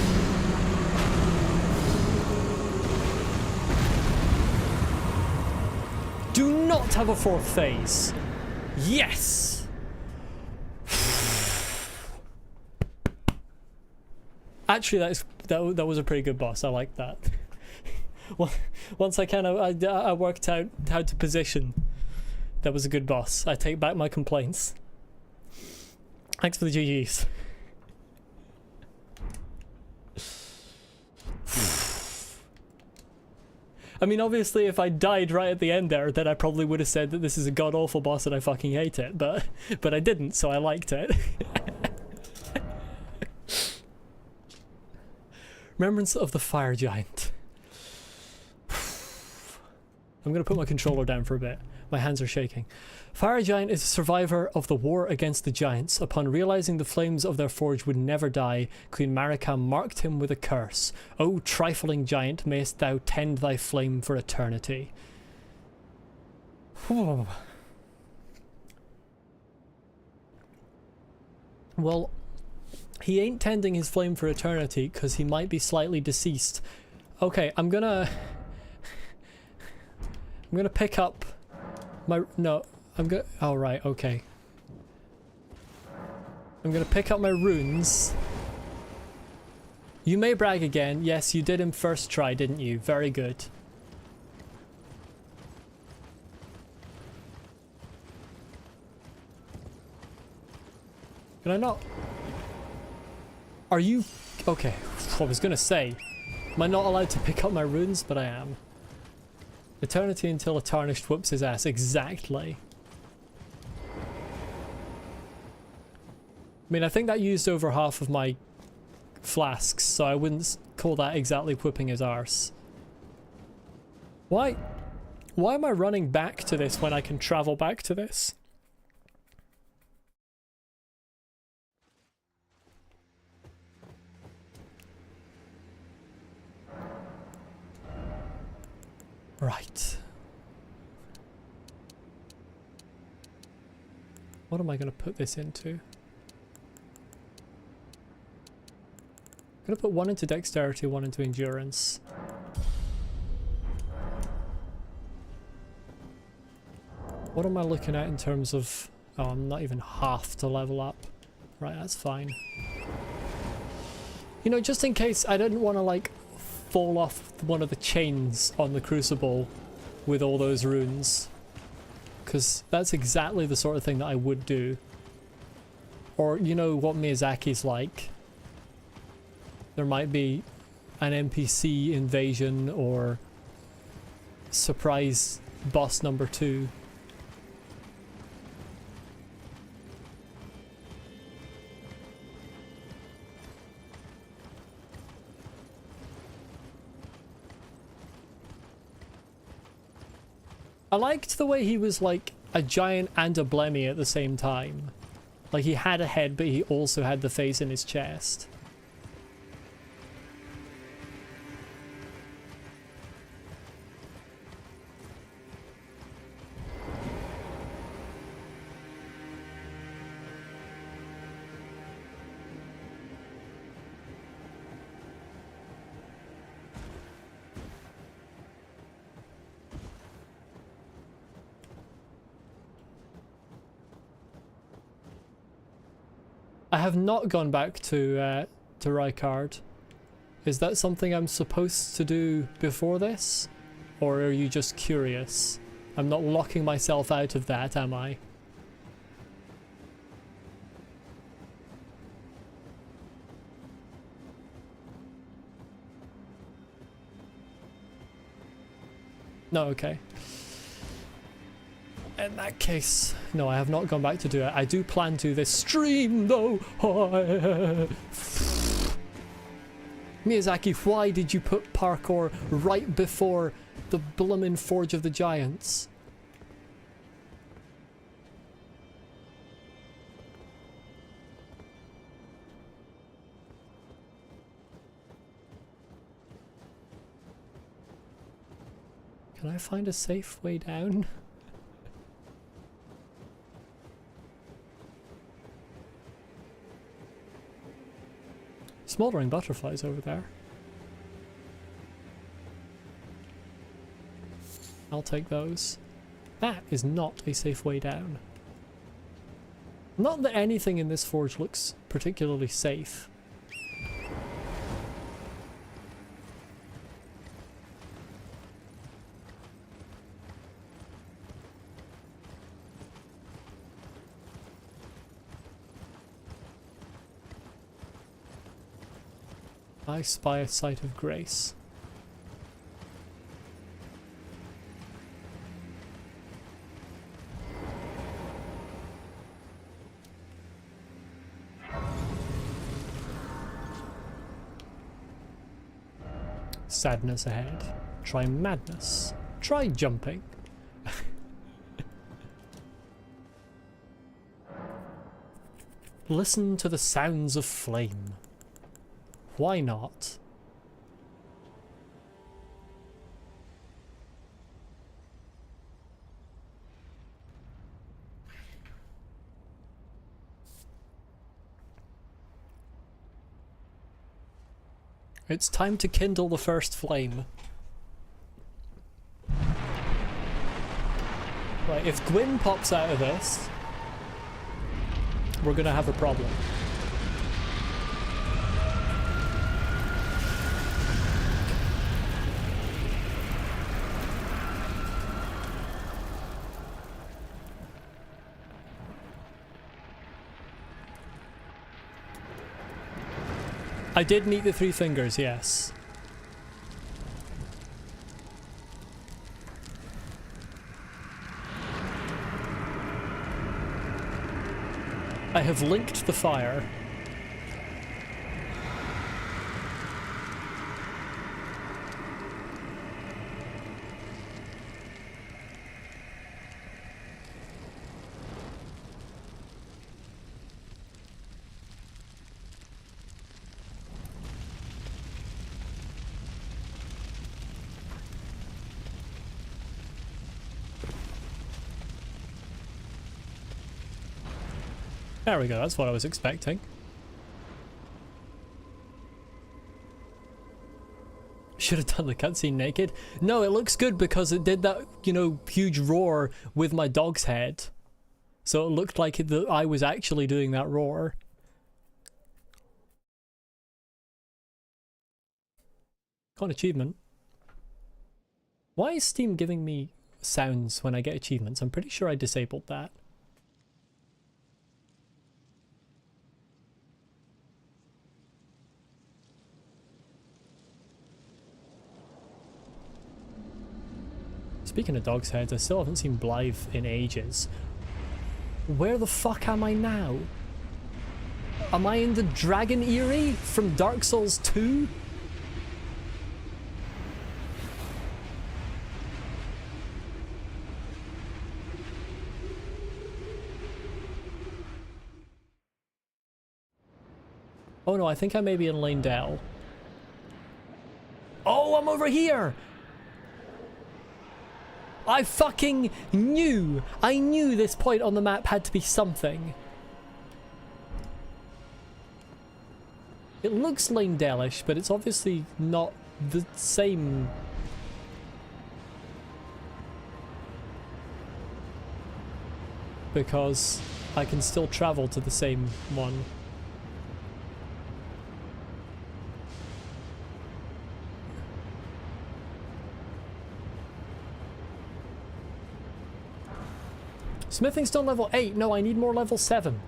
Do not have a fourth phase. Yes! Actually, that was a pretty good boss. I like that. Once I worked out how to position, that was a good boss. I take back my complaints. Thanks for the GGs. I mean, obviously, if I died right at the end there, then I probably would have said that this is a god-awful boss and I fucking hate it, but I didn't, so I liked it. Remembrance of the Fire Giant. I'm gonna put my controller down for a bit. My hands are shaking. Fire Giant is a survivor of the war against the giants. Upon realizing the flames of their forge would never die, Queen Marika marked him with a curse. O trifling giant, mayst thou tend thy flame for eternity. Well, he ain't tending his flame for eternity because he might be slightly deceased. Okay, I'm gonna pick up my... No. Oh, right, okay. I'm gonna pick up my runes. You may brag again. Yes, you did him first try, didn't you? Very good. Can I not? Are you... Okay, I was gonna say, am I not allowed to pick up my runes? But I am. Eternity until a tarnished whoops his ass. Exactly. I mean, I think that used over half of my flasks, so I wouldn't call that exactly whipping his arse. Why am I running back to this when I can travel back to this? Right. What am I going to put this into? I'm going to put one into dexterity, one into endurance. What am I looking at in terms of... Oh, I'm not even half to level up. Right, that's fine. You know, just in case I didn't want to, like, fall off one of the chains on the crucible with all those runes. Because that's exactly the sort of thing that I would do. Or, you know what Miyazaki's like. There might be an NPC invasion or surprise boss number 2. I liked the way he was like a giant and a blemmy at the same time. Like he had a head, but he also had the face in his chest. I have not gone back to Rykard. Is that something I'm supposed to do before this? Or are you just curious? I'm not locking myself out of that, am I? No, okay. In that case, no, I have not gone back to do it. I do plan to this stream, though. Miyazaki, why did you put parkour right before the bloomin' Forge of the Giants? Can I find a safe way down? Smoldering butterflies over there. I'll take those. That is not a safe way down. Not that anything in this forge looks particularly safe. I spy a sight of grace. Sadness ahead. Try madness. Try jumping. Listen to the sounds of flame. Why not? It's time to kindle the first flame. Right, if Gwyn pops out of this, we're gonna have a problem. I did meet the three fingers, yes. I have linked the fire. There we go, that's what I was expecting. Should have done the cutscene naked. No, it looks good because it did that, you know, huge roar with my dog's head. So it looked like I was actually doing that roar. Got an achievement. Why is Steam giving me sounds when I get achievements? I'm pretty sure I disabled that. Speaking of dog's heads, I still haven't seen Blythe in ages. Where the fuck am I now? Am I in the Dragon Eyrie from Dark Souls 2? Oh no, I think I may be in Lanedale. Oh, I'm over here! I fucking knew! I knew this point on the map had to be something. It looks Lanedale-ish, but it's obviously not the same. Because I can still travel to the same one. Smithing stone level 8. No, I need more level 7.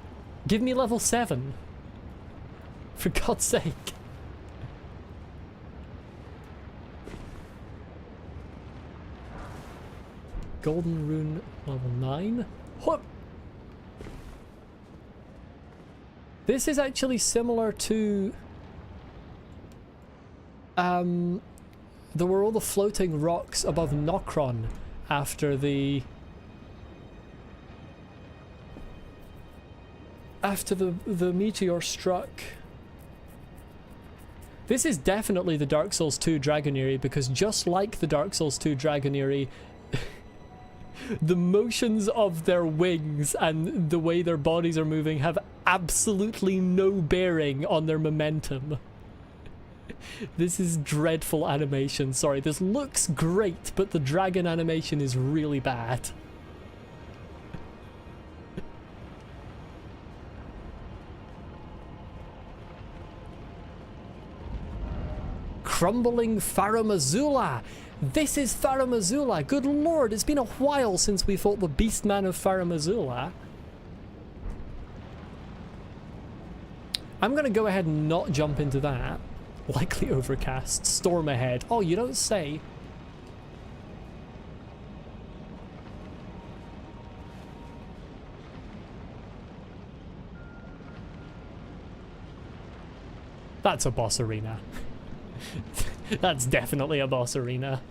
Give me level 7. For God's sake. Golden rune level 9. What? This is actually similar to there were all the floating rocks above Nokron after the meteor struck. This is definitely the Dark Souls 2 Dragon Eyrie, because just like the Dark Souls 2 Dragon Eyrie, the motions of their wings and the way their bodies are moving have absolutely no bearing on their momentum. This is dreadful animation. Sorry, this looks great, but the dragon animation is really bad. Crumbling Farum Azula! This is Farum Azula! Good lord, it's been a while since we fought the Beastman of Farum Azula. I'm gonna go ahead and not jump into that. Likely overcast. Storm ahead. Oh, you don't say. That's a boss arena. That's definitely a boss arena.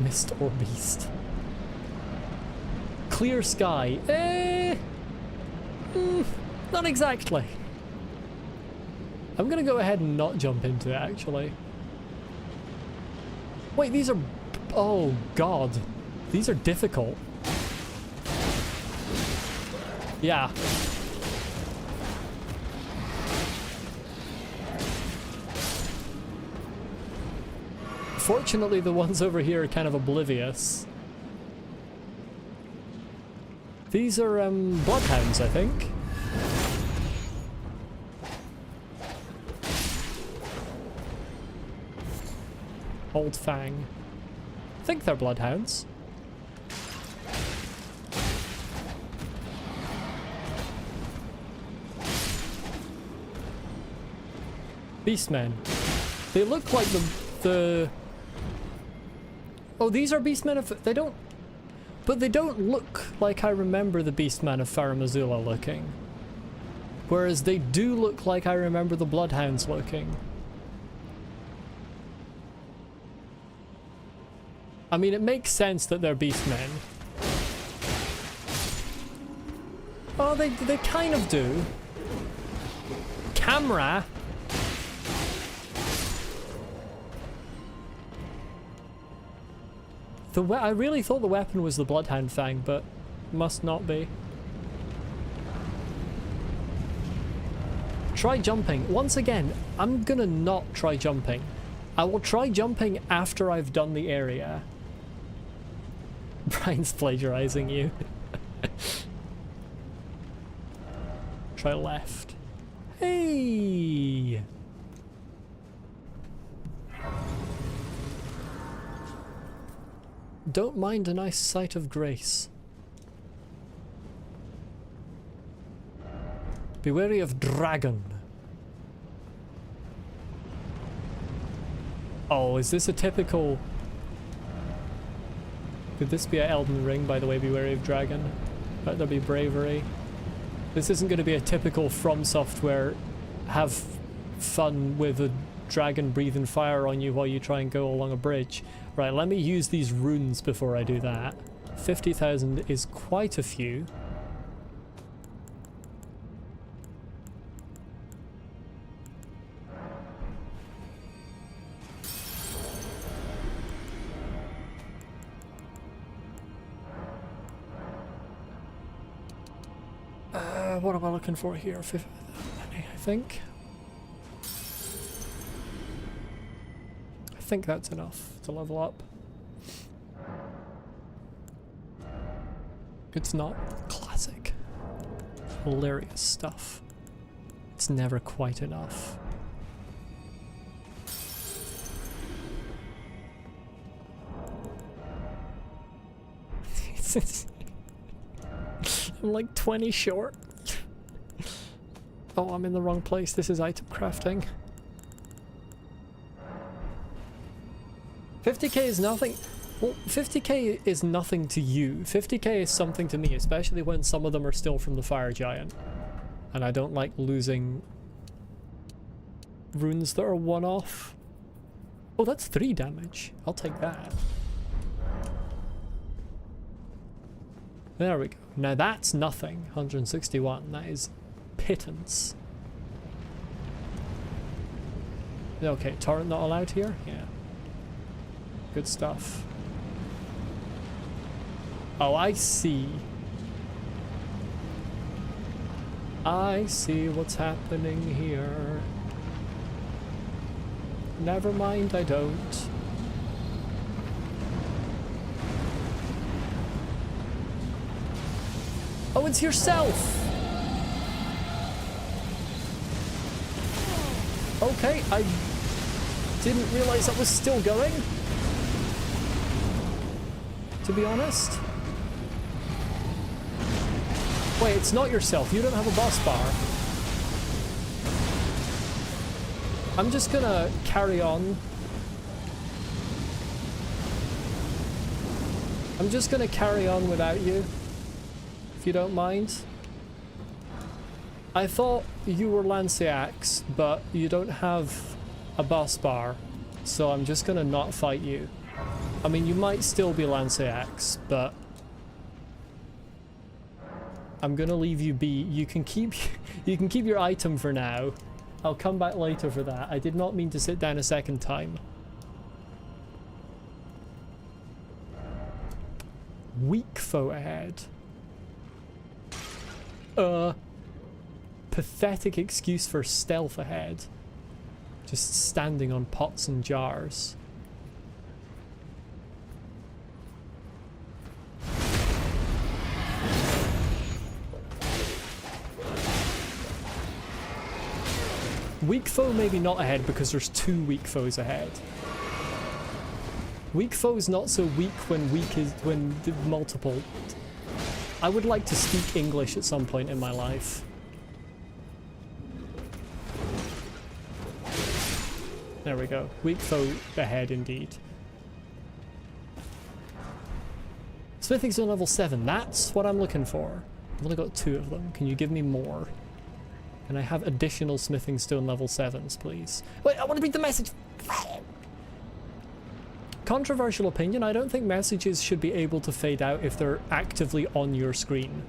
Mist or beast? Clear sky. Not exactly. I'm gonna go ahead and not jump into it, actually. Wait, these are... Oh, God. These are difficult. Yeah. Fortunately, the ones over here are kind of oblivious. These are, bloodhounds, I think. Old Fang. I think they're bloodhounds. Beastmen. They look like the... Oh, these are Beastmen of... They don't... But they don't look like I remember the Beastmen of Farum Azula looking. Whereas they do look like I remember the Bloodhounds looking. I mean, it makes sense that they're Beastmen. Oh, they kind of do. Camera? I really thought the weapon was the Bloodhound Fang, but must not be. Try jumping. Once again, I'm gonna not try jumping. I will try jumping after I've done the area. Brian's plagiarizing you. Try left. Hey! Don't mind a nice sight of grace. Be wary of dragon. Oh, is this a typical... Could this be an Elden Ring, by the way? Be wary of dragon. Let there be bravery. This isn't going to be a typical From Software have fun with a dragon breathing fire on you while you try and go along a bridge. Right, let me use these runes before I do that. 50,000 is quite a few. What am I looking for here? 50, I think. I think that's enough to level up. It's not. Classic. Hilarious stuff. It's never quite enough. I'm like 20 short. Oh, I'm in the wrong place. This is item crafting. 50k is nothing. Well, 50k is nothing to you. 50k is something to me, especially when some of them are still from the Fire Giant. And I don't like losing runes that are one-off. Oh, that's 3 damage. I'll take that. There we go. Now that's nothing. 161. That is pittance. Okay, torrent not allowed here? Yeah. Good stuff. Oh, I see. I see what's happening here. Never mind, I don't. Oh, it's yourself! Okay, I didn't realize that was still going, to be honest. Wait, it's not yourself. You don't have a boss bar. I'm just gonna carry on. I'm just gonna carry on without you, if you don't mind. I thought you were Lanceax, but you don't have a boss bar, so I'm just gonna not fight you. I mean, you might still be Lanceax, but I'm gonna leave you be. You can keep your item for now. I'll come back later for that. I did not mean to sit down a second time. Weak foe ahead. Pathetic excuse for stealth ahead. Just standing on pots and jars. Weak foe maybe not ahead because there's 2 weak foes ahead. Weak foes not so weak when the multiple. I would like to speak English at some point in my life. There we go. Weak foe ahead indeed. Smithing stone level 7. That's what I'm looking for. I've only got 2 of them. Can you give me more? Can I have additional smithing stone level 7s, please? Wait, I want to read the message! Controversial opinion, I don't think messages should be able to fade out if they're actively on your screen.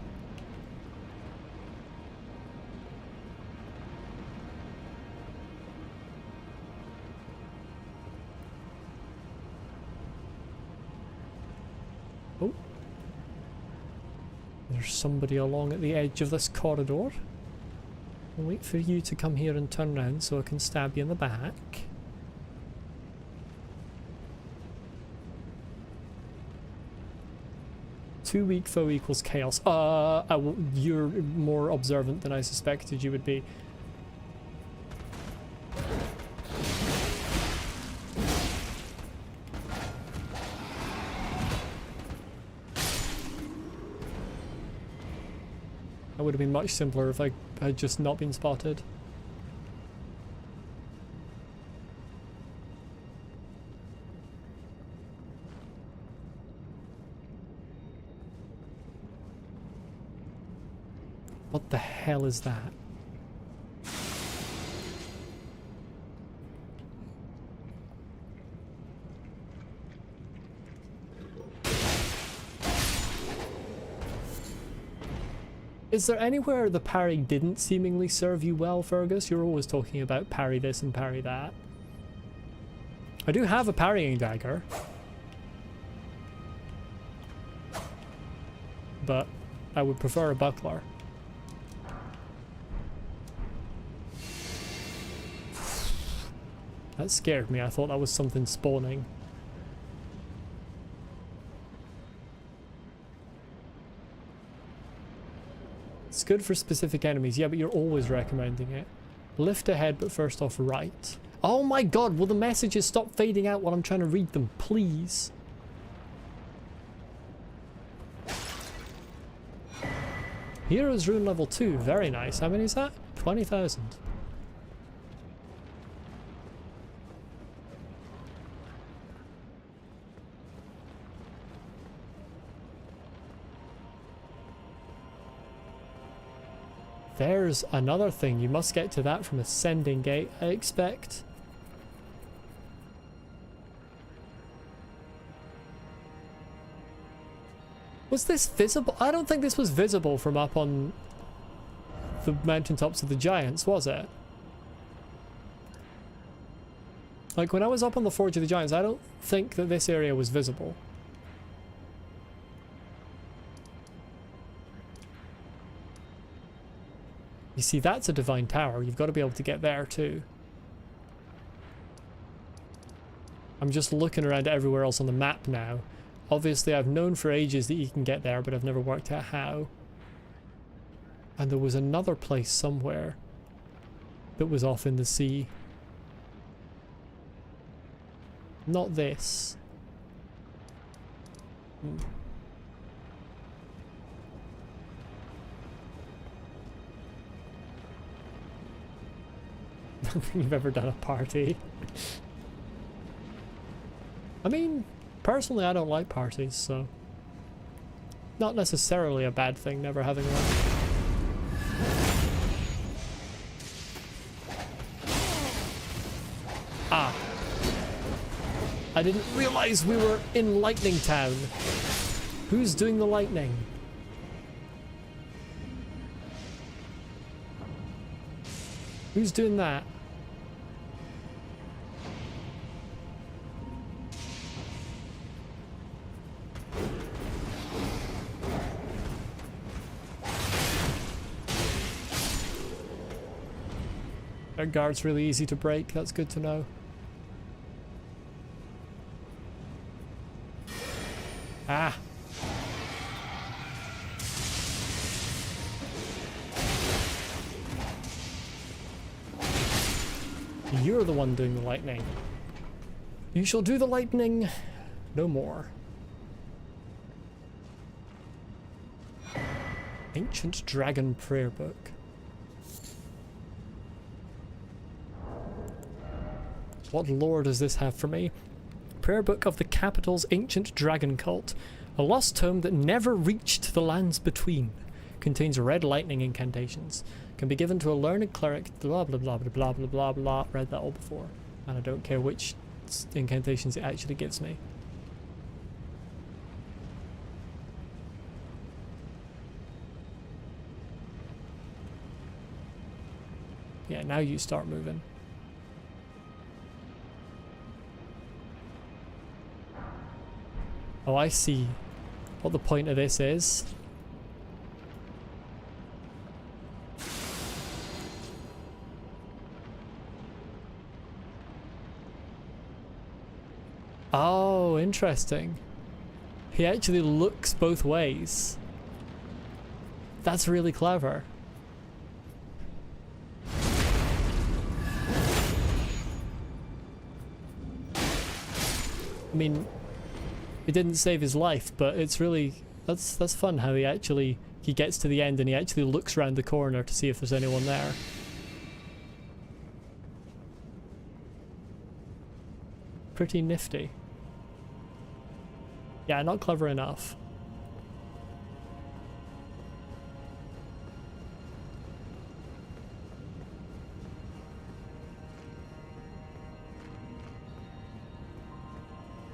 Oh. There's somebody along at the edge of this corridor. I'll wait for you to come here and turn around so I can stab you in the back. Two weak foe equals chaos. You're more observant than I suspected you would be. That would have been much simpler if I had just not been spotted. What the hell is that? Is there anywhere the parry didn't seemingly serve you well, Fergus? You're always talking about parry this and parry that. I do have a parrying dagger. But I would prefer a buckler. That scared me. I thought that was something spawning. It's good for specific enemies. Yeah, but you're always recommending it. Lift ahead, but first off right. Oh my god, will the messages stop fading out while I'm trying to read them, please? Heroes Rune level 2. Very nice. How many is that? 20,000. There's another thing. You must get to that from Ascending Gate, I expect. Was this visible? I don't think this was visible from up on the mountaintops of the Giants, was it? Like, when I was up on the Forge of the Giants, I don't think that this area was visible. You see, that's a divine tower. You've got to be able to get there too. I'm just looking around everywhere else on the map now. Obviously, I've known for ages that you can get there, but I've never worked out how. And there was another place somewhere that was off in the sea. Not this. I don't think you've ever done a party. I mean, personally I don't like parties, so not necessarily a bad thing never having one. Ah. I didn't realize we were in Lightning Town. Who's doing the lightning? Who's doing that? Our guard's really easy to break, that's good to know. Ah! You're the one doing the lightning. You shall do the lightning. No more. Ancient Dragon Prayer Book. What lore does this have for me? Prayer Book of the Capital's Ancient Dragon Cult. A lost tome that never reached the lands between. Contains red lightning incantations. Can be given to a learned cleric. Blah blah blah blah blah blah blah blah. Read that all before. And I don't care which incantations it actually gives me. Yeah, now you start moving. Oh, I see what the point of this is. Oh, interesting. He actually looks both ways. That's really clever. I mean, it didn't save his life, but it's really that's fun how he gets to the end and he actually looks around the corner to see if there's anyone there. Pretty nifty. Yeah, not clever enough.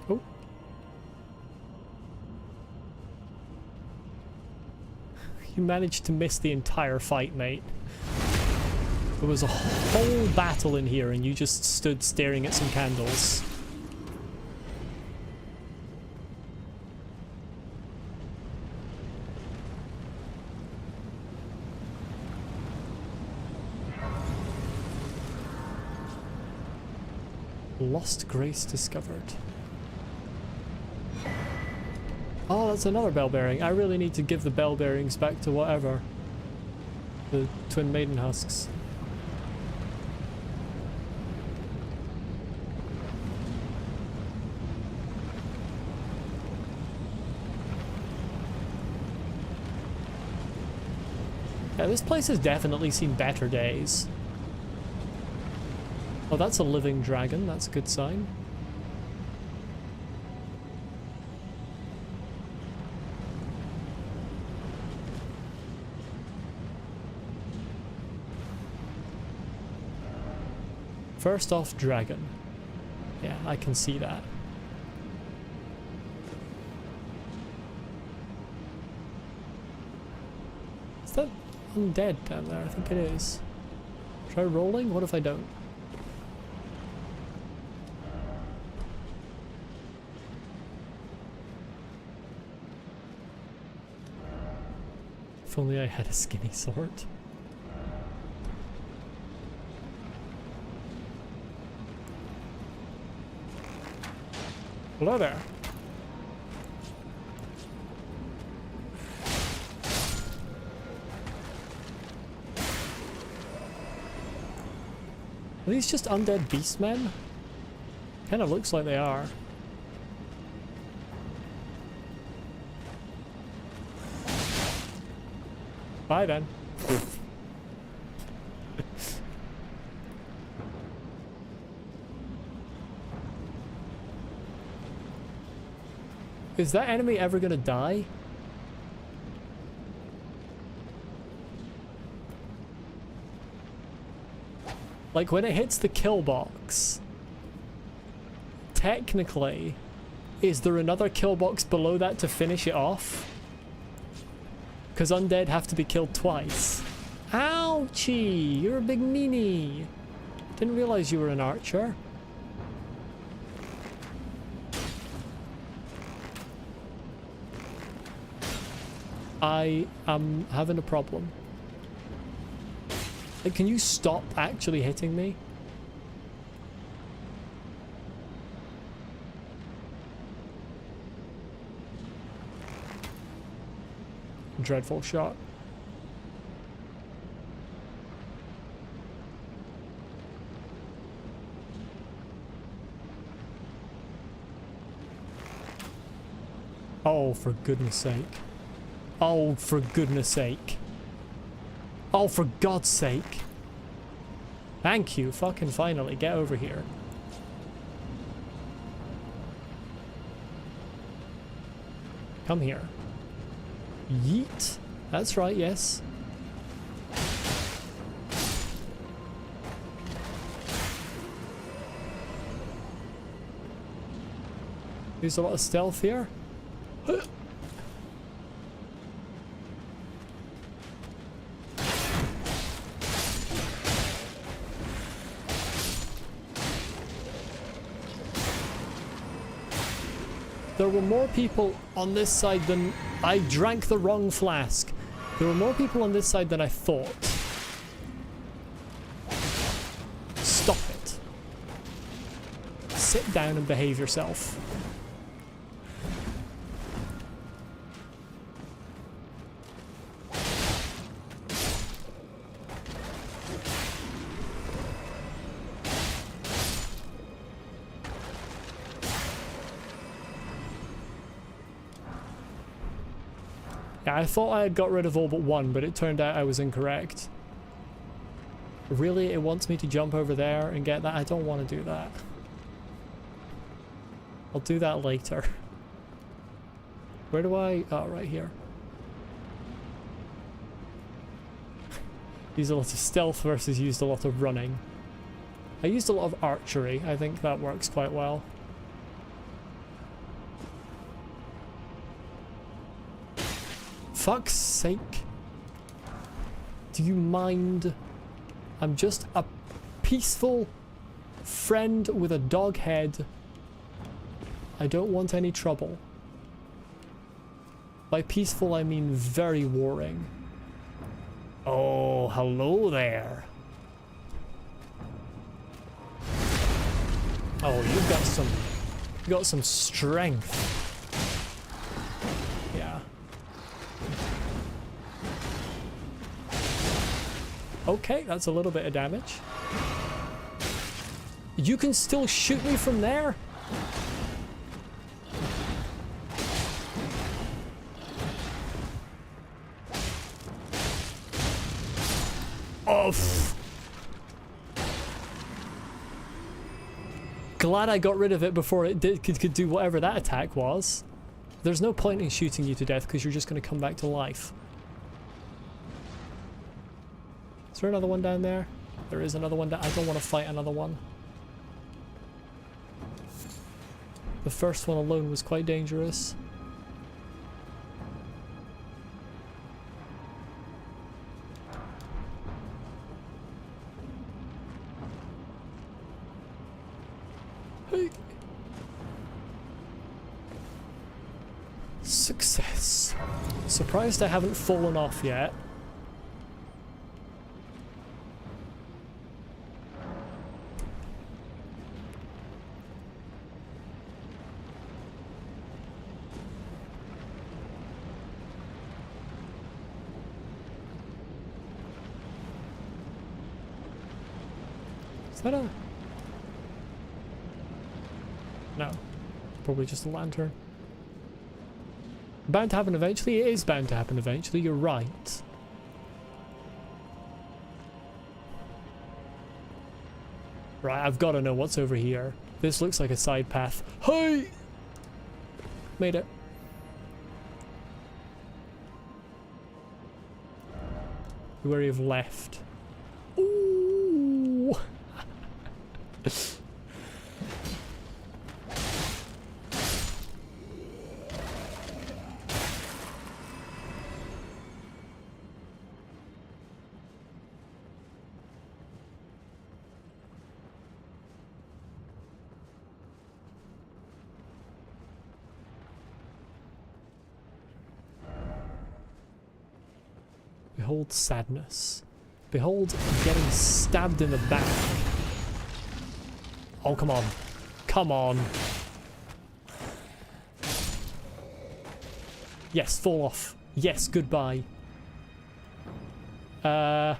Oh. You managed to miss the entire fight, mate. There was a whole battle in here and you just stood staring at some candles. Lost Grace discovered. Oh, that's another bell bearing. I really need to give the bell bearings back to whatever. The Twin Maiden Husks. Yeah, this place has definitely seen better days. Oh, that's a living dragon. That's a good sign. First off, dragon. Yeah, I can see that. Is that undead down there? I think it is. Try rolling? What if I don't? If only I had a skinny sword. Hello there. Are these just undead beastmen? Kind of looks like they are. Bye then. Is that enemy ever gonna die? Like when it hits the kill box, technically, is there another kill box below that to finish it off? Because undead have to be killed twice. Ouchie! You're a big meanie. Didn't realize you were an archer. I am having a problem. Like, can you stop actually hitting me? Dreadful shot. Oh, for goodness sake. Oh, for goodness sake. Oh, for God's sake. Thank you. Fucking finally. Get over here. Come here. Yeet. That's right, yes. There's a lot of stealth here. There were more people on this side than... I drank the wrong flask. There were more people on this side than I thought. Stop it. Sit down and behave yourself. Yeah, I thought I had got rid of all but one, but it turned out I was incorrect. Really? It wants me to jump over there and get that? I don't want to do that. I'll do that later. Where do I... Oh, right here. Used a lot of stealth versus used a lot of running. I used a lot of archery. I think that works quite well. Fuck's sake. Do you mind? I'm just a peaceful friend with a dog head. I don't want any trouble. By peaceful, I mean very warring. Oh, hello there. Oh, you've got some strength. Yeah. Okay, that's a little bit of damage. You can still shoot me from there? Oh, glad I got rid of it before it could do whatever that attack was. There's no point in shooting you to death because you're just going to come back to life. Is there another one down there? There is another one down. I don't want to fight another one. The first one alone was quite dangerous. Hey. Success. Surprised I haven't fallen off yet. Is that a... No. Probably just a lantern. Bound to happen eventually? It is bound to happen eventually, you're right. Right, I've got to know what's over here. This looks like a side path. Hey! Made it. Where you've left. Ooh! Behold sadness. Behold getting stabbed in the back. Oh, come on. Come on. Yes, fall off. Yes, goodbye. I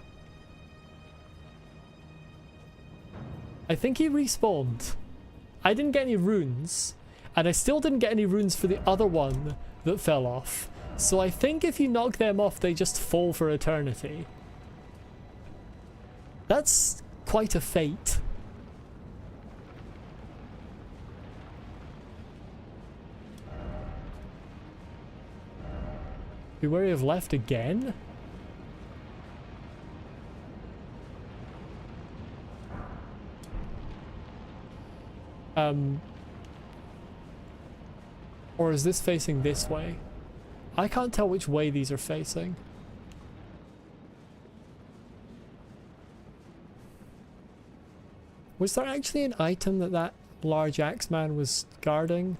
think he respawned. I didn't get any runes. And I still didn't get any runes for the other one that fell off. So I think if you knock them off, they just fall for eternity. That's quite a fate. Be wary of left again? Or is this facing this way? I can't tell which way these are facing. Was there actually an item that that large axe man was guarding?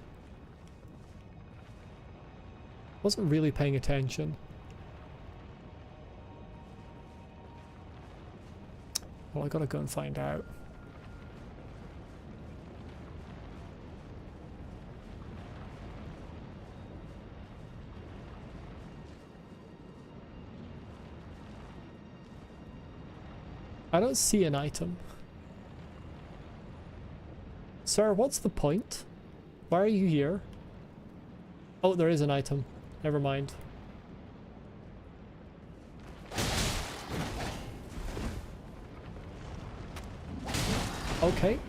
Wasn't really paying attention. Well, I gotta go and find out. I don't see an item. Sir, what's the point? Why are you here? Oh, there is an item. Never mind. Okay.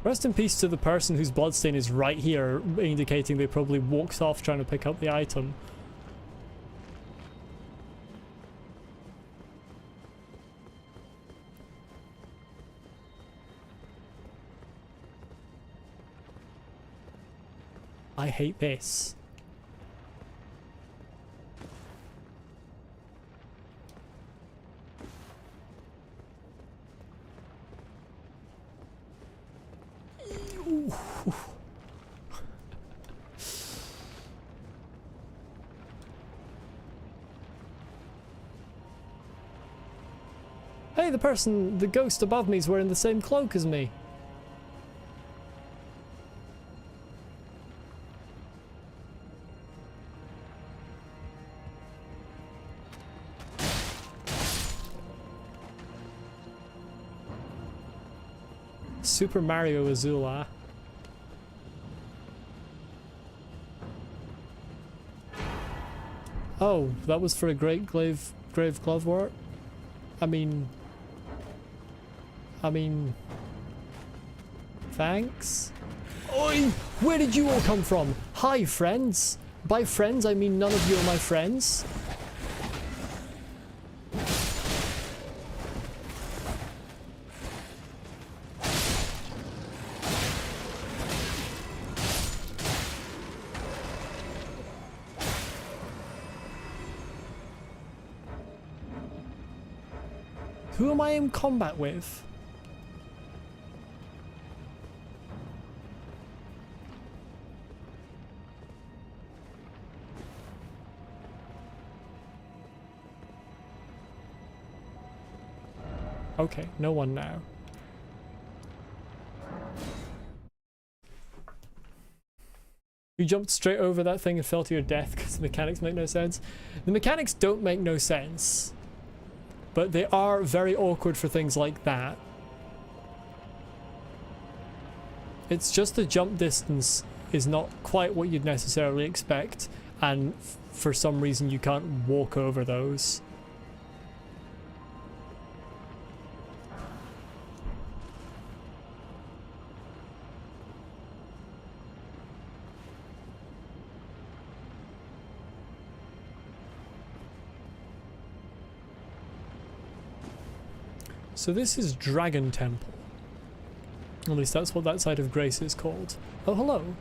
Rest in peace to the person whose bloodstain is right here, indicating they probably walked off trying to pick up the item. I hate this. Hey, the ghost above me is wearing the same cloak as me. Super Mario Azula. Oh, that was for a grave glove wart? I mean, thanks? Oi! Where did you all come from? Hi, friends. By friends, I mean none of you are my friends. Who am I in combat with? Okay, no one now. You jumped straight over that thing and fell to your death because the mechanics make no sense. The mechanics don't make no sense. But they are very awkward for things like that. It's just the jump distance is not quite what you'd necessarily expect, and for some reason you can't walk over those. So this is Dragon Temple. At least that's what that side of Grace is called. Oh, hello.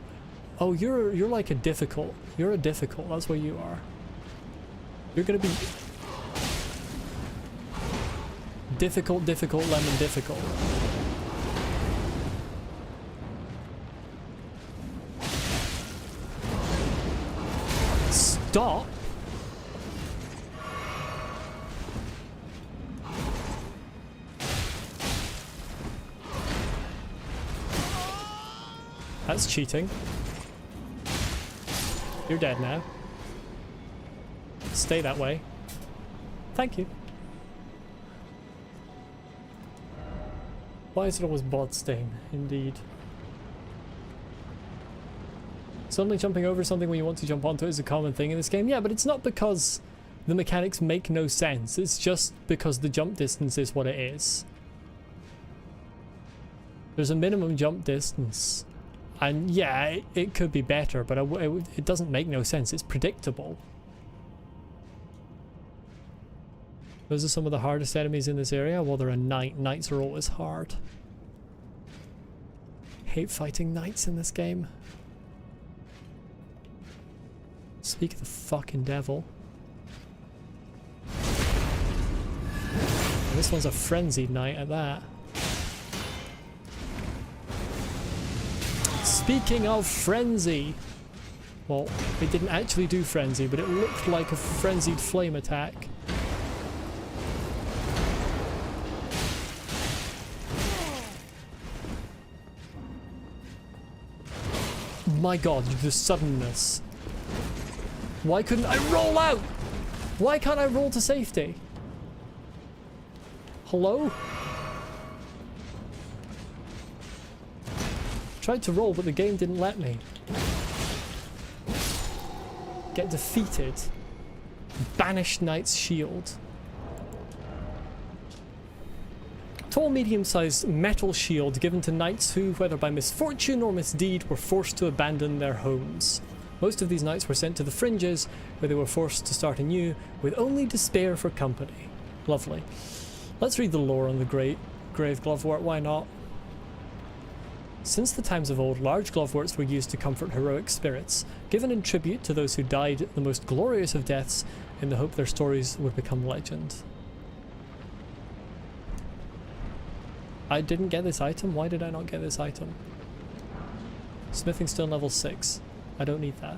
Oh, you're like a difficult. You're a difficult. That's what you are. You're gonna be difficult, lemon difficult. Stop. That's cheating. You're dead now. Stay that way. Thank you. Why is it always bod stain? Indeed. Suddenly jumping over something when you want to jump onto it is a common thing in this game. Yeah, but it's not because the mechanics make no sense. It's just because the jump distance is what it is. There's a minimum jump distance. And yeah, it could be better, but it doesn't make no sense. It's predictable. Those are some of the hardest enemies in this area. Well, they're a knight. Knights are always hard. Hate fighting knights in this game. Speak of the fucking devil. And this one's a frenzied knight at that. Speaking of frenzy. Well, it didn't actually do frenzy, but it looked like a frenzied flame attack. My god, the suddenness. Why couldn't I roll out? Why can't I roll to safety? Hello? Tried to roll, but the game didn't let me. Get defeated. Banished Knight's Shield. Tall, medium-sized metal shield given to knights who, whether by misfortune or misdeed, were forced to abandon their homes. Most of these knights were sent to the fringes, where they were forced to start anew, with only despair for company. Lovely. Let's read the lore on the great grave glovewort, why not? Since the times of old, large gloveworts were used to comfort heroic spirits, given in tribute to those who died the most glorious of deaths, in the hope their stories would become legend. I didn't get this item? Why did I not get this item? Smithing stone level 6. I don't need that.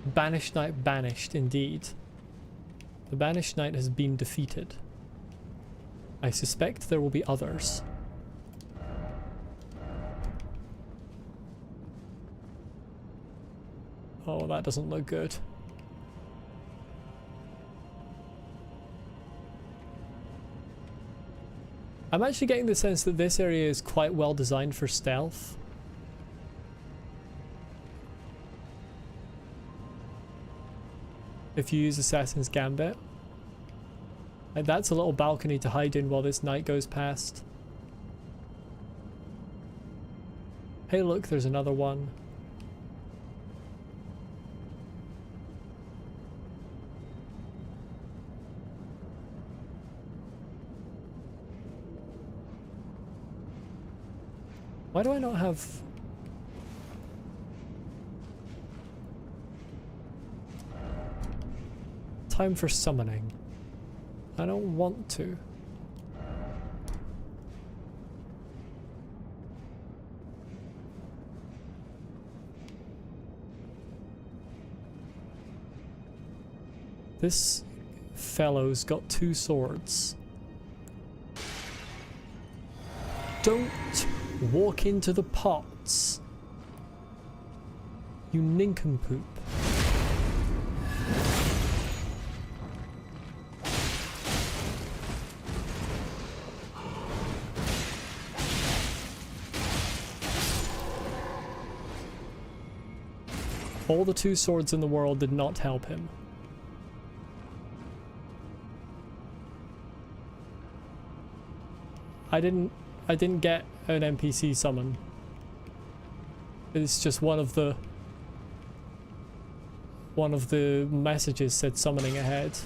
Banished Knight banished, indeed. The Banished Knight has been defeated. I suspect there will be others. Oh, that doesn't look good. I'm actually getting the sense that this area is quite well designed for stealth. If you use Assassin's Gambit. Like, that's a little balcony to hide in while this knight goes past. Hey look, there's another one. Why do I not have... time for summoning? I don't want to. This fellow's got 2 swords. Don't walk into the pots, you nincompoop. All the 2 swords in the world did not help him. I didn't get an NPC summon. It's just one of the messages said summoning ahead.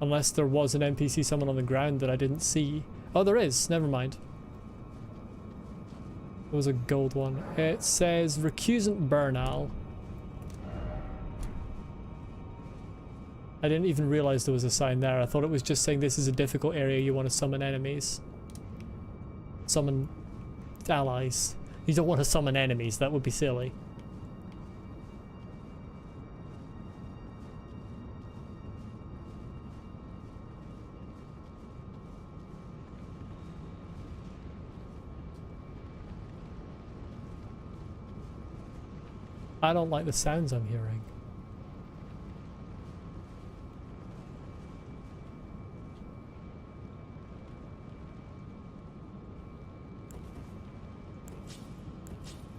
Unless there was an NPC summon on the ground that I didn't see. Oh, there is. Never mind. There was a gold one. It says Recusant Bernal. I didn't even realize there was a sign there. I thought it was just saying this is a difficult area, you want to summon enemies. Summon allies. You don't want to summon enemies, that would be silly. I don't like the sounds I'm hearing.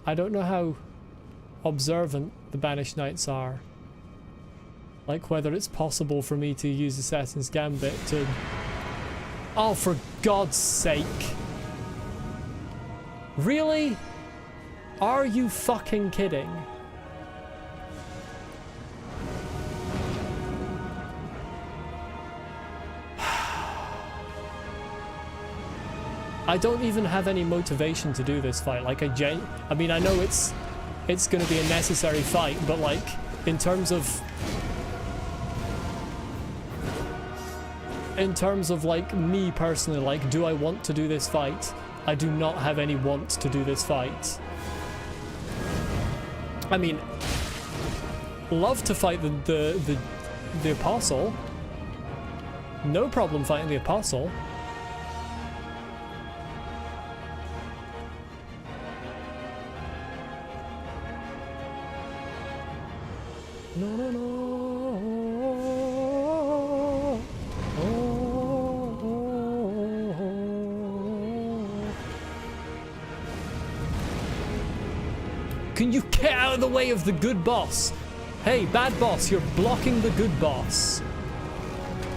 I don't know how observant the Banished Knights are. Like whether it's possible for me to use Assassin's Gambit to... Oh, for God's sake. Really? Are you fucking kidding? I don't even have any motivation to do this fight. Like I mean, I know it's going to be a necessary fight, but like in terms of like me personally, like, do I want to do this fight? I do not have any want to do this fight. I mean, love to fight the Apostle. No problem fighting the Apostle. No, no, no. Can you get out of the way of the good boss? Hey, bad boss, you're blocking the good boss.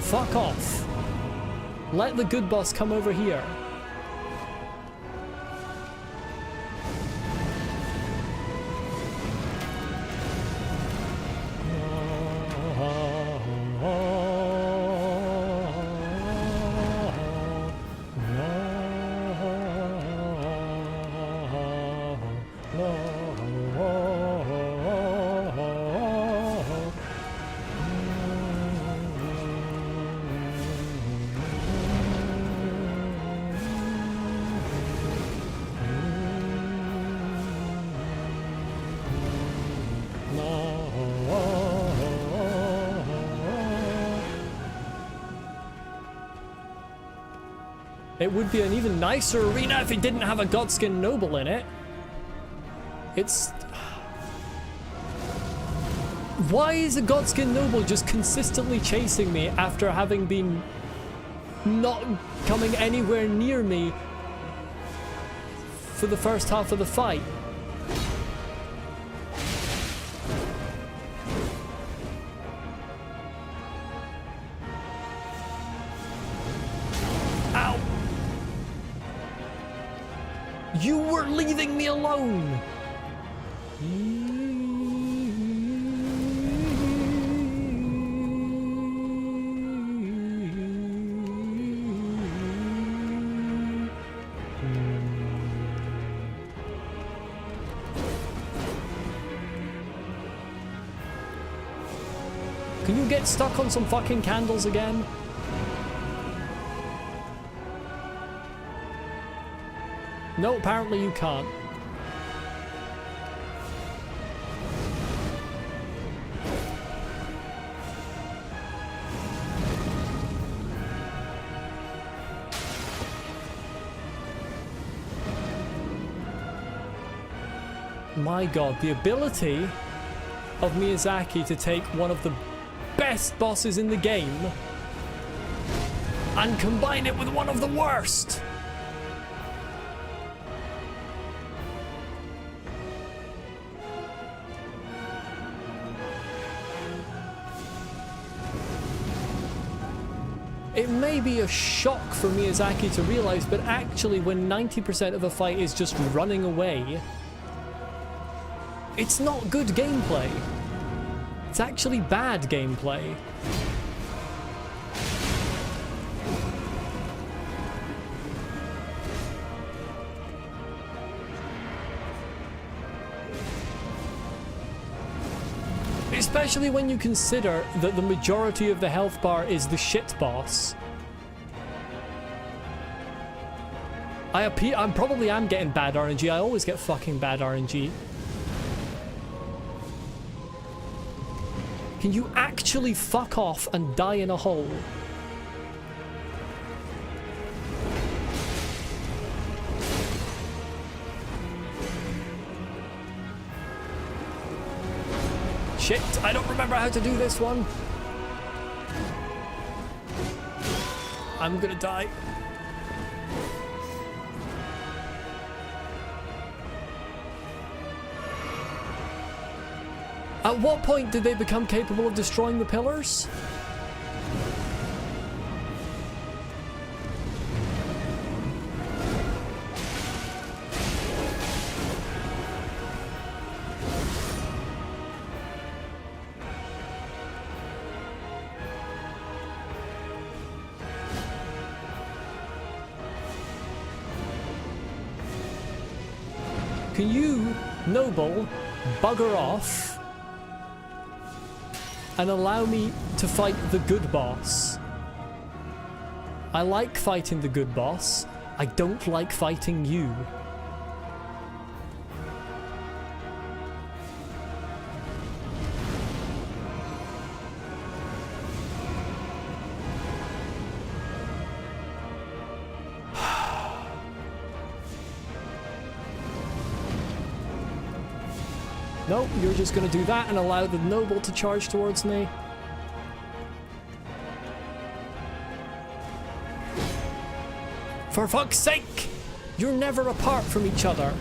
Fuck off. Let the good boss come over here. It would be an even nicer arena if it didn't have a Godskin Noble in it. It's... Why is a Godskin Noble just consistently chasing me after having been not coming anywhere near me for the first half of the fight? You were leaving me alone! Can you get stuck on some fucking candles again? No, apparently you can't. My God, the ability of Miyazaki to take one of the best bosses in the game and combine it with one of the worst. It may be a shock for Miyazaki to realize, but actually when 90% of a fight is just running away, it's not good gameplay. It's actually bad gameplay. Especially when you consider that the majority of the health bar is the shit boss. I probably am getting bad RNG. I always get fucking bad RNG. Can you actually fuck off and die in a hole? Shit, I don't remember how to do this one. I'm gonna die. At what point did they become capable of destroying the pillars? Can you, noble, bugger off and allow me to fight the good boss? I like fighting the good boss. I don't like fighting you. Nope, you're just gonna do that and allow the noble to charge towards me. For fuck's sake! You're never apart from each other.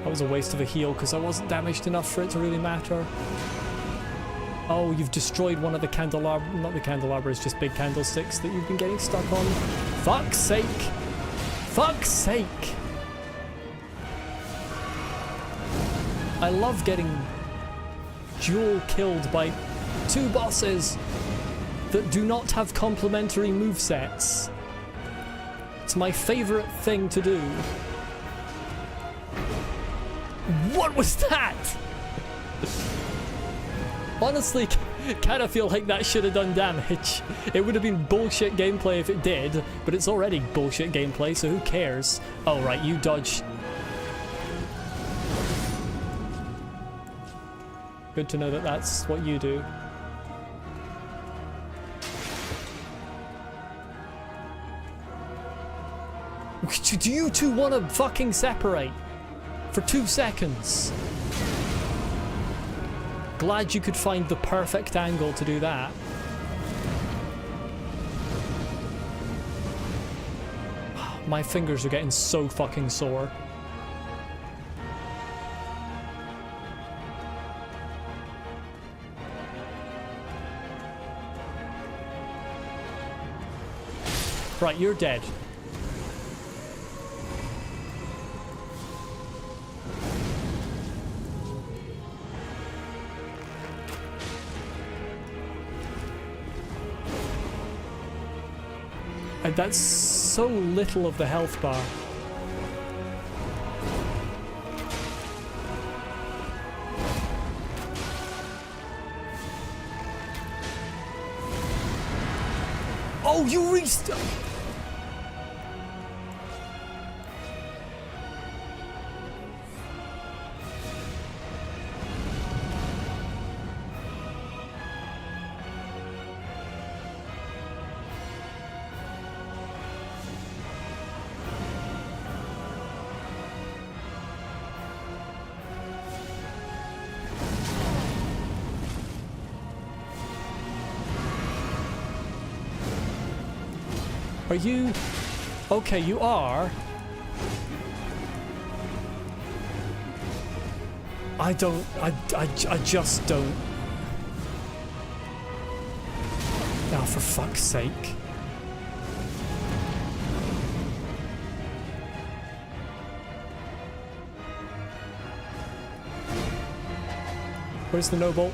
That was a waste of a heal because I wasn't damaged enough for it to really matter. Oh, you've destroyed one of the candelabra, not the candelabras, just big candlesticks that you've been getting stuck on. Fuck's sake! Fuck's sake! I love getting dual killed by two bosses that do not have complementary movesets. It's my favorite thing to do. What was that? Honestly, kind of feel like that should have done damage. It would have been bullshit gameplay if it did, but it's already bullshit gameplay, so who cares? Oh, right, you dodge. Good to know that that's what you do. Do you two want to fucking separate? For 2 seconds. Glad you could find the perfect angle to do that. My fingers are getting so fucking sore. Right, you're dead. And that's so little of the health bar. Oh, you reached... Are you... Okay, you are. I don't... I just don't. Now, for fuck's sake. Where's the noble?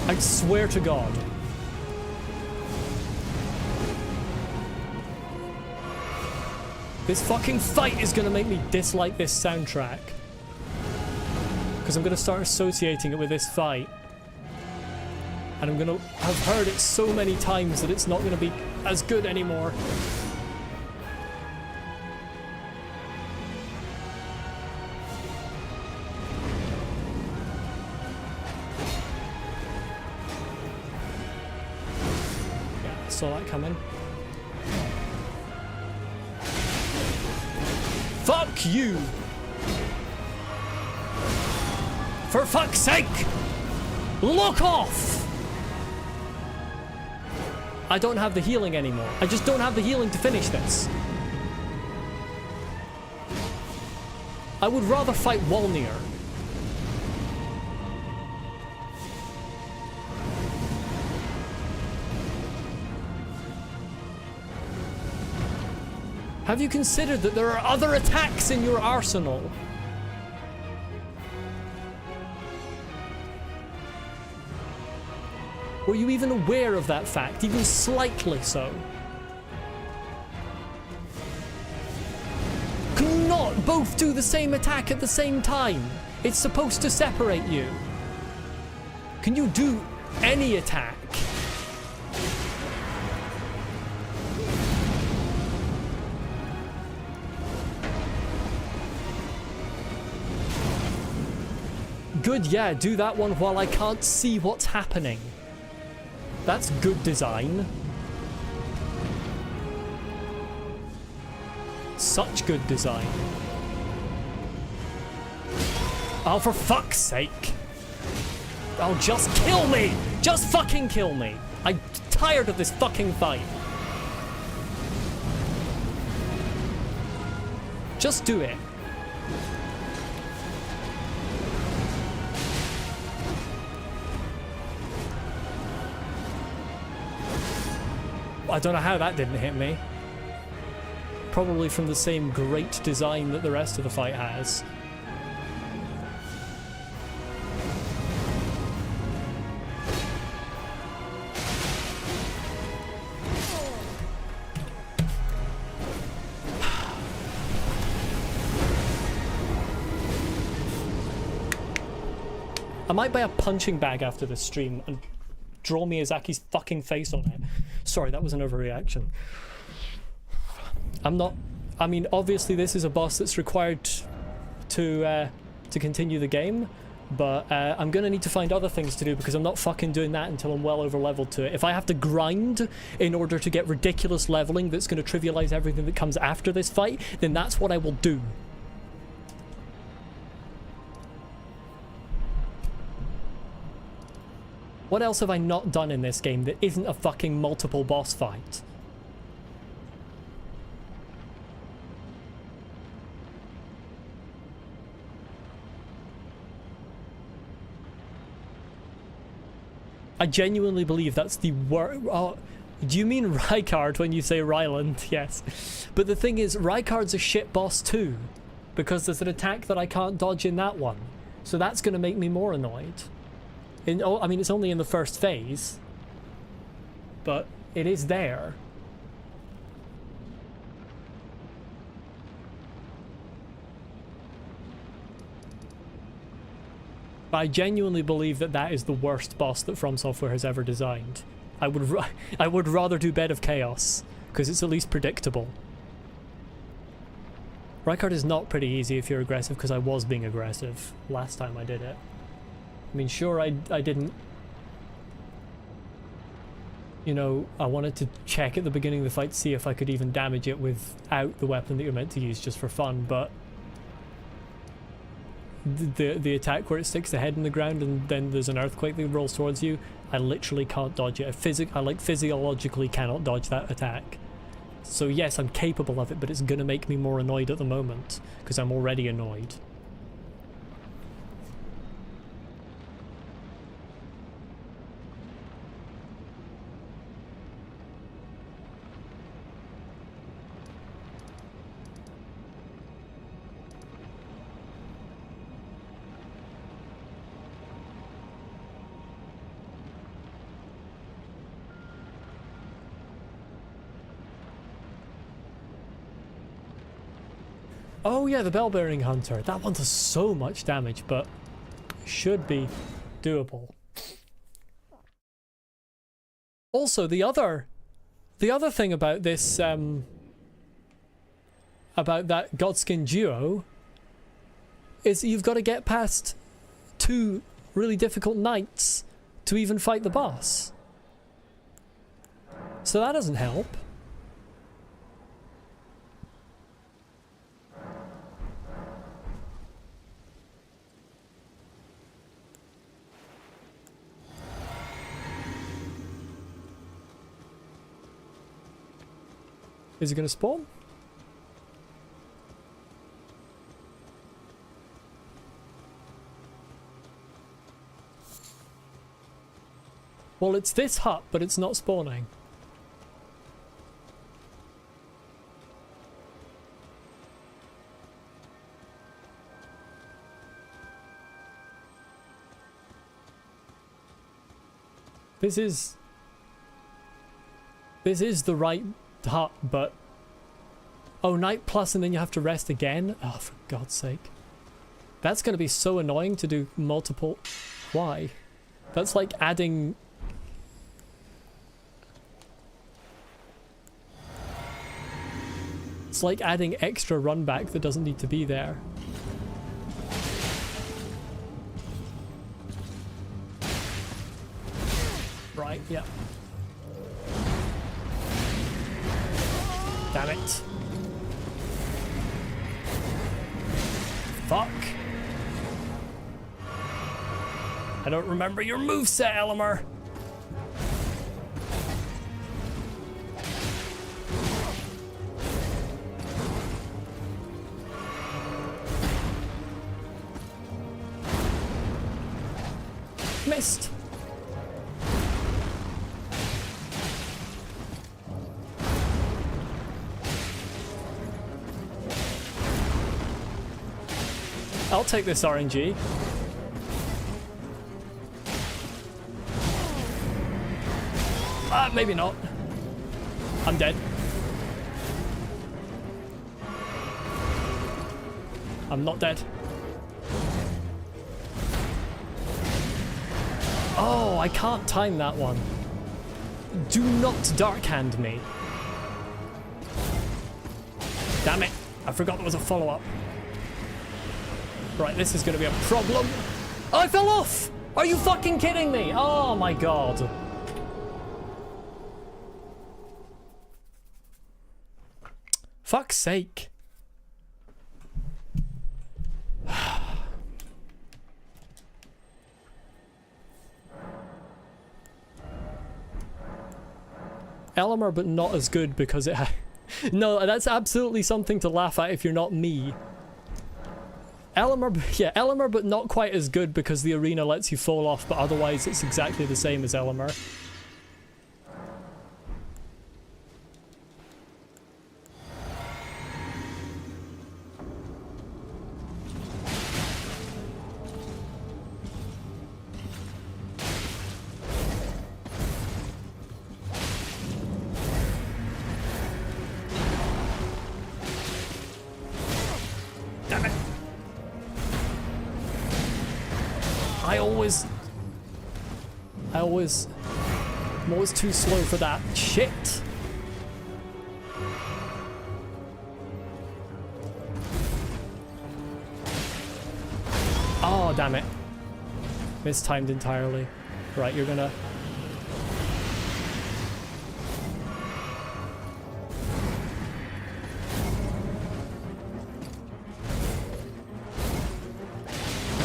I swear to God. This fucking fight is gonna make me dislike this soundtrack. Because I'm going to start associating it with this fight. And I'm going to have heard it so many times that it's not going to be as good anymore. Yeah, I saw that coming. Fuck you! For fuck's sake! Look off! I don't have the healing anymore. I just don't have the healing to finish this. I would rather fight Walnir. Have you considered that there are other attacks in your arsenal? Were you even aware of that fact, even slightly so? Can you not both do the same attack at the same time? It's supposed to separate you. Can you do any attack? Good, yeah, do that one while I can't see what's happening. That's good design. Such good design. Oh, for fuck's sake. Oh, just kill me! Just fucking kill me! I'm tired of this fucking fight. Just do it. I don't know how that didn't hit me. Probably from the same great design that the rest of the fight has. I might buy a punching bag after this stream and draw Miyazaki's fucking face on it. Sorry, that was an overreaction. I mean, obviously this is a boss that's required to continue the game, but I'm gonna need to find other things to do because I'm not fucking doing that until I'm well over leveled to it. If I have to grind in order to get ridiculous leveling that's gonna trivialize everything that comes after this fight, then that's what I will do. What else have I not done in this game that isn't a fucking multiple boss fight? I genuinely believe that's the worst. Oh, do you mean Rykard when you say Ryland? Yes. But the thing is, Rykard's a shit boss too, because there's an attack that I can't dodge in that one. So that's going to make me more annoyed. I mean, it's only in the first phase, but it is there. I genuinely believe that that is the worst boss that From Software has ever designed. I would rather do Bed of Chaos, because it's at least predictable. Rykard is not pretty easy if you're aggressive, because I was being aggressive last time I did it. I mean, sure, I didn't... You know, I wanted to check at the beginning of the fight to see if I could even damage it without the weapon that you're meant to use just for fun, but... The attack where it sticks the head in the ground and then there's an earthquake that rolls towards you, I literally can't dodge it. I physiologically cannot dodge that attack. So yes, I'm capable of it, but it's gonna make me more annoyed at the moment, because I'm already annoyed. Oh yeah, the Bell-Bearing Hunter. That one does so much damage, but should be doable. Also, the other thing about this, about that Godskin duo, is you've got to get past 2 really difficult knights to even fight the boss. So that doesn't help. Is it going to spawn? Well, it's this hut, but it's not spawning. This is the right hut, but... Oh, night plus and then you have to rest again? Oh, for God's sake. That's going to be so annoying to do multiple... Why? That's like adding... It's like adding extra run back that doesn't need to be there. Right, yeah. Damn it. Fuck. I don't remember your moveset, Elmer. Missed. I'll take this RNG. Maybe not. I'm dead. I'm not dead. Oh, I can't time that one. Do not darkhand me. Damn it. I forgot there was a follow-up. Right, this is going to be a problem. Oh, I fell off! Are you fucking kidding me? Oh my god. Fuck's sake. Elmer, but not as good because it... No, that's absolutely something to laugh at if you're not me. Elmer, yeah, Elmer, but not quite as good because the arena lets you fall off, but otherwise it's exactly the same as Elmer. I'm always too slow for that. Shit! Oh, damn it. Mistimed entirely. Right, you're gonna...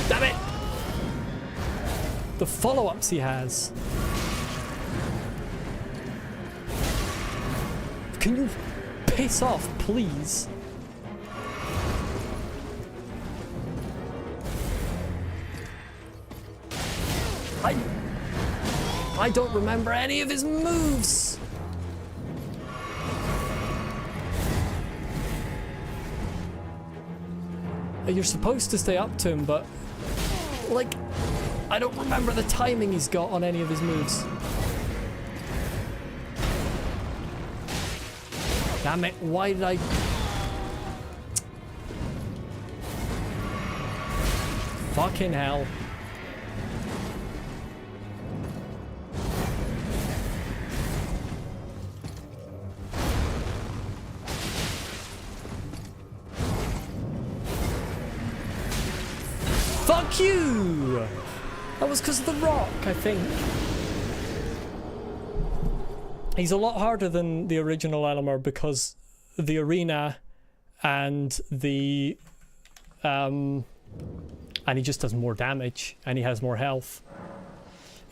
Damn it! The follow-ups he has. Can you piss off, please? I don't remember any of his moves. You're supposed to stay up to him, but like, I don't remember the timing he's got on any of his moves. Damn it, why did I... Fucking hell. Fuck you! That was because of the rock, I think. He's a lot harder than the original Elmer because the arena and the... and he just does more damage and he has more health.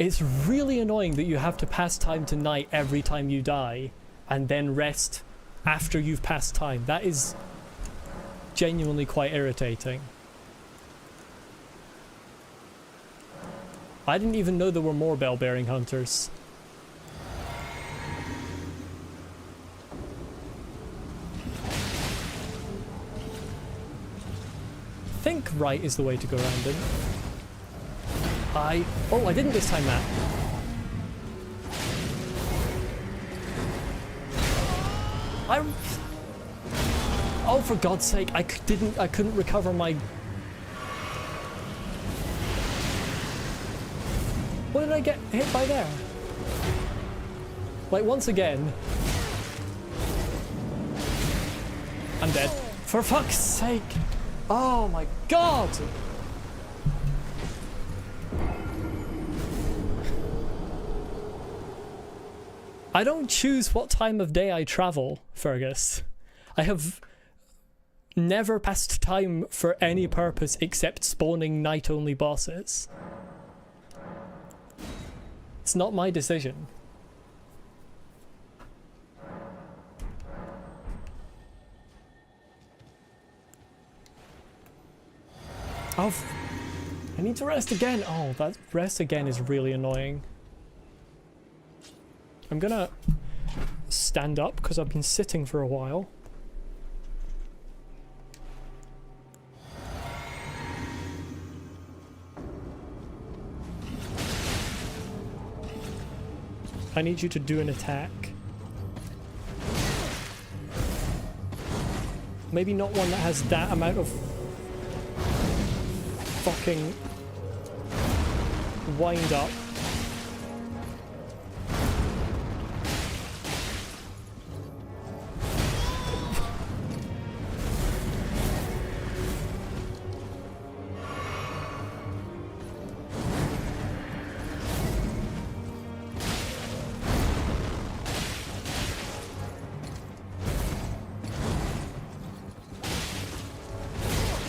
It's really annoying that you have to pass time to night every time you die and then rest after you've passed time. That is genuinely quite irritating. I didn't even know there were more bell-bearing hunters. I think right is the way to go around him. Oh, I didn't this time, Matt. Oh, for God's sake, I couldn't recover my... What did I get hit by there? Like, once again... I'm dead. For fuck's sake! Oh my God! I don't choose what time of day I travel, Fergus. I have never passed time for any purpose except spawning night-only bosses. It's not my decision. Oh, I need to rest again. Oh, that rest again is really annoying. I'm gonna stand up because I've been sitting for a while. I need you to do an attack. Maybe not one that has that amount of fucking wind up.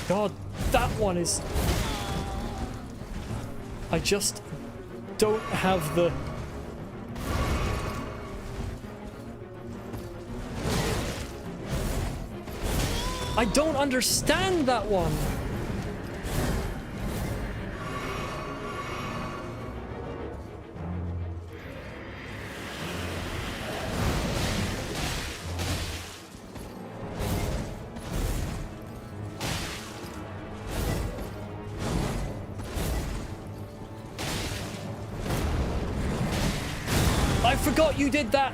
God, that one is... I just don't have the... I don't understand that one! I forgot you did that!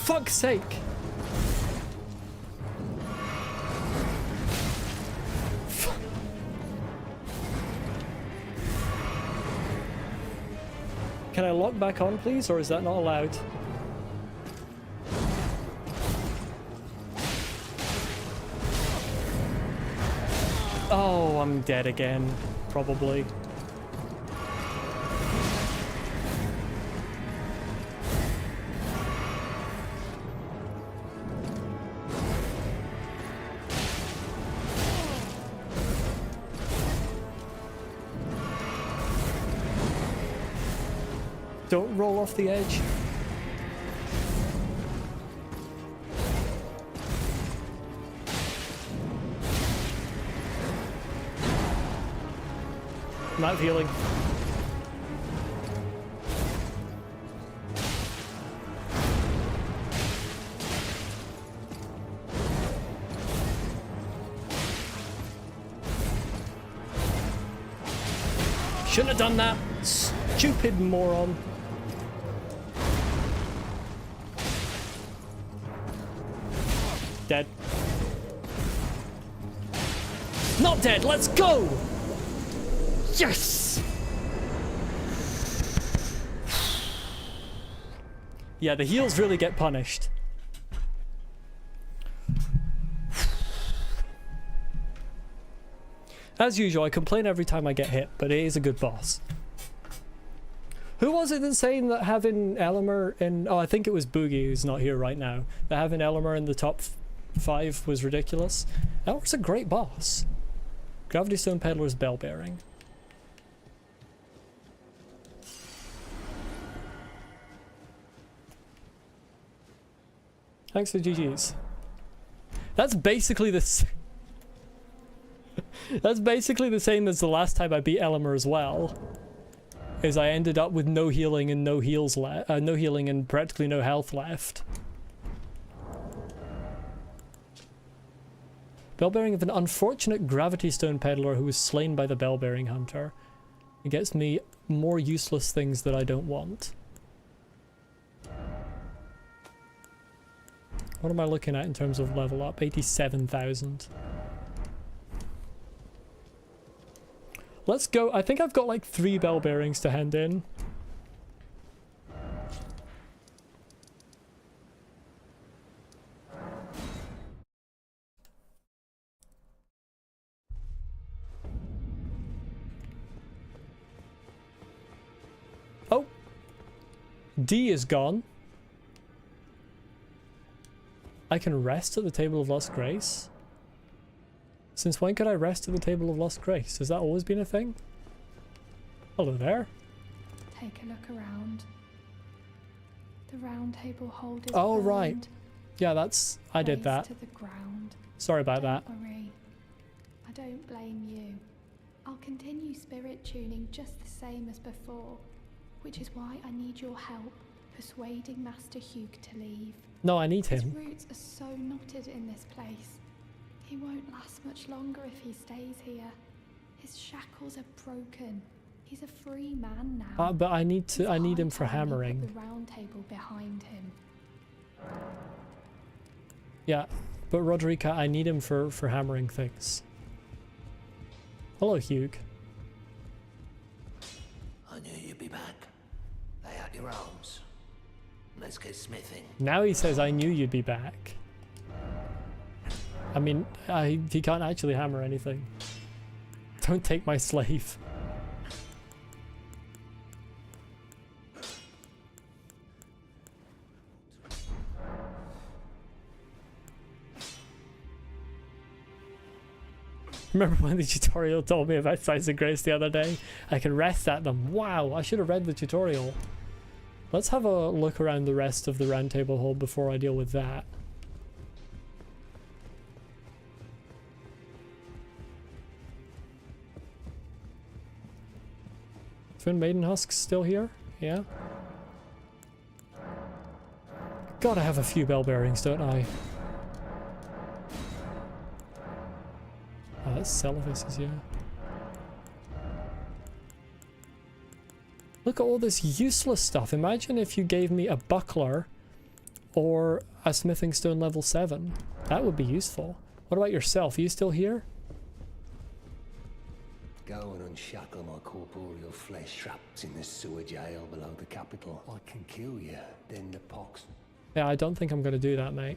Fuck's sake! Can I lock back on, please, or is that not allowed? Oh, I'm dead again, probably. Don't roll off the edge. Not healing. Shouldn't have done that. Stupid moron. Dead. Not dead. Let's go. Yes! Yeah, the heals really get punished. As usual, I complain every time I get hit, but it is a good boss. Who was it that's saying that having Elmer in... Oh, I think it was Boogie, who's not here right now. That having Elmer in the top 5 was ridiculous. Elmer's a great boss. Gravity Stone Peddler's bell bearing. Thanks for GG's. That's basically the That's basically the same as the last time I beat Elmer as well. Is I ended up with no healing and no heals no healing and practically no health left. Bell-bearing of an unfortunate Gravity Stone Peddler who was slain by the Bell-bearing Hunter. It gets me more useless things that I don't want. What am I looking at in terms of level up? 87,000. Let's go. I think I've got like 3 bell bearings to hand in. Oh. D is gone. I can rest at the Table of Lost Grace? Since when could I rest at the Table of Lost Grace? Has that always been a thing? Hello there. Take a look around. The round table hold is Oh, burned. right. Yeah, that's... I did that. To the ground. Sorry about that. Don't worry. I don't blame you. I'll continue spirit tuning just the same as before, which is why I need your help persuading Master Hugh to leave. No, I need His him. roots are so knotted in this place. He won't last much longer if he stays here. His shackles are broken. He's a free man now. But I need to. It's I need high him for time he put hammering. the round table behind him. Yeah, but Roderica, I need him for hammering things. Hello, Hugh. I knew you'd be back. Lay out your arms. Let's get smithing. Now he says, I knew you'd be back. I mean, he can't actually hammer anything. Don't take my slave. Remember when the tutorial told me about Sights of Grace the other day? I can rest at them. Wow, I should have read the tutorial. Let's have a look around the rest of the round table hold before I deal with that. Twin Maiden Husk's still here? Yeah. Gotta have a few bell bearings, don't I? Oh, that's Celavis's, yeah. Look at all this useless stuff. Imagine if you gave me a buckler or a smithing stone level 7. That would be useful. What about yourself? Are you still here? Go and unshackle my corporeal flesh trapped in the sewer jail below the capital. I can kill you, then the pox. Yeah, I don't think I'm going to do that, mate.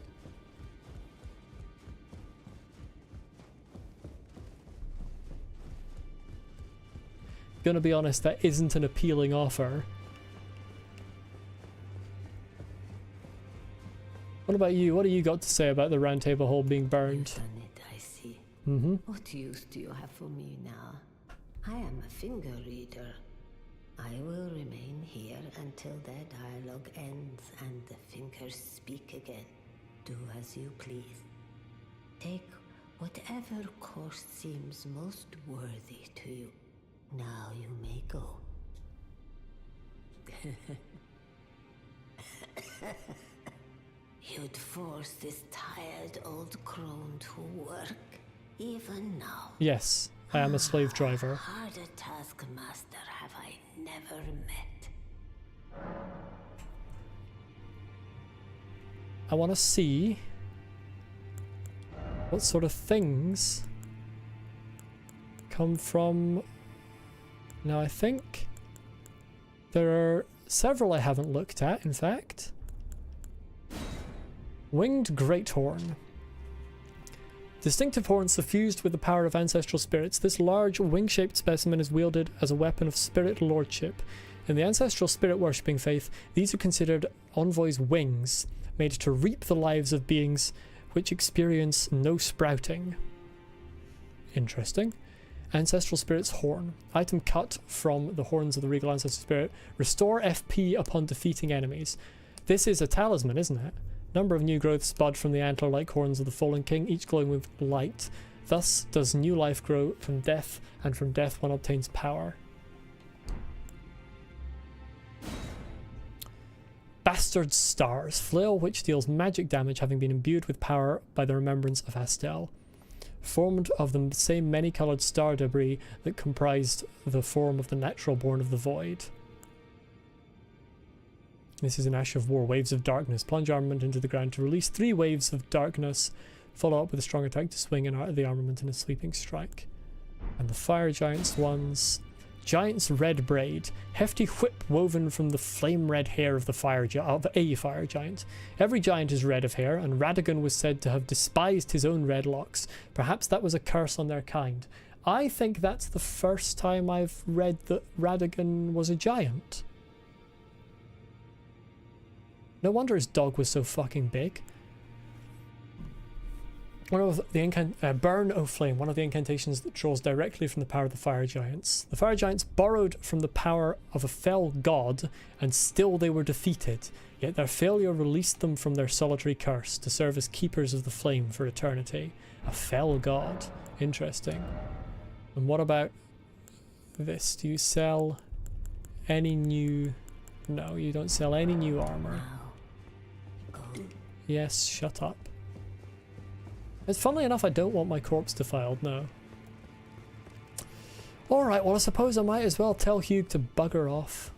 Gonna be honest, that isn't an appealing offer. What about you? What do you got to say about the round table hold being burned? You've done it, I see. Mm-hmm. What use do you have for me now? I am a finger reader. I will remain here until their dialogue ends and the fingers speak again. Do as you please. Take whatever course seems most worthy to you. Now you may go. You'd force this tired old crone to work, even now. Yes, I am a slave driver. Harder taskmaster have I never met. I want to see what sort of things come from... Now I think there are several I haven't looked at, in fact. Winged Greathorn. Distinctive horns suffused with the power of ancestral spirits, this large wing-shaped specimen is wielded as a weapon of spirit lordship. In the ancestral spirit-worshipping faith, these are considered envoys' wings, made to reap the lives of beings which experience no sprouting. Interesting. Ancestral Spirit's Horn. Item cut from the horns of the Regal Ancestral Spirit. Restore FP upon defeating enemies. This is a talisman, isn't it? Number of new growths bud from the antler-like horns of the fallen king, each glowing with light. Thus does new life grow from death, and from death one obtains power. Bastard Stars. Flail which deals magic damage, having been imbued with power by the remembrance of Astel. Formed of the same many-coloured star debris that comprised the form of the natural born of the void. This is an Ash of War. Waves of darkness. Plunge armament into the ground to release 3 waves of darkness. Follow up with a strong attack to swing the armament in a sweeping strike. And the Fire Giant's ones. Giant's Red Braid. Hefty whip woven from the flame-red hair of a fire giant. Every giant is red of hair, and Radagon was said to have despised his own red locks. Perhaps that was a curse on their kind. I think that's the first time I've read that Radagon was a giant. No wonder his dog was so fucking big. One of the Burn O Flame, one of the incantations that draws directly from the power of the Fire Giants. The Fire Giants borrowed from the power of a fell god, and still they were defeated. Yet their failure released them from their solitary curse to serve as keepers of the flame for eternity. A fell god. Interesting. And what about this? Do you sell any new... No, you don't sell any new armor. Yes, shut up. It's funnily enough, I don't want my corpse defiled, no. Alright, well I suppose I might as well tell Hugh to bugger off.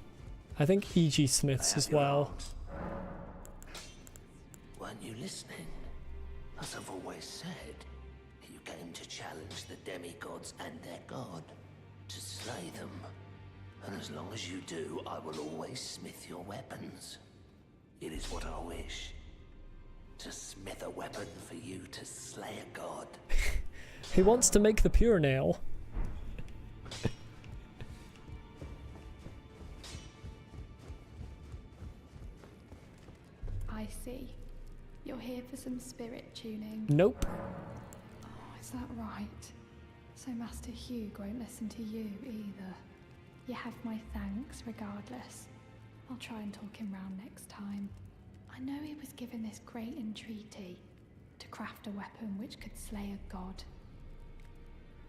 I think E.G. Smith's as well. Weren't you listening? As I've always said, you came to challenge the demigods and their god, to slay them. And as long as you do, I will always smith your weapons. It is what I wish. To smith a weapon for you to slay a god. He wants to make the pure nail. I see. You're here for some spirit tuning. Nope. Oh, is that right? So Master Hugh won't listen to you either. You have my thanks regardless. I'll try and talk him round next time. I know he was given this great entreaty to craft a weapon which could slay a god.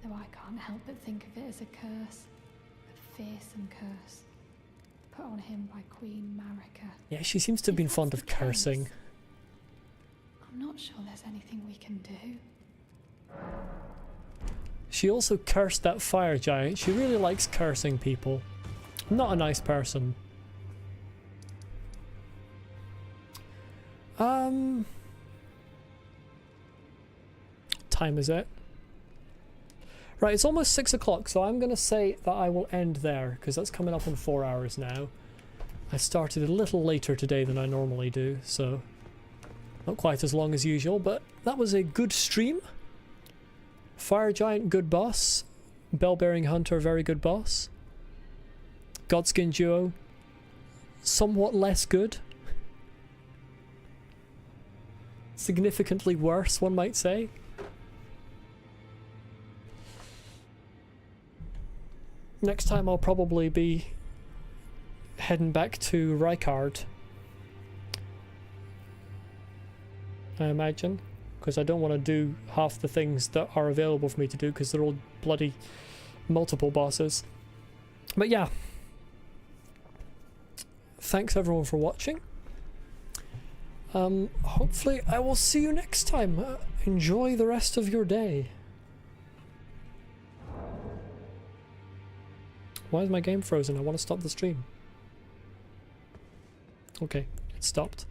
Though I can't help but think of it as a curse. A fearsome curse. Put on him by Queen Marika. Yeah, she seems to have been fond of cursing. I'm not sure there's anything we can do. She also cursed that fire giant. She really likes cursing people. Not a nice person. Time is it? Right, it's almost 6 o'clock, so I'm going to say that I will end there, because that's coming up in 4 hours now. I started a little later today than I normally do, so not quite as long as usual, but that was a good stream. Fire Giant, good boss. Bell-bearing Hunter, very good boss. Godskin Duo, somewhat less good. Significantly worse, one might say. Next time I'll probably be heading back to Rykard, I imagine, because I don't want to do half the things that are available for me to do because they're all bloody multiple bosses. But yeah, thanks everyone for watching. Hopefully I will see you next time. Enjoy the rest of your day. Why is my game frozen? I want to stop the stream. Okay, it stopped.